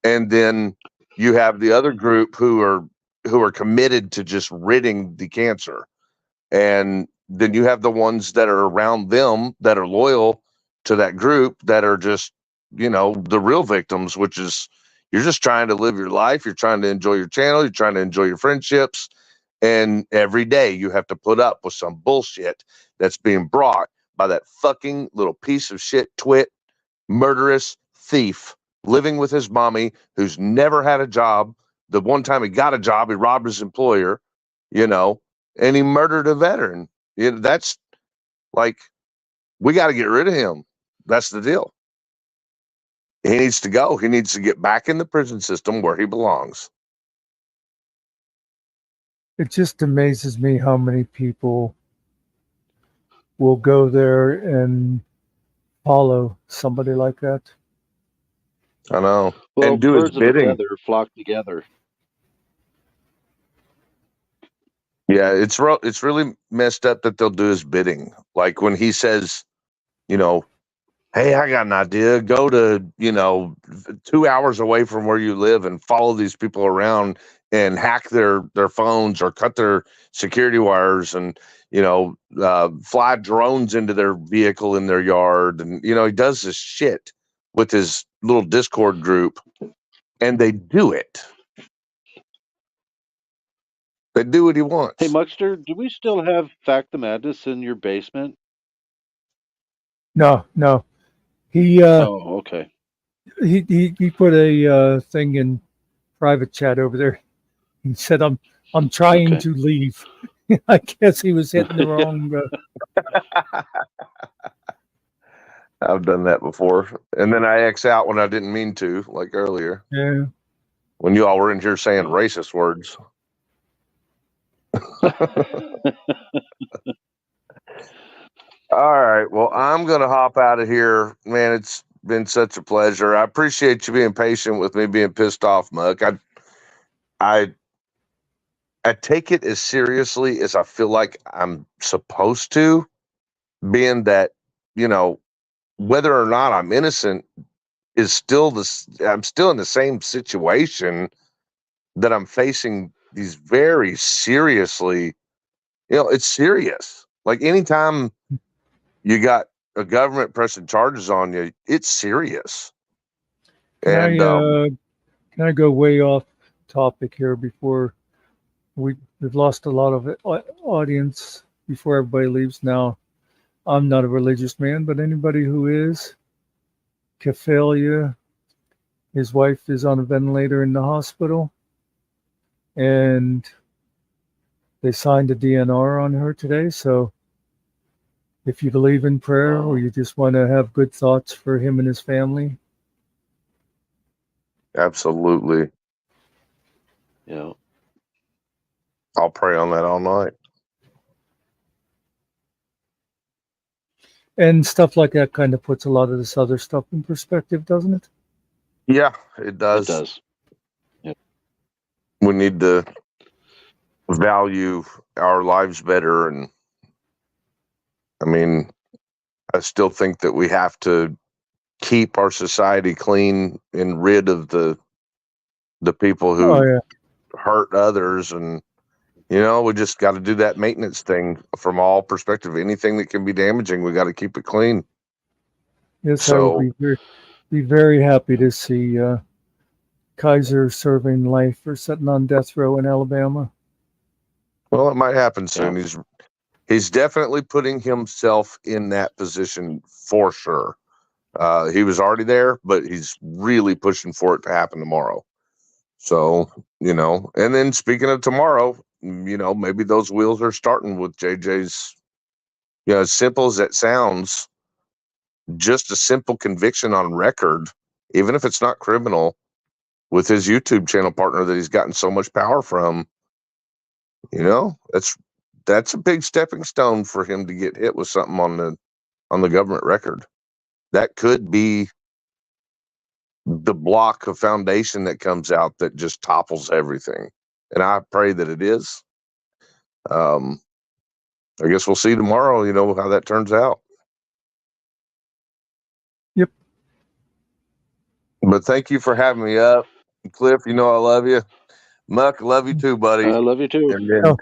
And then you have the other group who are committed to just ridding the cancer. And then you have the ones that are around them that are loyal to that group that are just, you know, the real victims, which is you're just trying to live your life. You're trying to enjoy your channel. You're trying to enjoy your friendships. And every day you have to put up with some bullshit that's being brought by that fucking little piece of shit twit, murderous thief living with his mommy who's never had a job. The one time he got a job, he robbed his employer, you know, and he murdered a veteran. You know, that's like, we got to get rid of him. That's the deal. He needs to go. He needs to get back in the prison system where he belongs.
It just amazes me how many people will go there and follow somebody like that.
I know.
Well,
And do his
birds of a
bidding.
feather flock together.
Yeah, it's really messed up that they'll do his bidding. Like when he says, you know, hey, I got an idea. Go to, you know, 2 hours away from where you live and follow these people around and hack their phones or cut their security wires and, you know, fly drones into their vehicle in their yard. And, you know, he does this shit with his little Discord group, and they do it. They do what he wants.
Hey, Muckster, do we still have Fact the Madness in your basement?
No. He
Oh, okay.
he put a thing in private chat over there. He said, I'm trying to leave. I guess he was hitting the wrong.
I've done that before. And then I X out when I didn't mean to, like earlier.
Yeah.
When you all were in here saying racist words. All right. Well, I'm going to hop out of here. Man, it's been such a pleasure. I appreciate you being patient with me being pissed off, Muck. I take it as seriously as I feel like I'm supposed to, being that, you know, whether or not I'm innocent is still I'm still in the same situation that I'm facing these very seriously, you know, it's serious. Like anytime you got a government pressing charges on you, it's serious.
Can I go way off topic here before we've lost a lot of audience before everybody leaves now? I'm not a religious man, but anybody who is, Kephalia, his wife is on a ventilator in the hospital, and they signed a DNR on her today. So if you believe in prayer or you just want to have good thoughts for him and his family.
Absolutely.
Yeah.
I'll pray on that all night.
And stuff like that kind of puts a lot of this other stuff in perspective, doesn't it?
Yeah, it does.
It does. Yep.
We need to value our lives better. And I mean, I still think that we have to keep our society clean and rid of the people who hurt others. And, we just got to do that maintenance thing from all perspective. Anything that can be damaging, we got to keep it clean.
Yes, I
So-
would be very happy to see Kaiser serving life or sitting on death row in Alabama.
Well, it might happen soon.
Yeah.
He's definitely putting himself in that position for sure. He was already there, but he's really pushing for it to happen tomorrow. So, and then speaking of tomorrow, maybe those wheels are starting with JJ's, as simple as that sounds, just a simple conviction on record, even if it's not criminal, with his YouTube channel partner that he's gotten so much power from, that's a big stepping stone for him to get hit with something on the government record. That could be the block of foundation that comes out that just topples everything. And I pray that it is. I guess we'll see tomorrow, how that turns out.
Yep.
But thank you for having me up. Cliff, I love you. Muck, love you too, buddy.
I love you too.
And then,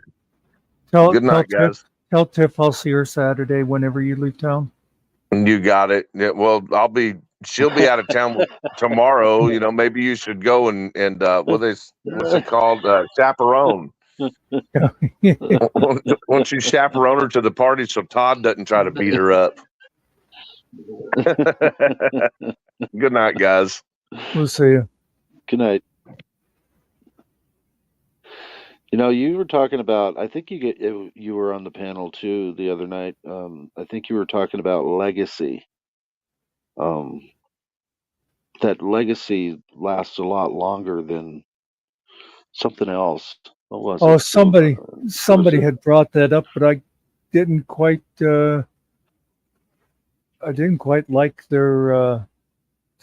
good night, guys.
Tell Tiff I'll see her Saturday whenever you leave town.
You got it. Yeah, well, she'll be out of town tomorrow. Maybe you should go and what's it called? Chaperone. Once you chaperone her to the party so Todd doesn't try to beat her up. Good night, guys.
We'll see you.
Good night. You were talking about, I think you were on the panel too the other night. I think you were talking about legacy. That legacy lasts a lot longer than something else. What was
Oh,
it?
somebody had brought that up, but I didn't quite like their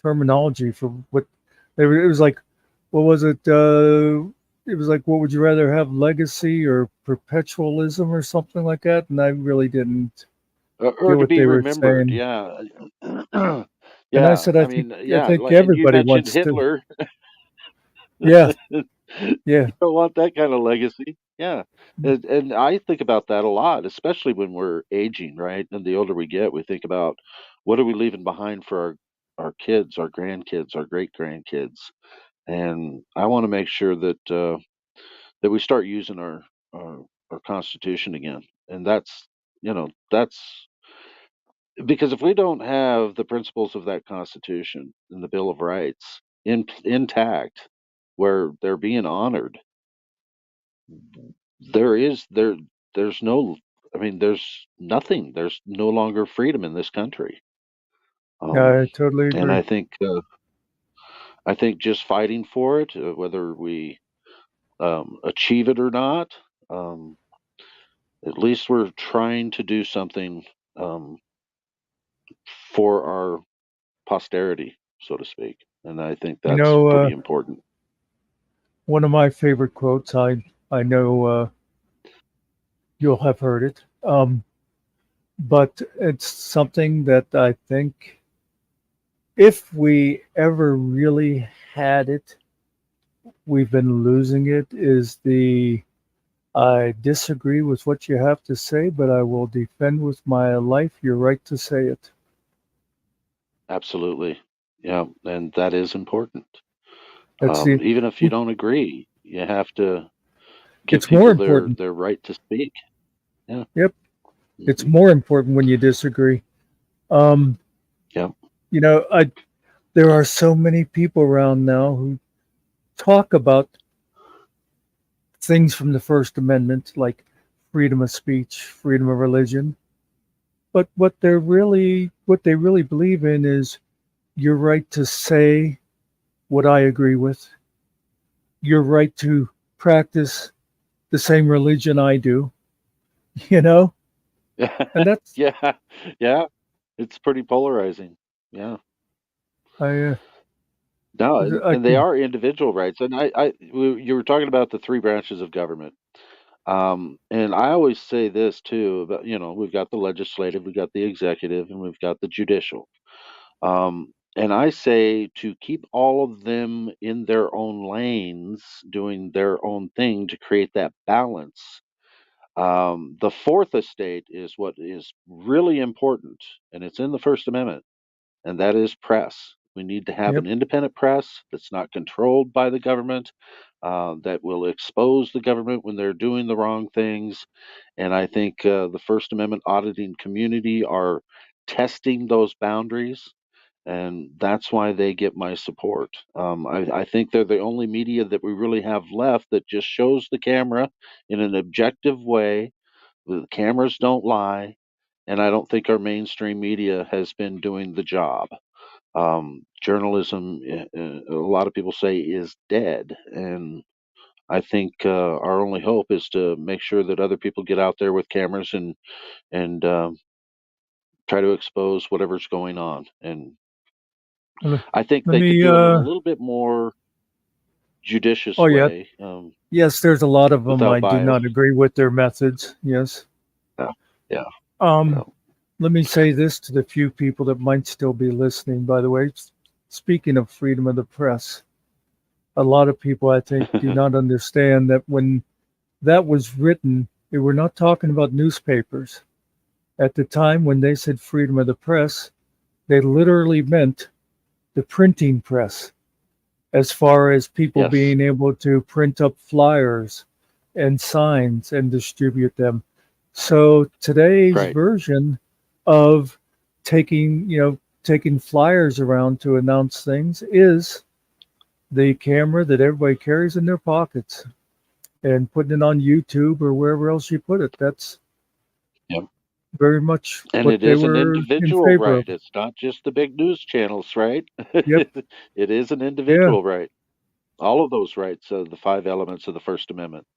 terminology for what it was like. What was it? It was like, what would you rather have, legacy or perpetualism or something like that? And I really didn't.
or
get
to
what
be
they were
remembered.
saying.
Yeah.
And I said, I think everybody
you mentioned
wants to.
Hitler.
Yeah, yeah.
You don't want that kind of legacy. Yeah. And I think about that a lot, especially when we're aging, right? And the older we get, we think about what are we leaving behind for our kids, our grandkids, our great grandkids. And I want to make sure that that we start using our Constitution again. And that's because if we don't have the principles of that Constitution and the Bill of Rights intact, where they're being honored, there's nothing. There's no longer freedom in this country.
Yeah, I totally agree.
And I think just fighting for it, whether we achieve it or not, at least we're trying to do something for our posterity, so to speak. And I think that's pretty important.
One of my favorite quotes, I know you'll have heard it, but it's something that I think if we ever really had it, we've been losing it, is I disagree with what you have to say, but I will defend with my life your right to say it.
Absolutely. Yeah. And that is important.
That's
even if you don't agree, you have to give
it's more
people
important.
their right to speak. Yeah.
Yep. It's more important when you disagree.
Yep.
There are so many people around now who talk about things from the First Amendment, like freedom of speech, freedom of religion. But what they really believe in is your right to say what I agree with, your right to practice the same religion I do, and that's
yeah. It's pretty polarizing. Yeah. No, and they are individual rights. And you were talking about the three branches of government. And I always say this too, about, we've got the legislative, we've got the executive, and we've got the judicial. And I say to keep all of them in their own lanes, doing their own thing to create that balance. The fourth estate is what is really important, and it's in the First Amendment, and that is press. We need to have
Yep.
an independent press that's not controlled by the government, that will expose the government when they're doing the wrong things. And I think the First Amendment auditing community are testing those boundaries, and that's why they get my support. I think they're the only media that we really have left that just shows the camera in an objective way. The cameras don't lie, and I don't think our mainstream media has been doing the job. Journalism, a lot of people say, is dead, and I think our only hope is to make sure that other people get out there with cameras and try to expose whatever's going on. And
Let
I think
let
they could
me,
do it in a little bit more judicious
oh, yeah.
way,
Yes, there's a lot of them
without
I do
bias.
not agree with their methods. Yes.
Yeah, yeah,
Um,
yeah.
Let me say this to the few people that might still be listening, by the way. Speaking of freedom of the press, a lot of people, I think, do not understand that when that was written, they were not talking about newspapers. At the time when they said freedom of the press, they literally meant the printing press, as far as people
Yes.
being able to print up flyers and signs and distribute them. So today's
Right.
version of taking flyers around to announce things is the camera that everybody carries in their pockets and putting it on YouTube or wherever else you put it. That's
Yep.
very much
And
what
it
they
is an
were in
individual
favor
right.
of.
It's not just the big news channels, right?
Yep.
It is an
Yeah.
individual right. All of those rights, the 5 elements of the First Amendment,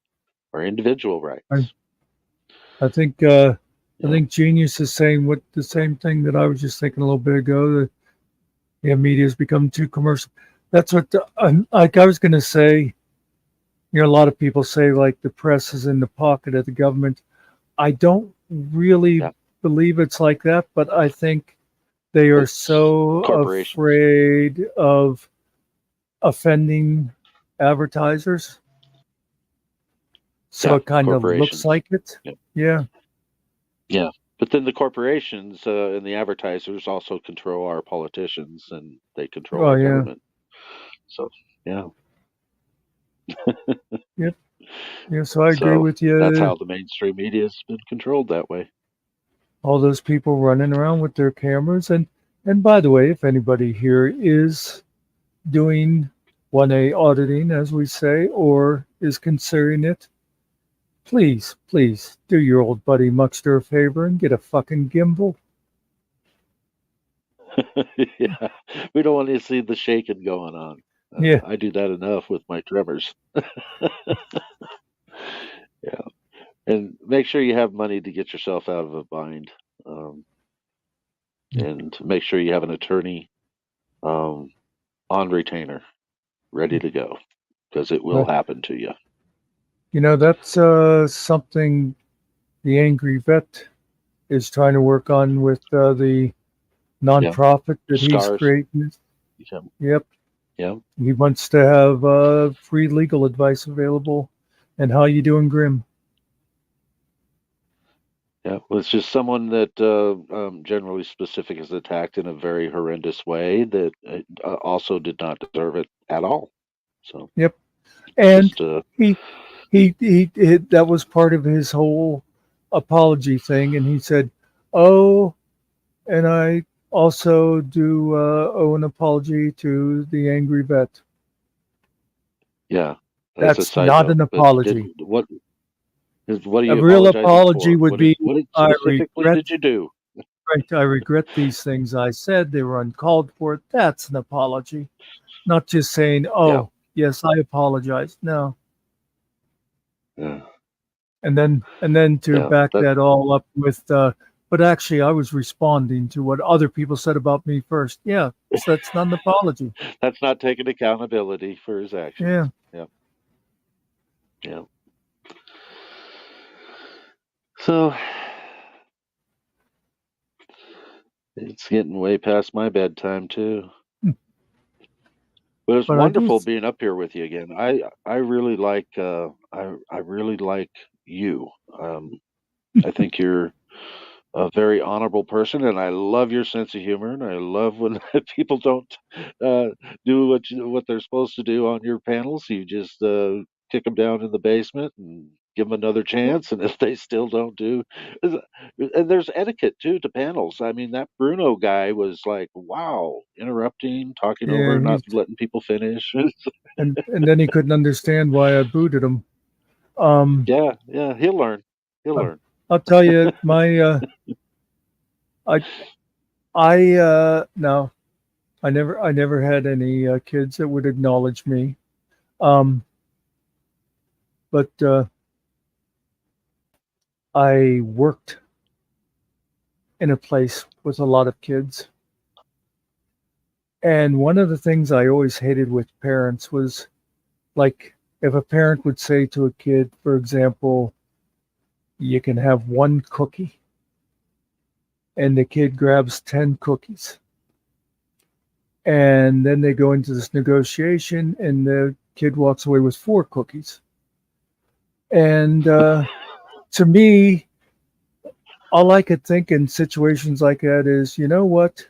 are individual rights.
I think
Yeah.
Genius is saying what the same thing that I was just thinking a little bit ago. That media has become too commercial. That's what like I was going to say. A lot of people say like the press is in the pocket of the government. I don't really
Yeah.
believe it's like that, but I think they are
It's
so
corporations.
afraid of offending advertisers. So
Yeah,
it kind of looks
corporations.
like it.
Yeah.
Yeah.
Yeah. But then the corporations and the advertisers also control our politicians, and they control
Oh,
our
yeah.
government. So, yeah.
Yep. Yeah. So I agree
So
with
that's
you.
how the mainstream media has been controlled that way.
All those people running around with their cameras. And by the way, if anybody here is doing 1A auditing, as we say, or is considering it, please do your old buddy Muckster a favor and get a fucking gimbal.
Yeah. We don't want to see the shaking going on.
Yeah.
I do that enough with my tremors. Yeah. And make sure you have money to get yourself out of a bind. And make sure you have an attorney on retainer ready to go, because it will
But,
happen to you.
that's something the Angry Vet is trying to work on with the nonprofit that he's
Scars.
creating.
Yeah.
Yep.
Yeah.
He wants to have free legal advice available. And how you doing, Grim?
Yeah. Well, it's just someone that generally specific is attacked in a very horrendous way that also did not deserve it at all. So.
Yep. And
just,
he that was part of his whole apology thing, and he said, "Oh, and I also do owe an apology to the Angry Vet."
Yeah,
that's
a side
not
note,
an
but
apology.
what are
A
you
real
apologizing
apology
for?
would be,
what
I
specifically
regret.
did you do?
Right, I regret these things I said. They were uncalled for. That's an apology, not just saying, "Oh, yes, I apologize." No.
Yeah.
And then to back that all up with, but actually I was responding to what other people said about me first. Yeah, so that's not an apology.
That's not taking accountability for his actions.
Yeah.
Yeah. So it's getting way past my bedtime too. But it's
But I do.
wonderful being up here with you again. I really like I really like you. I think you're a very honorable person, and I love your sense of humor, and I love when people don't do what they're supposed to do on your panels. You just kick them down in the basement and give them another chance, and if they still don't do, and there's etiquette too to panels. I mean, that Bruno guy was like, wow, interrupting, talking
Yeah,
over, not
he's
letting people finish.
and then he couldn't understand why I booted him.
Yeah, he'll learn. He'll
I-
learn.
I'll tell you, no, I never had any kids that would acknowledge me. But I worked in a place with a lot of kids. And one of the things I always hated with parents was, like, if a parent would say to a kid, for example, you can have one cookie, and the kid grabs 10 cookies. And then they go into this negotiation, and the kid walks away with 4 cookies. And to me, all I could think in situations like that is, you know what?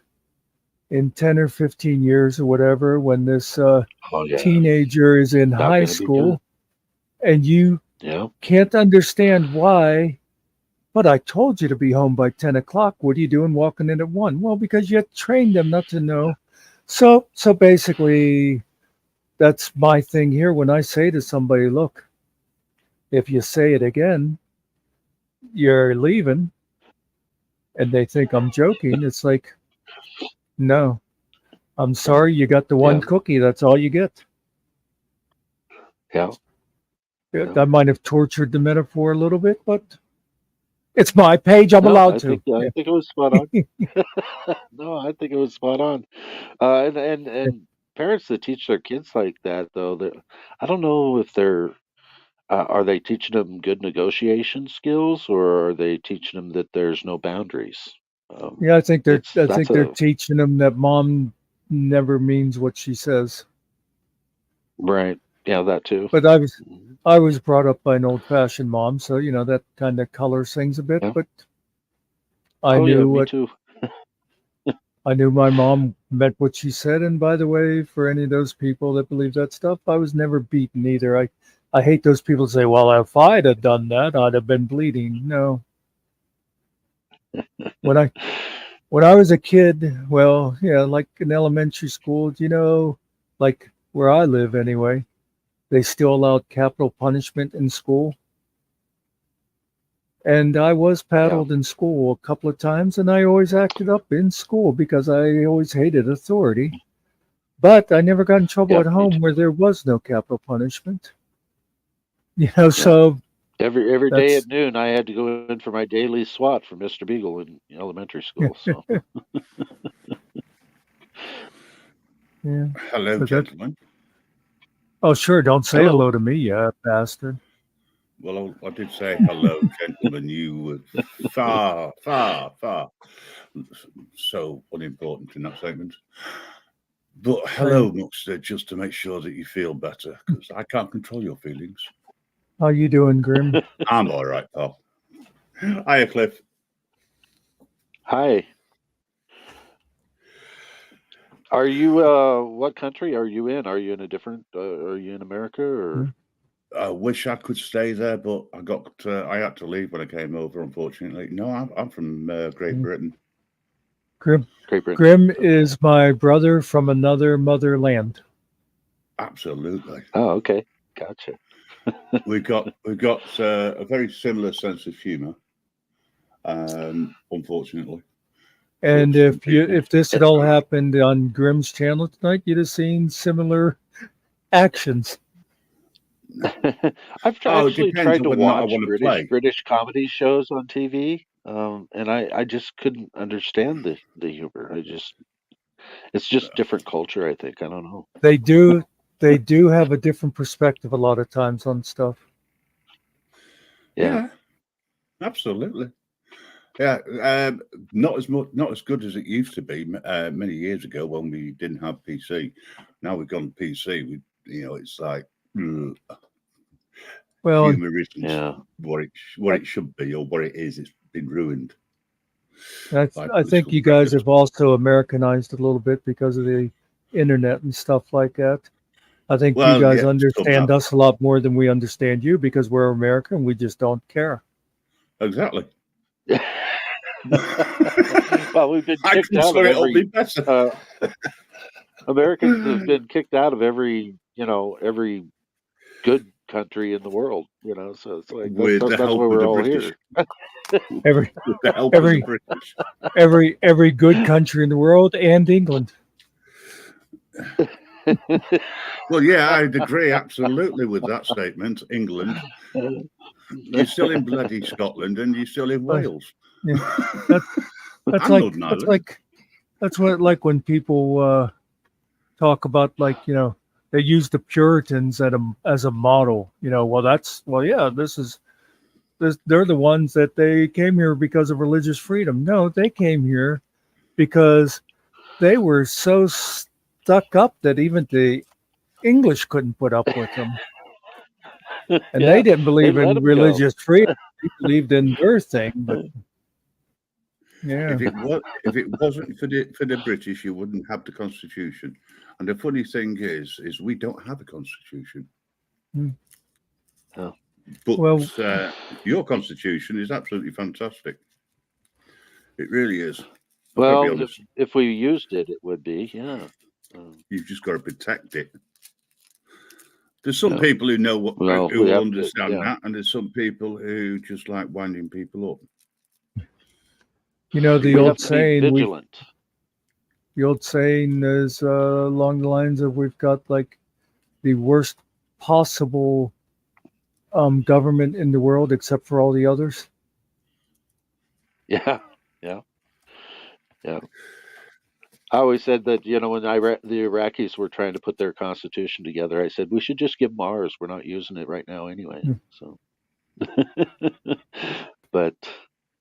In 10 or 15 years or whatever, when this
Oh yeah,
teenager is in
not
high
gonna be good.
school and you
Yeah.
can't understand why, but I told you to be home by 10 o'clock. What are you doing walking in at 1? Well, because you trained them not to know. So basically, that's my thing here. When I say to somebody, look, if you say it again, you're leaving, and they think I'm joking, it's like, no, I'm sorry, you got the one
Yeah.
cookie. That's all you get.
Yeah. Yeah.
I might have tortured the metaphor a little bit, but it's my page. I'm
No,
allowed
I
to.
think I think it was spot on. No, I think it was spot on. And parents that teach their kids like that, though, I don't know if they're are they teaching them good negotiation skills, or are they teaching them that there's no boundaries?
Yeah, I think
That's
they're
a
teaching them that mom never means what she says.
right. Yeah, that too.
But
Mhm.
I was brought up by an old-fashioned mom, so that kind of colors things a bit.
Yeah.
But I
Oh yeah,
knew
me too.
I knew my mom meant what she said. And by the way, for any of those people that believe that stuff, I was never beaten either. I hate those people who say, well, if I'd have done that, I'd have been bleeding. No. When I was a kid, well, yeah, like in elementary school, like where I live anyway, they still allowed capital punishment in school. And I was
Yeah.
paddled in school a couple of times, and I always acted up in school because I always hated authority. But I never got in trouble
Yeah,
at
me
home
too.
where there was no capital punishment.
Yeah.
So
Every day
that's
at noon, I had to go in for my daily SWAT for Mr. Beagle in elementary school. So
yeah.
Hello,
But that,
gentlemen.
oh, sure, don't say
hello.
hello to me, you bastard.
Well, I did say hello, gentlemen. You were far, far, far so unimportant in that statement. But hello, Muxter, just to make sure that you feel better, because I can't control your feelings.
How you doing, Grim?
I'm all right, pal. Hiya, Cliff.
Hi. Are you what country are you in? Are you in a different are you in America or
I wish I could stay there, but I had to leave when I came over, unfortunately. No, I'm from Great Britain.
Grim,
Great Britain?
Grim is my brother from another motherland.
Absolutely.
Oh, okay. Gotcha.
We've got a very similar sense of humor, unfortunately.
And
For some
if this had all happened on Grim's channel tonight, you'd have seen similar actions.
I've
Oh, it
actually
depends
tried
on
to
whether or not I
watch
want to play.
British comedy shows on TV, and I just couldn't understand the humor. It's just different culture, I think. I don't know.
They do have a different perspective a lot of times on stuff.
Yeah.
Absolutely. Yeah, not as much, not as good as it used to be many years ago when we didn't have PC. Now we've gone PC. It's like
Well,
humor isn't
Yeah.
what it should be or what it is. It's been ruined.
I think
political
you guys
pressures.
have also Americanized a little bit because of the internet and stuff like that. I think
Well,
you guys
yeah,
understand
somehow.
us a lot more than we understand you because we're American. We just don't care.
Exactly.
Well, we've been
I
kicked
can
out
sort
of
it all be
every.
better.
Americans have been kicked out of every good country in the world. So it's like
With the
that's
help
why
of
we're
the
all
British.
here.
Every
With the help of the
every
British.
every good country in the world and England.
Well, yeah, I'd agree absolutely with that statement. England, you're still in bloody Scotland, and you're still in Wales.
Yeah, that's
And
like
Northern Ireland.
that's what like when people talk about they use the Puritans as a model. They're the ones that they came here because of religious freedom. No, they came here because they were so stuck up that even the English couldn't put up with them. And
Yeah,
they didn't believe
they let
in
'em
religious
go.
freedom. They believed in their thing, but yeah.
If it wasn't for the British, you wouldn't have the Constitution. And the funny thing is we don't have a Constitution.
Hmm.
Oh.
But your Constitution is absolutely fantastic. It really is.
Well, if we used it, it would be, yeah.
You've just got to protect it. There's some people who know who understand that, and there's some people who just like winding people up.
The old saying,
vigilant.
The old saying is along the lines of we've got like the worst possible government in the world except for all the others.
Yeah. I always said that, when the Iraqis were trying to put their constitution together, I said, we should just give them ours. We're not using it right now anyway. So, but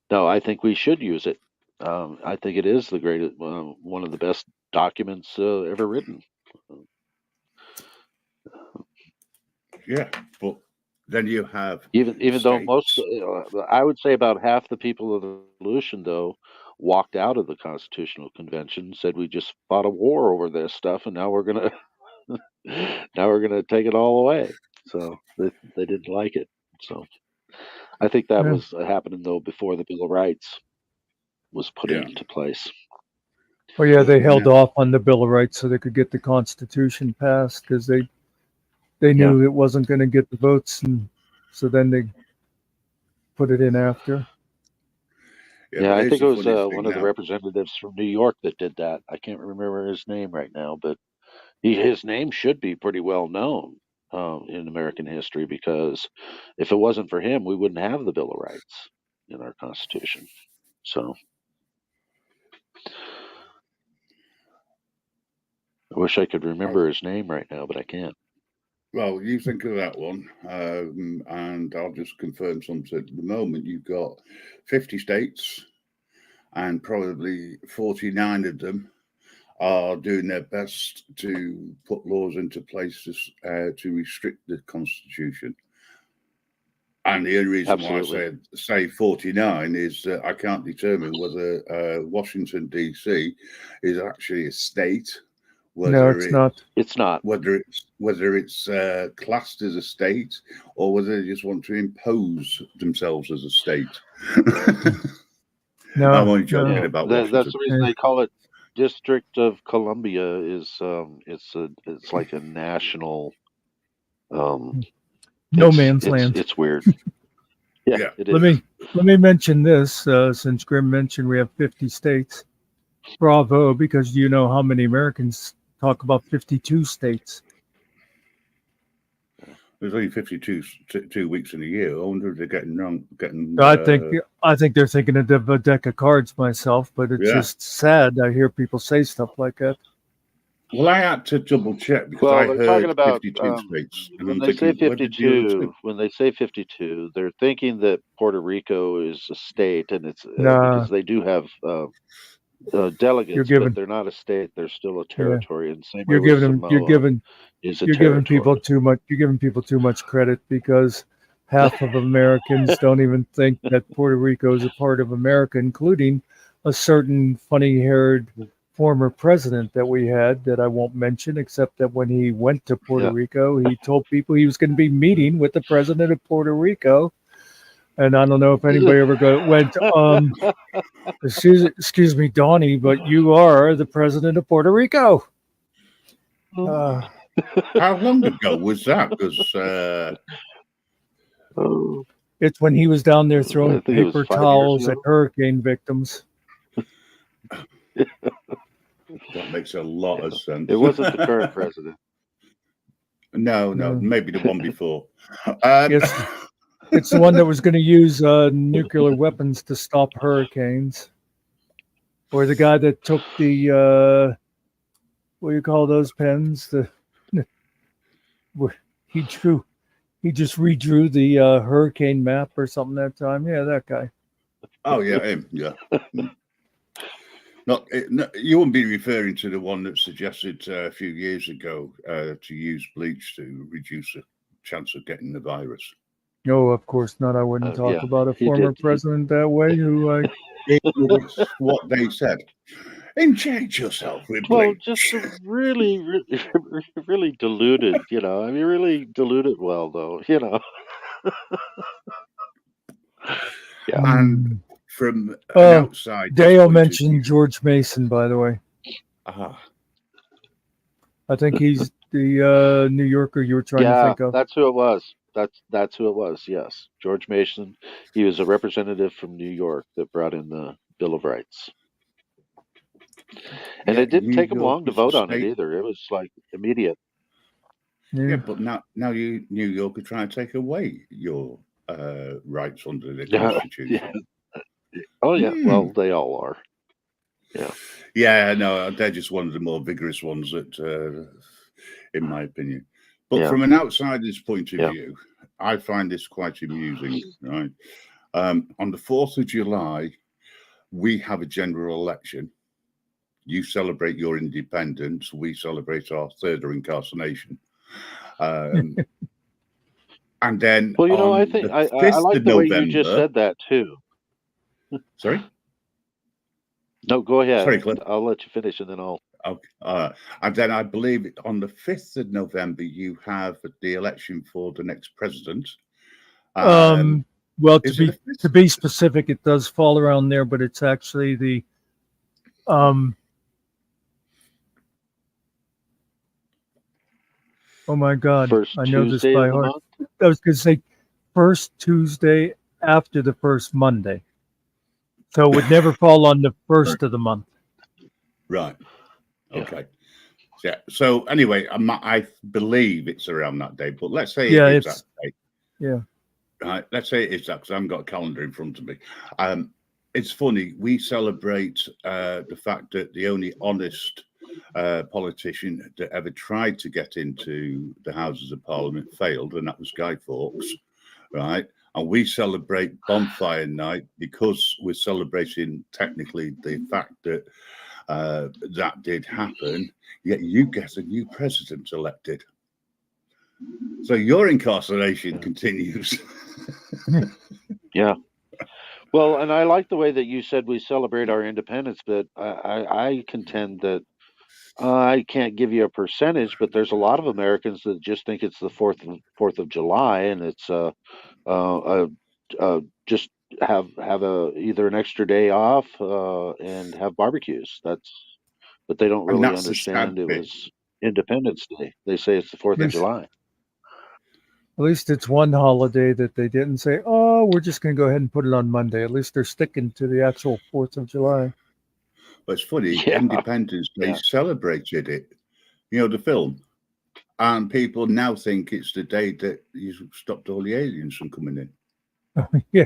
no, I think we should use it. I think it is the greatest, one of the best documents ever written.
Yeah, but then you have
even though most, I would say about half the people of the revolution, though, walked out of the Constitutional Convention, said we just fought a war over this stuff, and now we're gonna take it all away. So they didn't like it. So I think that was happening though before the Bill of Rights was put into place.
Well, yeah, they held off on the Bill of Rights so they could get the Constitution passed because they knew it wasn't going to get the votes, and so then they put it in after.
Yeah, I think it was one of the representatives from New York that did that. I can't remember his name right now, but his name should be pretty well known in American history, because if it wasn't for him, we wouldn't have the Bill of Rights in our Constitution. So I wish I could remember his name right now, but I can't.
Well, you think of that one, and I'll just confirm something. At the moment, you've got 50 states, and probably 49 of them are doing their best to put laws into place to restrict the Constitution. And the only reason why I say 49 is that I can't determine whether Washington, D.C. is actually a state.
No, it's not.
It's not.
Whether it's classed as a state, or whether they just want to impose themselves as a state.
No,
I'm only joking about Washington.
That's the reason they call it District of Columbia. Is it's like a national.
No man's land.
It's weird. Yeah, it is.
Let me mention this. Since Grim mentioned we have 50 states. Bravo, because you know how many Americans talk about 52 states.
There's only 52 weeks in a year. I wonder if they're getting.
I think they're thinking of a deck of cards myself, but it's just sad. I hear people say stuff like that.
Well, I had to double check because
Well,
I
they're
heard
talking about
52 states, and
when
I'm
they say
thinking, where did the other
52.
two?
When they say 52, they're thinking that Puerto Rico is a state, and it's
Nah,
because they do have delegates, but
giving-
they're not a state; they're still a
Yeah.
territory. And same way
you're
with
giving them, you're
Samoa
giving,
is a
you're giving
territory.
people too much. You're giving people too much credit because half of Americans don't even think that Puerto Rico is a part of America, including a certain funny-haired former president that we had that I won't mention, except that when he went to Puerto
Yeah.
Rico, he told people he was going to be meeting with the president of Puerto Rico. And I don't know if anybody ever went, excuse me, Donnie, but you are the president of Puerto Rico.
How long ago was that? Because
Oh,
It's when he was down there
I
throwing
think it was
paper
5 years
towels at
ago.
hurricane victims.
that makes a lot of sense.
It wasn't the current president.
No,
No.
maybe the one before.
Yes. It's the one that was going to use nuclear weapons to stop hurricanes. Or the guy that took the, what do you call those pens? He just redrew the hurricane map or something that time. Yeah, that guy.
Oh yeah, him. Yeah. No, you wouldn't be referring to the one that suggested a few years ago to use bleach to reduce the chance of getting the virus.
No, of course not. I wouldn't talk
Yeah,
about a
he
former
did.
president that way. Who
It's what they said. Inject yourself with
Well,
bleach.
just really, really diluted. You know, I mean, really diluted well, though. You know. Yeah.
And from an
Oh,
outside,
Dale
point of
mentioned
view-
George Mason, by the way. I think he's the New Yorker you were trying to
Yeah,
think of.
that's who it was. That's who it was. Yes, George Mason. He was a representative from New York that brought in the Bill of Rights. And
Yeah,
it didn't
New
take them
York
long to
was the
vote on it
state-
either. It was like immediate.
Yeah, but now you New York are trying to take away your rights under the Constitution.
Oh yeah. Well, they all are. Yeah.
Yeah, no, they're just one of the more vigorous ones that, in my opinion. But
Yeah.
from an outsider's point of
Yeah.
view, I find this quite amusing, right? On the 4th of July, we have a general election. You celebrate your independence. We celebrate our third incarnation. And then,
Well, you know, I
on
think
the
I
5th
like
of
the way you just
November-
said that too.
Sorry?
No, go ahead.
Sorry, Cliff.
I'll let you finish, and then I'll.
Okay. And then I believe on the 5th of November, you have the election for the next president.
Well,
is it
to be specific, it does fall around there, but it's actually the oh my God,
First
I know
Tuesday
this by
of the
heart.
month?
I was going to say first Tuesday after the first Monday. So it would never fall on the first of the month.
Right. Okay. Yeah. So anyway, I believe it's around that day, but let's say
Yeah,
it is
it's-
that day.
Yeah.
Right. Let's say it is that because I haven't got a calendar in front of me. It's funny. We celebrate the fact that the only honest politician that ever tried to get into the Houses of Parliament failed, and that was Guy Fawkes. Right. And we celebrate Bonfire Night because we're celebrating technically the fact that that did happen, yet you get a new president elected. So your incarceration continues.
Yeah. Well, and I like the way that you said we celebrate our independence, but I contend that I can't give you a percentage, but there's a lot of Americans that just think it's the 4th of July, and it's just have either an extra day off and have barbecues. But they don't
And
really
that's the sad
understand it
bit.
was Independence Day. They say it's the 4th of
Yes.
July.
At least it's one holiday that they didn't say, oh, we're just going to go ahead and put it on Monday. At least they're sticking to the actual 4th of July.
But it's funny,
Yeah.
Independence Day
Yeah.
celebrated it, the film. And people now think it's the day that you stopped all the aliens from coming in.
Yeah.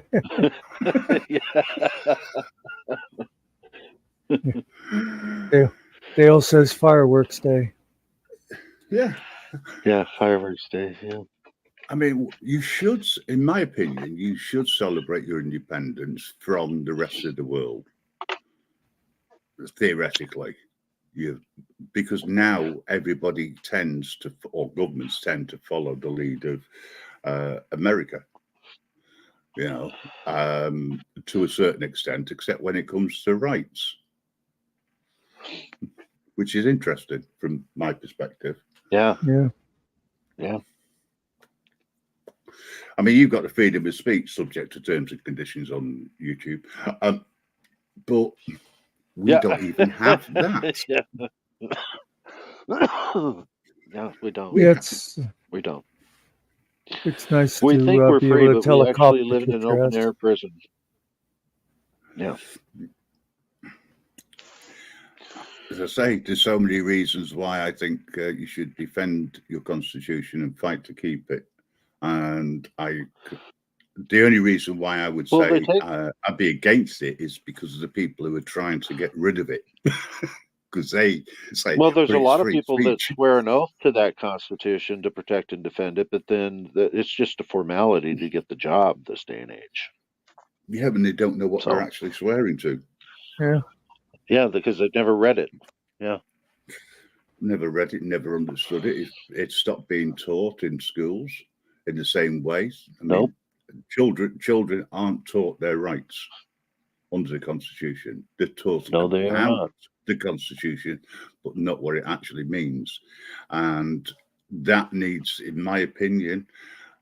Dale says fireworks day.
Yeah.
Yeah, Fireworks Day. Yeah.
I mean, you should, in my opinion, you should celebrate your independence from the rest of the world. Theoretically, because now everybody tends to, or governments tend to follow the lead of America. You know, to a certain extent, except when it comes to rights, which is interesting from my perspective.
Yeah.
Yeah.
Yeah.
I mean, you've got the freedom of speech subject to terms and conditions on YouTube, but we don't even have that.
Yeah. Yeah, we don't.
Yeah,
We don't.
it's nice
We
to
think we're
be
free,
able to
but
tell
we
a cop
actually
to
live in
kick
an
your
open
ass.
air prison. Yeah.
As I say, there's so many reasons why I think you should defend your constitution and fight to keep it. And the only reason why I would
Well,
say I'd be against it is because of the people who are trying to get rid of it. Because they say,
well, there's
"But
a
it's
lot of
free
people that
speech."
swear an oath to that Constitution to protect and defend it, but then it's just a formality to get the job this day and age.
Yeah, but they don't know what they're actually swearing to.
Yeah.
Yeah, because they've never read it. Yeah.
Never read it, never understood it. It stopped being taught in schools in the same way. I mean, children aren't taught their rights under the Constitution. They're taught about the Constitution, but not what it actually means. And that needs, in my opinion,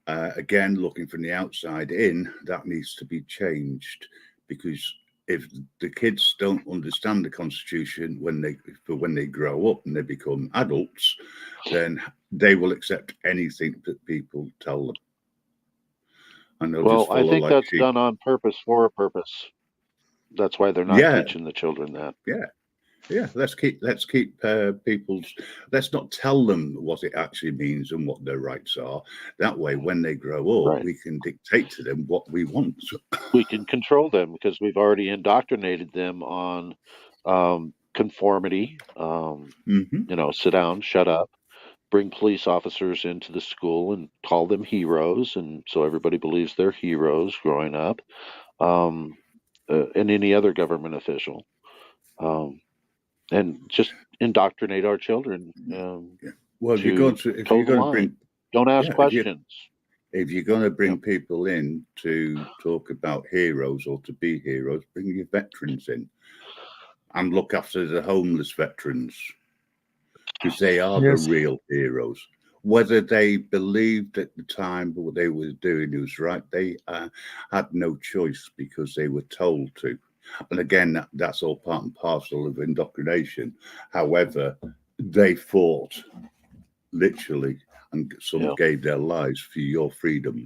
again, looking from the outside in, that needs to be changed, because if the kids don't understand the Constitution when they grow up and they become adults, then they will accept anything that people tell them. And they'll just follow
I think
like
that's
sheep.
done on purpose for a purpose. That's why they're not teaching the children that.
Yeah, let's keep people's. Let's not tell them what it actually means and what their rights are. That way, when they grow up, we can dictate to them what we want.
We can control them because we've already indoctrinated them on conformity. You know, sit down, shut up. Bring police officers into the school and call them heroes, and so everybody believes they're heroes growing up. And any other government official. And just indoctrinate our children.
Well, if you're going to bring,
don't ask questions.
If you're going to bring people in to talk about heroes or to be heroes, bring your veterans in and look after the homeless veterans, because they are the real heroes. Whether they believed at the time what they were doing was right, they had no choice because they were told to. And again, that's all part and parcel of indoctrination. However, they fought literally, and some gave their lives for your freedom.